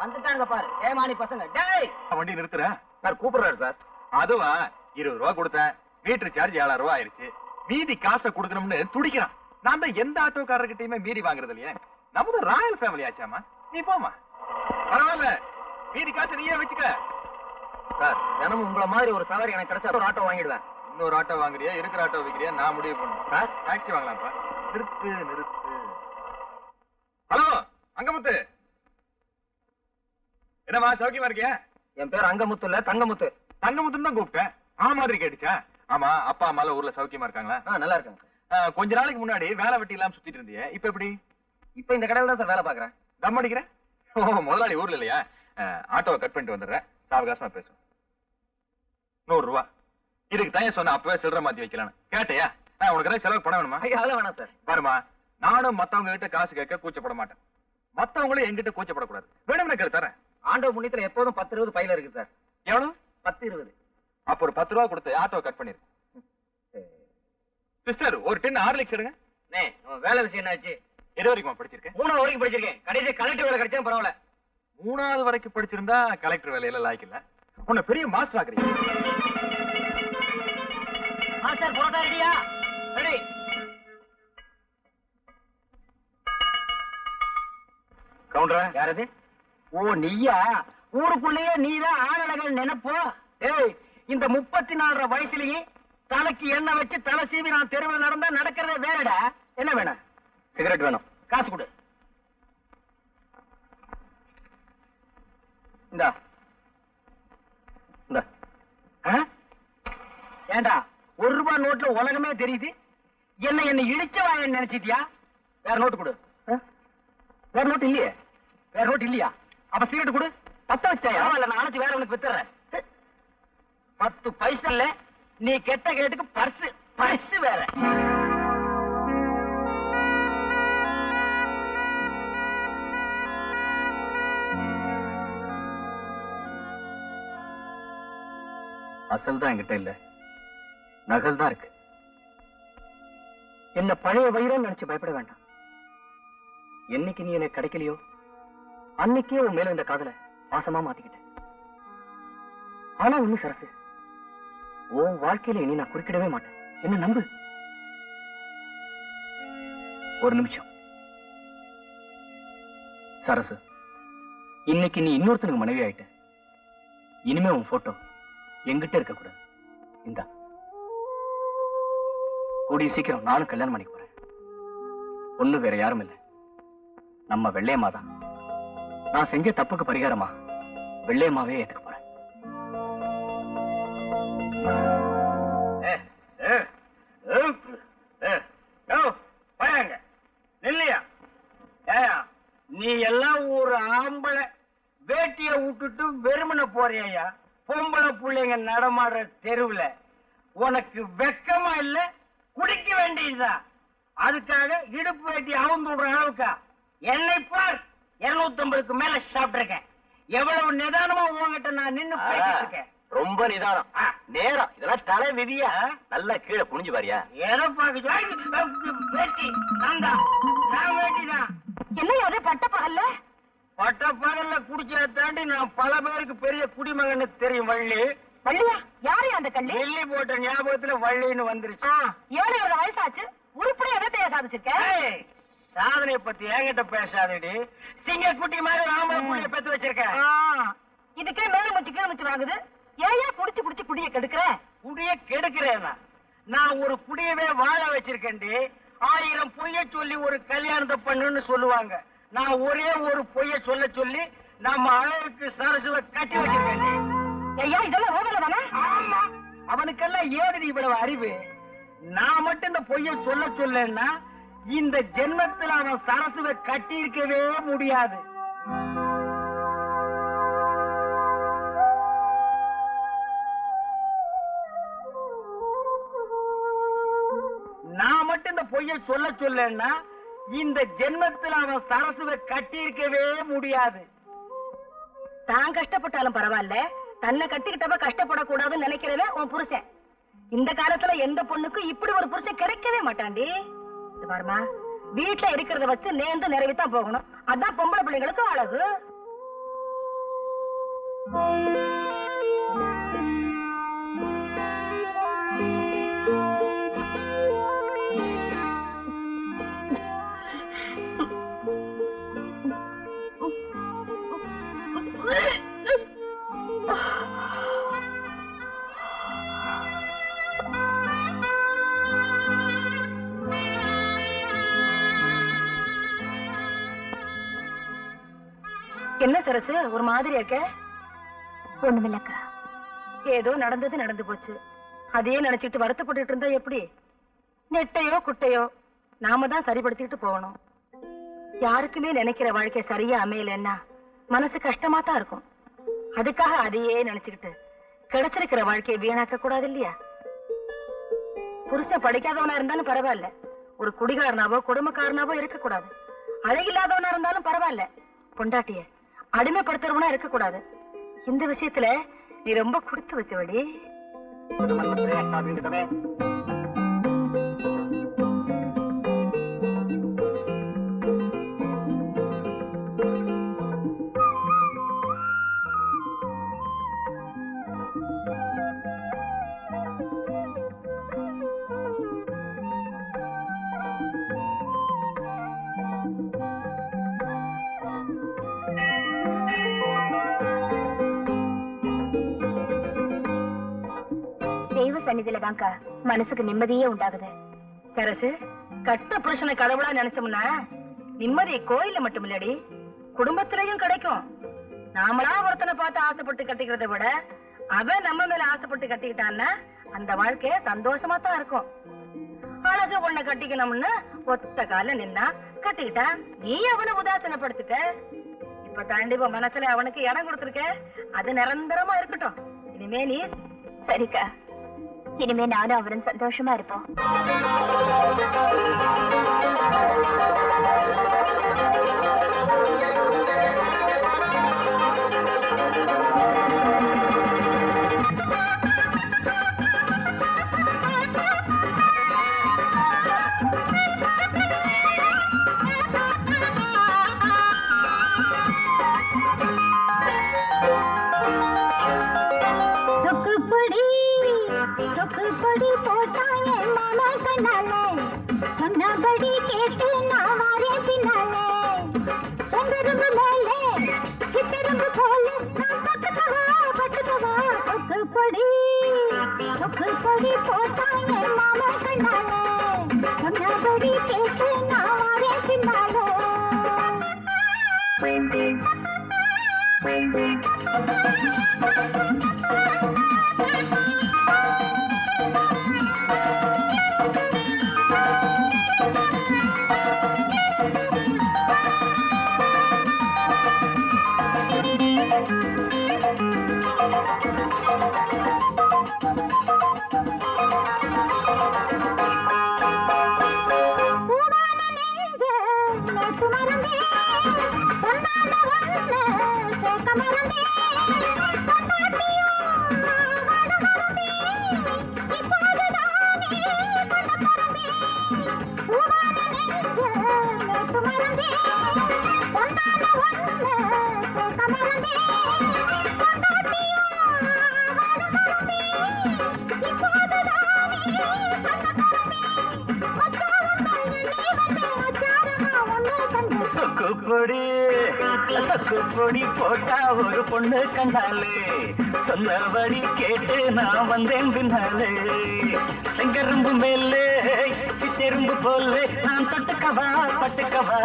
வந்துட்டாங்க பாரு ஏமானி பசங்க. டேய் வண்டி நிறுத்துற சார் கூப்பிடுறாரு சார். அதுவா 20 ரூபா கொடுத்தேன், மீட்டர் சார்ஜ் 7,000 ரூபாய் ஆயிருச்சு. மீதி காசை கொடுக்கணும்னு துடிக்கிறான். நான் தான் எந்த ஆட்டோக்காரர்கிட்டயுமே மீறி வாங்குறது இல்லையே. நமது ராயல் ஃபேமிலி ஆச்சாமா. நீ போமா, பரவாயில்ல, மீதி காசை நீயே வச்சுக்க. சார் தினமும் உங்களை மாதிரி ஒரு சவாரி எனக்கு கிடைச்சா ஒரு ஆட்டோ வாங்கிடுவேன். இன்னொரு ஆட்டோ வாங்குறியா, இருக்கிற ஆட்டோ வைக்கிறியா, நான் முடிவு பண்ணும். சார் டாக்ஸி வாங்கலாம்ப்பா. நிறுத்து. ஹலோ அங்கமுத்து, என்னமா சௌக்கியமா இருக்கியா? என் பேர் அங்கமுத்து இல்ல தங்கமுத்து. தங்கமுத்துன்னு தான் கூப்பிட்டேன். மாதிரி கேட்டுச்சா? ஆமா, அப்பா அம்மா எல்லாம் ஊர்ல சௌக்கியமா இருக்காங்களா? நல்லா இருக்காங்க. கொஞ்ச நாளைக்கு முன்னாடி வேலை வெட்டி எல்லாம் சுத்திட்டு இருந்தியே, இப்ப எப்படி? இப்ப இந்த கடையில தான் சார் வேலை பாக்குறேன். தம் அடிக்கிறேன். முதலாளி ஊர்ல இல்லையா? ஆட்டோவை கட் பண்ணிட்டு வந்துடுறேன், சாவகாசமா பேசுவோம். 100 ரூபா இதுக்கு தான் சொன்ன, அப்பவே சில்லறை மாத்தி வைக்கலாம். கேட்டையா? உனக்கு ஏதாவது செலவு பண்ண வேணுமா? அதெல்லாம் வேணாம் சார். பாருமா, நானும் மத்தவங்க கிட்ட காசு கேட்க கூச்சப்பட மாட்டேன், மத்தவங்களும் என்கிட்ட கூச்சப்படக்கூடாது. வேணும்னா கேட்டு தரேன். ஆண்டோ புண்ணியத்துல எப்போதும் 10-20 பையில இருக்கு சார். எவ்வளவு? 10-20. அப்ப ஒரு 10 ரூபா கொடுத்து ஆட்டோ கட் பண்ணிரு. சிஸ்டர், ஒரு டின் ஹார்லிக்ஸ் எடுங்க. வேலை விஷயம் என்னாச்சு? எது வரைக்கும் படிச்சிருக்கேன்? 3வது வரைக்கும் படிச்சிருக்கேன். கடைசி கலெக்டர் வேலை கிடைச்சா பரவாயில்ல. 3வது வரைக்கும் படிச்சிருந்தா கலெக்டர் வேலையில லாய்க்கல. உன்னை பெரிய மாஸ்டர் ஆக்குறீங்க. மாஸ்டர் போட்டா ரெடியா? ரெடி. கவுண்டரா? யாரது? ஓ நீயா? ஊருக்குள்ளேயே நீதான் ஆளழகன் நினைப்போ? ஏய், இந்த 34 வயசுலயே தலைக்கு எண்ணெய் வச்சு தலை சீவி நான் தெருவில் நடந்தா நடக்கிறதே வேறடா. என்ன வேணும்? சிகரெட் வேணும். காசு கொடு. இந்தா. ஏண்டா 1 ரூபாய் நோட்ல உலகமே தெரியுது, என்ன இடிச்ச வாயன்னு நினைச்சிட்டியா? வேற நோட்டு கொடு. வேற நோட்டு இல்லையே. வேற நோட்டு இல்லையா? அப்ப சிகரெட் கொடு. 10 வச்சாயா? இல்ல நான் அழைச்சு வேற உனக்கு வித்துறேன். 10 பைசா இல்ல, நீ கெட்ட கேட்டுக்கு பர்ஸ் வேற. அசல் தான் என்கிட்ட இல்ல, நகல் தான் இருக்கு. என்ன பழைய வயிறன்னு நினைச்சு பயப்பட வேண்டாம். என்னைக்கு நீ எனக்கு கிடைக்கலையோ அன்னைக்கே உன் மேல இந்த காதலை பாசமா மாத்திக்கிட்டேன். ஆனா ஒண்ணு சரசு, உன் வாழ்க்கையில இனி நான் குறுக்கிடவே மாட்டேன். என்ன நம்பு. ஒரு நிமிஷம் சரசு, இன்னைக்கு நீ இன்னொருத்தனுக்கு மனைவி ஆயிட்ட. இனிமே உன் போட்டோ எங்கிட்ட இருக்க கூடாது. இந்தா, கூடிய சீக்கிரம் நானும் கல்யாணம் பண்ணிக்க போறேன். ஒண்ணு வேற யாரும் இல்லை, நம்ம வெள்ளையம்மா தான். நான் செஞ்ச தப்புக்கு பரிகாரமா வெள்ளையம்மாவே ஏத்துக்க போறேன். இல்லையா ஏயா, நீ எல்லாம் ஒரு ஆம்பளை வேட்டிய விட்டுட்டு வெறுமனை போறியா? பொம்பளை பிள்ளைங்க நடமாடுற தெருவுல உனக்கு வெக்கமா இல்ல? குடிக்க வேண்டியதுதான். அதுக்காக இடுப்பு வேட்டி அவுந்து விடுற அளவுக்கா? என்னை பார், 250க்கு மேல சாப்பிட்டிருக்கேன். எவ்வளவு நிதானமா உங்ககிட்ட நான் நின்னு பேசிட்டு இருக்கேன். ரொம்ப நிதானம், நேரம். இதெல்லாம் தலை விதியா? நல்லா கீழே குனிஞ்சு பாரியா? எதை பாக்க வேட்டி நான் வேட்டிதான். என்னையா அது பட்ட பகல்ல? பட்ட பகல்ல குடிச்சத தாண்டி நான் பல பேருக்கு பெரிய குடிமகன்னு தெரியும். வள்ளி வள்ளியா? யாரு அந்த கள்ளி? வெள்ளி போட்ட ஞாபகத்துல வள்ளின்னு வந்துருச்சு. 7 வயசாச்சு, உருப்படியா என்னத்தையா சாதிச்சிருக்க? சாதனைய பத்தி என்கிட்ட பேசாதடி. சிங்க குட்டி மாதிரி ராமல புள்ளைய பெத்து வச்சிருக்கேன். இதுக்கே மேல முச்சு கீழ முச்சு வாங்குது. ஏயா குடிச்சு குடிச்சு குடிய கெடுக்கிற? குடிய கெடுக்கிறேனா? நான் ஒரு குடியவே வாழ வச்சிருக்கேன்டி. 1000 பொய்ய சொல்லி ஒரு கல்யாணத்தை பண்ணுன்னு சொல்லுவாங்க. நான் ஒரே ஒரு பொய்ய சொல்ல சொல்லி நம்ம அழகுக்கு சரசுவை கட்டி வச்சிருக்கேன். ஐயா, இதெல்லாம் ஓகல தானே? ஆமா, அவனுக்கெல்லாம் ஏதுடி இவ்வளவு அறிவு? நான் மட்டும் இந்த பொய்ய சொல்ல சொல்லன்னா இந்த ஜென்மத்தில் அவன் சரசுவை கட்டி இருக்கவே முடியாது. நான் மட்டும் இந்த பொய்ய சொல்ல சொல்லன்னா இந்த ஜென்மத்தில் அவன் சரசுவை கட்டி இருக்கவே முடியாது. தான் கஷ்டப்பட்டாலும் பரவாயில்ல, தன்னை கட்டிக்கிட்டப்ப கஷ்டப்படக்கூடாதுன்னு நினைக்கிறவன் உன் புருஷன். இந்த காலத்துல எந்த பொண்ணுக்கும் இப்படி ஒரு புருஷன் கிடைக்கவே மாட்டாண்டி. பாருமா, வீட்டுல இருக்கிறத வச்சு நேர்ந்து நிறைவேத்தான் போகணும். அதான் பொம்பளை பிள்ளைங்களுக்கு அழகு. என்ன சரசு ஒரு மாதிரி இருக்க? ஒண்ணுமில்லக்கா. ஏதோ நடந்தது நடந்து போச்சு. அதையே நினைச்சிட்டு வருத்தப்பட்டு இருந்தா எப்படி? நெட்டையோ குட்டையோ நாம தான் சரிப்படுத்திட்டு போகணும். யாருக்குமே நினைக்கிற வாழ்க்கை சரியா அமையலன்னா மனசு கஷ்டமா தான் இருக்கும். அதுக்காக அதையே நினைச்சுக்கிட்டு கிடைச்சிருக்கிற வாழ்க்கையை வீணாக்க கூடாது இல்லையா? புருஷன் படிக்காதவனா இருந்தாலும் பரவாயில்ல, ஒரு குடிகாரனாவோ குடும்பக்காரனாவோ இருக்க கூடாது. அழகில்லாதவனா இருந்தாலும் பரவாயில்ல, பொண்டாட்டிய அடிமைப்படுத்துறவனா இருக்க கூடாது. இந்த விஷயத்துல நீ ரொம்ப கொடுத்து வச்சவடி. சன்னிதியிலதான்க்கா மனசுக்கு நிம்மதியே உண்டாகுது. சரசு, கட்ட புருஷனை கடவுளா நினைச்சோம்னா நிம்மதி கோயில மட்டும் இல்லடி, குடும்பத்திலையும் கிடைக்கும். நாமளா ஒருத்தனை பார்த்து ஆசைப்பட்டு கட்டிக்கிறத விட அவன் நம்ம மேல ஆசைப்பட்டு கட்டிக்கிட்டான்னா அந்த வாழ்க்கை சந்தோஷமா தான் இருக்கும். அழகு உன்னை கட்டிக்கணும்னு ஒத்த கால நின்னா கட்டிக்கிட்டா நீ அவனை உதாசனப்படுத்திட்ட. இப்ப தாண்டி மனசுல அவனுக்கு இடம் கொடுத்திருக்க, அது நிரந்தரமா இருக்கட்டும். இனிமே நீ சரிக்கா, இனிமே நானும் அவரும் சந்தோஷமா இருப்போம். செங்கரும்பு மேலே சித்தரும்பு போல நான் பட்டுக்கவா பட்டுக்கவா சொக்கு பொடி போட்டாங்க மாமா கண்ணாலே சொன்னபடி கேட்டு நான் வாரேன் பின்னாலே சொக்குப்பொடி போட்டா ஒரு பொண்ணு கண்டாலே சொன்னபடி கேட்டு நான் வந்தேன் பின்னாலே செங்கரும்பு மேலே சித்தெரும்பு போலே நான் தொட்டுக்கவா பட்டுக்கவா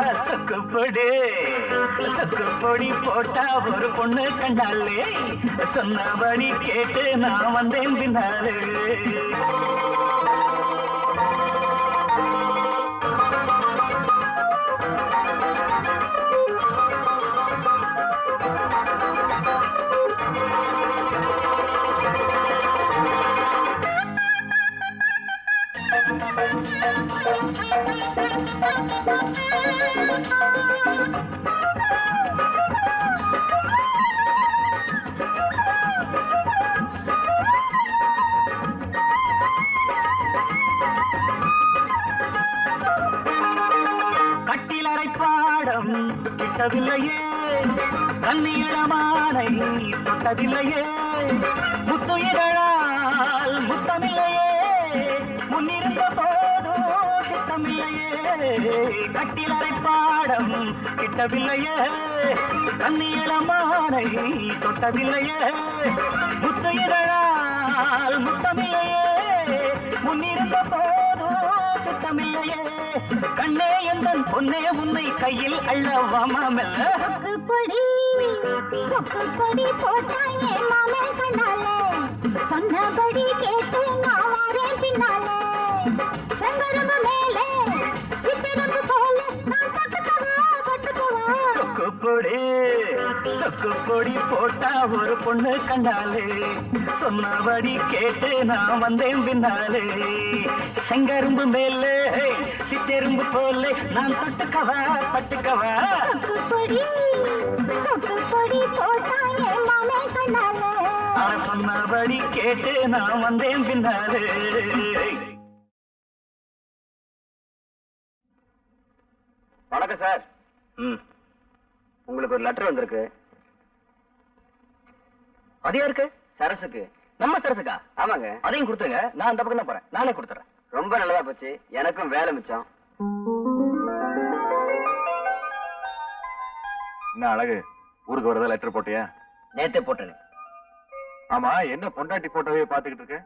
சொக்குப்பொடி போட்டா ஒரு பொண்ணு கண்டாலே சொன்னபடி கேட்டு நான் வந்தேன் பின்னாலே கட்டிலறை பாடம் கிட்டவில்லையே கண்ணீரமானை தொட்டதில்லையே முத்துயிரால் முத்தமில்லையே முன்னிருந்த போதும் சித்தமில்லையே கட்டிலறை பாடம் கிட்டவில்லையே கண்ணீரமானை தொட்டதில்லையே முத்துயிரால் முத்தமில்லையே முன்னிருந்த போதும் சித்தமில்லையே கண்ணே எந்தன் பொன்னே உன்னை கையில் அள்ளவாமாமல்ல சொக்குப்பொடி போட்டாயே மாமே கண்ணாலே சொன்னபடி கேட்டு நான் வாரேன் பின்னாலே செங்கரும்பு மேலே சித்தரும்பு போல நான் பட்டுக்கவா சொக்குப்பொடி போட்டா ஒரு பொண்ணு கண்டாலே சொன்னபடி கேட்டு நான் வந்தேன் பின்னாலே செங்கரும்பு மேலே சித்தெரும்பு போல நான் தொட்டுக்கவா பட்டுக்கவா சொக்குப்பொடி போட்டாயே மாமே கண்ணாலே சொன்னபடி கேட்டு நான் வந்தேன் பின்னாலே வணக்கம் சார். உங்களுக்கு ஒரு லெட்டர் வந்திருக்கு. அது யாருக்கு? சரசுக்கு. நம்ம சரசுக்கா? ஆமாங்க. அதையும் கொடுத்துருங்க, நான் அந்த பக்கம் தான் போறேன். நானே கொடுத்துறேன். ரொம்ப நல்லதா போச்சு, எனக்கும் வேலை மிச்சம். என்ன அழகு, ஊருக்கு வரதா லெட்டர் போட்டியா? நேத்தே போட்டேன். ஆமா, என்ன பொண்டாட்டி போட்டோவே பாத்துக்கிட்டு இருக்க?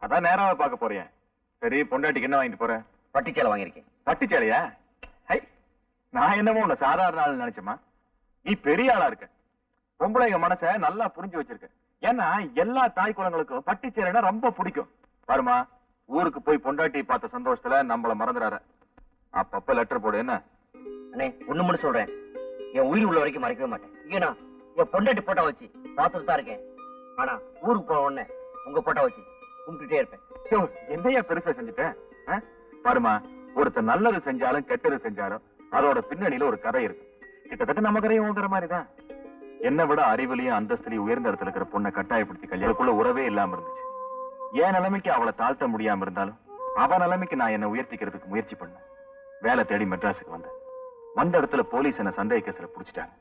அதான் நேராவே பார்க்க போறேன். சரி, பொண்டாட்டிக்கு என்ன வாங்கிட்டு போற? பட்டுச்சேலை வாங்கியிருக்கேன். பட்டுச்சேலையா? ஹை, நான் என்னமோ உன்னை சாதாரண ஆள் நினைச்சமா. நீ பெரிய ஆளா இருக்க. பொம்பளைங்க மனச நல்லா புரிஞ்சு வச்சிருக்க. ஏன்னா எல்லா தாய் குலங்களுக்கும் பட்டுச்சேலைன்னா ரொம்ப பிடிக்கும். பாருமா, ஊருக்கு போய் பொண்டாட்டி பார்த்த சந்தோஷத்துல நம்மள மறந்துடாத. அப்பப்ப லெட்டர் போடு. என்ன அண்ணே, ஒண்ணு மட்டும் சொல்றேன், என் உயிர் உள்ள வரைக்கும் மறைக்கவே மாட்டேன். ஏன்னா என் பொண்டாட்டி போட்டோ வச்சு பார்த்துட்டு தான் இருக்கேன். ஆனா ஊருக்கு போன உடனே உங்க போட்டோ வச்சு கும்பிட்டுட்டே இருப்பேன். என்னையா பெருசா செஞ்சுட்டேன்? பாருமா, ஒருத்தர் நல்லது செஞ்சாலும் கெட்டது செஞ்சாலும் அதோட பின்னணியில ஒரு கதை இருக்கு. கிட்டத்தட்ட நம்ம கதையும் ஓதுற மாதிரிதான். என்னை விட அறிவுலையும் அந்தஸ்துலையும் உயர்ந்த இடத்துல இருக்கிற பொண்ணை கட்டாயப்படுத்தி கல்யாணக்குள்ள உறவே இல்லாம இருந்துச்சு. என் நிலைமைக்கு அவளை தாழ்த்த முடியாம இருந்தாலும் அவ நிலைமைக்கு நான் என்ன உயர்த்திக்கிறதுக்கு முயற்சி பண்ணேன். வேலை தேடி மெட்ராஸுக்கு வந்தேன். வந்த இடத்துல போலீஸ் என்ன சந்தேக கேஸ்ல புடிச்சிட்டாங்க.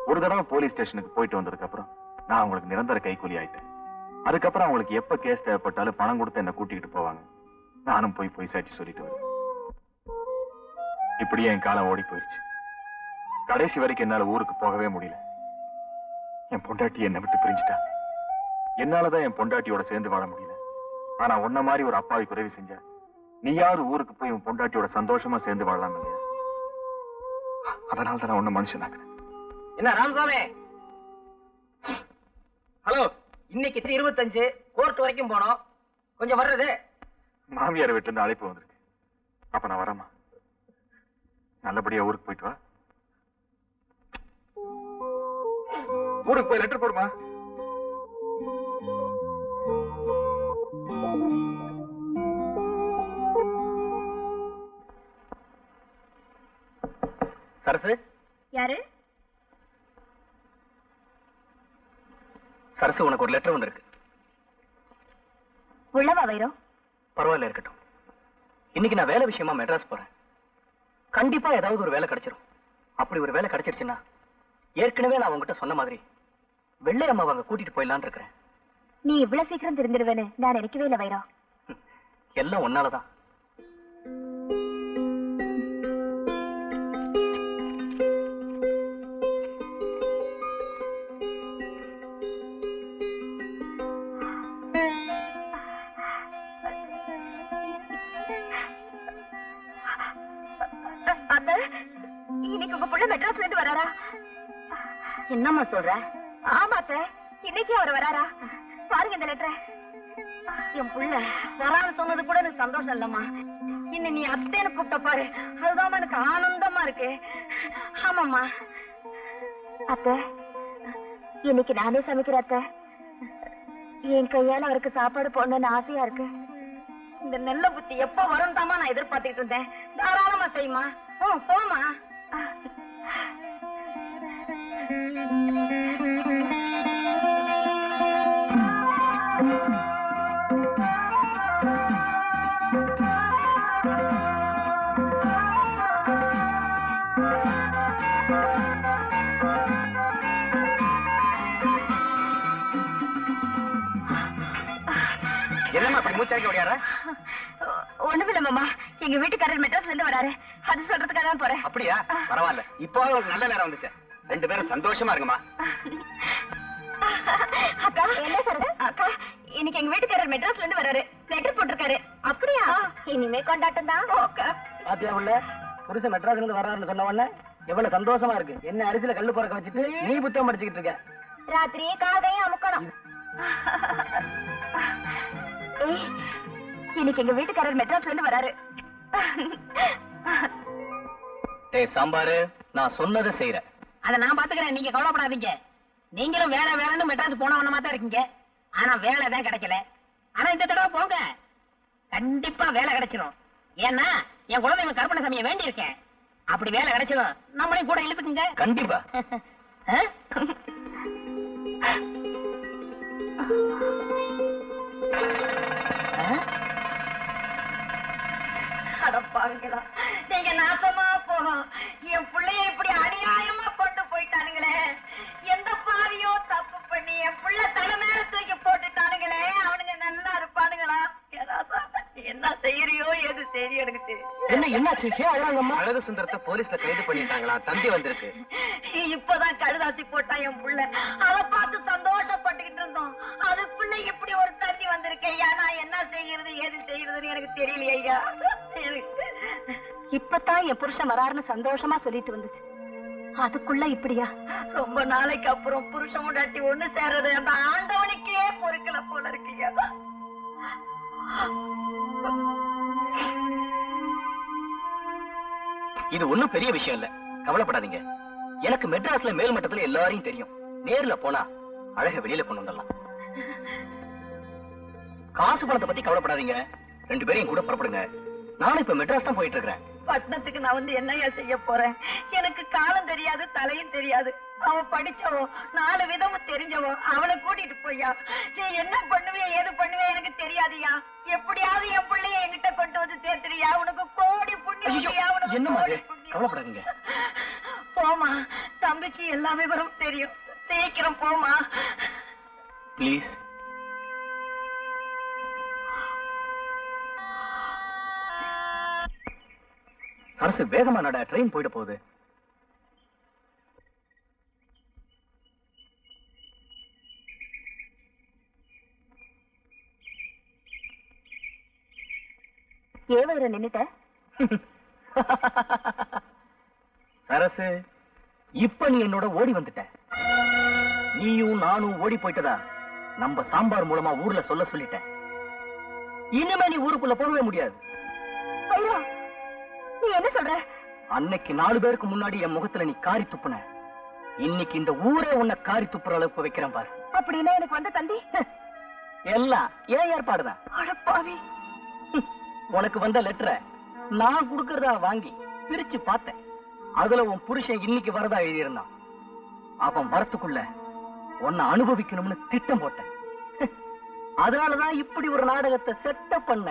ஒரு தடவை போலீஸ் ஸ்டேஷனுக்கு போயிட்டு வந்ததுக்கு அப்புறம் நான் அவங்களுக்கு நிரந்தர கைக்கூலி ஆயிட்டேன். அதுக்கப்புறம் அவங்களுக்கு எப்ப கேஸ் தேவைப்பட்டாலும் பணம் கொடுத்து என்ன கூட்டிக்கிட்டு போவாங்க. நானும் போய் சாட்சி சொல்லிட்டு வருவேன். இப்படியே என் காலம் ஓடி போயிடுச்சு. கடைசி வரைக்கும் என்னால ஊருக்கு போகவே முடியல. என் பொண்டாட்டி என்னை விட்டு பிரிஞ்சுட்டா. என்னாலதான் என் பொண்டாட்டியோட சேர்ந்து வாழ முடியல. ஆனா உன்ன மாதிரி ஒரு அப்பாவுக்கு உதவி செஞ்ச நீயாவது ஊருக்கு போய் உன் பொண்டாட்டியோட சந்தோஷமா சேர்ந்து வாழலாம் இல்லையா? அதனால தான் நான் உன்ன மனுஷனாக்குறேன். என்ன ராமசாமி? ஹலோ, இன்னைக்கு 25 கோர்ட் வரைக்கும் போனோம். கொஞ்சம் வர்றது. மாமியார் வீட்டுல இருந்து அழைப்பு வந்திருக்கு. அப்ப நான் வரேம்மா. நல்லபடியா ஊருக்கு போயிட்டு வா. ஊருக்கு போய் லெட்டர் போடுமா. சரசு? யாரு? சரசு, உனக்கு ஒரு லெட்டர் வந்திருக்கு. உள்ளவா வைரம்? பரவாயில்ல, இருக்கட்டும். இன்னைக்கு நான் வேலை விஷயமா மெட்ராஸ் போறேன். கண்டிப்பா ஏதாவது ஒரு வேலை கிடைச்சிரும். அப்படி ஒரு வேலை கிடைச்சிருச்சுன்னா ஏற்கனவே நான் உங்ககிட்ட சொன்ன மாதிரி வெள்ளை அம்மாவை அங்க கூட்டிட்டு போயிடலான்னு இருக்கிறேன். நீ இவ்வளவு சீக்கிரம் திருந்திடுவேன்னு நான் நினைக்கவே இல்லை வைரம். எல்லாம் ஒன்னாலதான். இன்னைக்கு உங்க புள்ள மெட்ராஸ்ல இருந்து வராரா? என்னம்மா சொல்ற? ஆமா அத்தை, இன்னைக்கு அவர் வராரா? பாருங்க இந்த லெட்டரை. என் புள்ள வரான்னு சொன்னது கூட எனக்கு சந்தோஷம் இல்லம்மா. இன்னும் நீ அத்தைன்னு கூப்பிட்ட பாரு, அதுதான் எனக்கு ஆனந்தமா இருக்கு. ஆமாம்மா. அத்தை, இன்னைக்கு நானே சமைக்கிறேன் அத்தை. என் கையால அவருக்கு சாப்பாடு போடணும்னு ஆசையா இருக்கு. இந்த நெல்ல புத்தி எப்ப வரும் தாமா நான் எதிர்பார்த்துக்கிட்டு இருந்தேன். தாராளமா செய்யுமா. போமா. என்னம்மா அப்படி மூச்சாக்கி ஓடியாரா? ஒண்ணுமில்ல மாமா, எங்க வீட்டுக்காரர் மெட்ராஸ்ல இருந்து வராரு. அது சொல்றதுக்காக தான் போறேன். அப்படியா? பரவாயில்ல, இப்போ உங்களுக்கு நல்ல நேரம் வந்துச்சு. ரெண்டு பேரும் சந்தோஷமா இருக்குமா? அக்கா, என்ன சொல்றது? அக்கா, இன்னைக்கு எங்க வீட்டுக்காரர் மெட்ராஸ்ல இருந்து வராரு. லெட்டர் போட்டிருக்காரு. அப்படியா? இனிமே கொண்டாட்டம் தான். பாத்தியா உள்ள புருஷன் மெட்ராஸ்ல இருந்து வர்றாருன்னு சொன்ன உடனே எவ்வளவு சந்தோஷமா இருக்கு. என்ன அரிசியில கல்லு பொறக்க வச்சுட்டு நீ புத்தகம் படிச்சுக்கிட்டு இருக்க. ராத்திரி காதையும் அமுக்கணும். இன்னைக்கு எங்க வீட்டுக்காரர் மெட்ராஸ்ல இருந்து வராரு. டேய் சாம்பாரு, நான் சொன்னதை செய்யறேன். அத நான் பாத்துக்கிறேன், நீங்க கவலைப்படாதீங்க. நீங்களும் வேலை வேலைன்னு மெட்ராஸ் போனவனமா தான் இருக்கீங்க. ஆனா வேலை தான் கிடைக்கல. ஆனா இந்த தடவை போங்க, கண்டிப்பா வேலை கிடைச்சிடும். ஏன்னா என் குலதெய்வம் கருப்பணசாமியை வேண்டி இருக்கேன். அப்படி வேலை கிடைச்சிடும், நம்மளையும் கூட இழுத்துக்குங்க. கண்டிப்பா. அடப்பாவிங்களா, நீங்க நாசமா போகும். என் பிள்ளைய இப்படி அநியாயமா கொண்டு போயிட்டானுங்களே. எந்த பாவியோ தப்பு பண்ணி என் பிள்ளை தலை மேல தூக்கி போட்டுட்டானுங்களே. அவனுங்க நல்லா இருப்பானுங்களா? என்ன செய்யறியோ எது செய்யறியோ எனக்கு தெரியும். என்னாச்சு? அழகு சுந்தரத்தை போலீஸ்ல கைது பண்ணிட்டாங்களா? தந்தி வந்திருக்கு. இப்பதான் கழுதாசி போட்டான் என் புள்ள. அதை பார்த்து சந்தோஷப்பட்டுக்கிட்டு இருந்தோம். அதுக்குள்ள இப்படி ஒரு தண்ணி வந்திருக்கேன். நான் என்ன செய்யறது எது செய்யறதுன்னு எனக்கு தெரியலையா. இப்பதான் என் புருஷன் வராருன்னு சந்தோஷமா சொல்லிட்டு வந்துச்சு. அதுக்குள்ள இப்படியா? ரொம்ப நாளைக்கு அப்புறம் புருஷன் முன்னாடி ஒண்ணு சேர்றது அந்த ஆண்டவனுக்கே பொறுக்கல போல இருக்கீங்க. இது ஒண்ணும் பெரிய விஷயம் இல்ல, கவலைப்படாதீங்க. எனக்கு மெட்ராஸ்ல மேல் மட்டத்துல எல்லாரையும் தெரியும். நேர்ல போனா அழக வெளியில கொண்டு வந்துடலாம். காசு பணத்தை பத்தி கவலைப்படாதீங்க. ரெண்டு பேரையும் கூட புறப்படுங்க. நானும் இப்ப மெட்ராஸ் தான் போயிட்டு இருக்கிறேன். பட்டணத்துக்கு நான் வந்து என்னையா செய்ய போறேன்? எனக்கு காலம் தெரியாது, தலையும் தெரியாது. அவ படிச்சவோ, 4 விதமும் தெரிஞ்சவோ. அவளை கூட்டிட்டு போய்யா நீ என்ன பண்ணுவிய ஏது பண்ணுவிய எனக்கு தெரியாதியா. எப்படியாவது என் பிள்ளைய என்கிட்ட கொண்டு வந்து சேர்த்துறியா? உனக்கு கோடி புண்ணியா. என்ன மாதிரி கவலைப்படாதீங்க. போமா, தம்பிக்கு எல்லா விவரம் தெரியும். சீக்கிரம் போமா பிளீஸ். அரசு வேகமா நட, ட்ரெயின் போயிட போகுது. ஏவர நின்னுட்ட சரசு, இப்ப நீ என்னோட ஓடி வந்துட்ட. நீயும் நானும் ஓடி போயிட்டதா நம்ம சாம்பார் மூலமா ஊர்ல சொல்லிட்டேன். இனிமே நீ ஊருக்குள்ள போகவே முடியாது. நீ என்ன சொல்ற? அன்னைக்கு 4 பேருக்கு முன்னாடி என் முகத்துல நீ காரி துப்புன. இன்னைக்கு இந்த ஊரே உன்னை காரி துப்புற அளவுக்கு வைக்கிறேன் பாரு. அப்படின்னா எனக்கு வந்த தந்தி எல்லாம் ஏன் ஏற்பாடுதான். அடப்பாவி, உனக்கு வந்த லெட்டரை நான் குடுக்கறதா வாங்கி பிரிச்சு பார்த்தேன். அதுல உன் புருஷன் இன்னைக்கு வரதா எழுதியிருந்தான். அவன் வரத்துக்குள்ள உன்னை அனுபவிக்கணும்னு திட்டம் போட்டேன். அதனாலதான் இப்படி ஒரு நாடகத்தை செட்டப் பண்ண.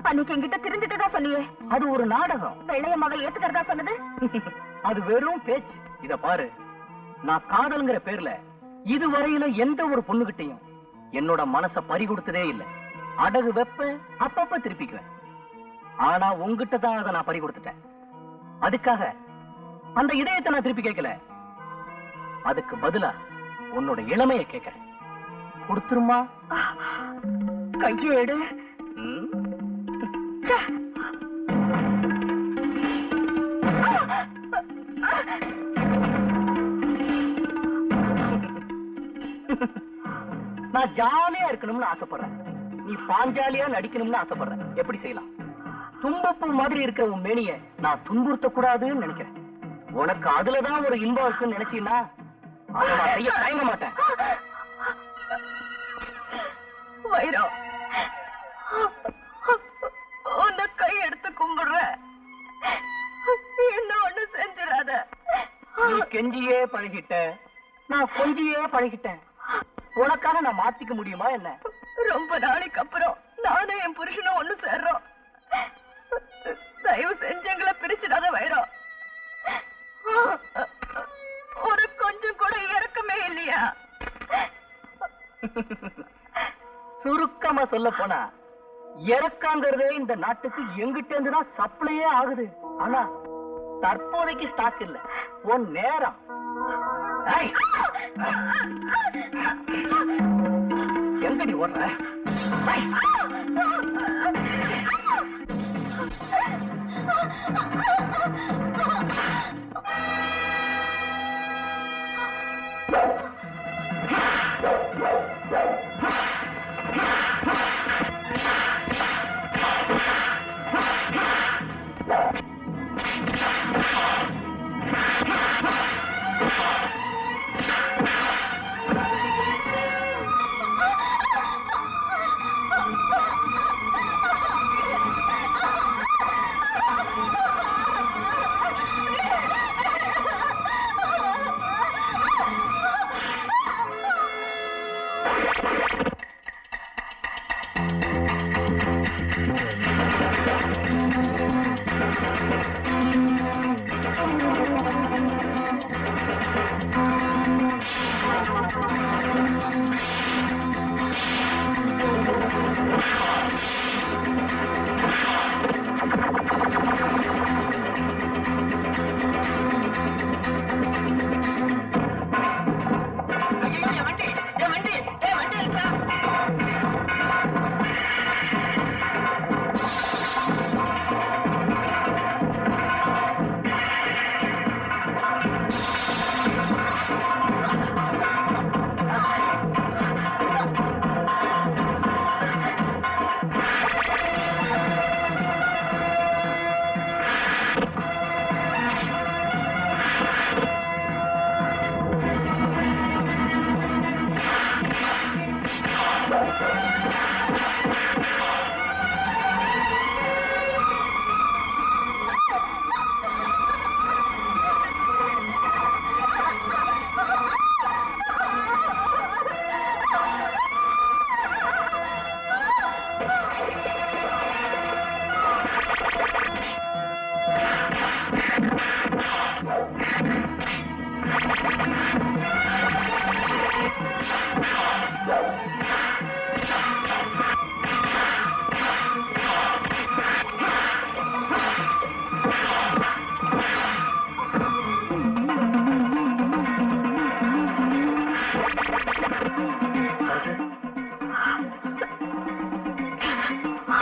அன்னைக்கு என்கிட்ட திருந்துட்டுதான் சொன்னியே, அது ஒரு நாடகம். வெள்ளையம்மாவை ஏத்துக்கிறதா சொன்னது அது வெறும் பேச்சு. இத பாரு, நான் காதல்ங்கிற பேர்ல இதுவரையில எந்த ஒரு பொண்ணுகிட்டையும் என்னோட மனச பறி கொடுத்ததே இல்லை. அடகு வெப்ப அப்பப்ப திருப்பிக்குவேன். ஆனா உங்ககிட்ட தான் அதை நான் பறி கொடுத்துட்டேன். அதுக்காக அந்த இதயத்தை நான் திருப்பி கேட்கல. அதுக்கு பதிலா உன்னோட இளமையை கேட்கிறேன். கொடுத்துருமா? கையேடு. நான் ஜாலியா இருக்கணும்னு ஆசைப்படுறேன். நீ பாஞ்சாலியா நடிக்கணும்னு ஆசைப்படுறேன். எப்படி செய்யலாம்? தும்பப்பூ மாதிரி இருக்கிற உன் மேனிய நான் துன்புறுத்த கூடாதுன்னு நினைக்கிறேன். உனக்கு அதுலதான் ஒரு இன்பம் இருக்குன்னு நினைச்சீன்னா அதை நான் செய்ய தயங்க மாட்டேன். வைரம், உன்னை கை எடுத்து கும்பிடுற, என்ன ஒண்ணு செஞ்சிடாத. நீ கெஞ்சியே பழகிட்ட, நான் கொஞ்சியே பழகிட்டேன். உனக்காக நான் மாத்திக்க முடியுமா என்ன? ரொம்ப நாளைக்கு அப்புறம் நானும் என் புருஷனும் ஒண்ணு சேர்றோம். தயவு செஞ்சு எங்களை பிரிச்சிடாத வைரம். ஒரு கொஞ்சம் கூட இறக்கமே இல்லையா? சுருக்கமா சொல்ல போனா இறக்காங்கிறதே இந்த நாட்டுக்கு எங்கிட்ட இருந்துதான் சப்ளையே ஆகுது. ஆனா தற்போதைக்கு ஸ்டாக் இல்ல. உன் நேரம் எங்கடி ஓடுற?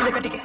இதை கட்டிக்க.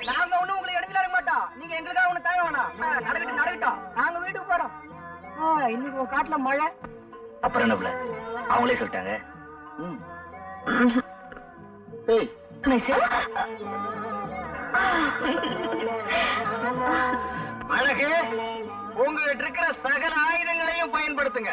நாங்க ஒண்ணும் உங்களை எடுக்கல மாட்டோம். நீங்க எங்களுக்காக ஒண்ணு தேவை வேணாம். நடக்கட்டும். நாங்க வீட்டுக்கு போறோம். இன்னைக்கு உங்க காட்டுல மழை. அப்புறம் என்ன அவங்களே சொல்லிட்டாங்க. அழகு, உங்ககிட்ட இருக்கிற சகல ஆயுதங்களையும் பயன்படுத்துங்க.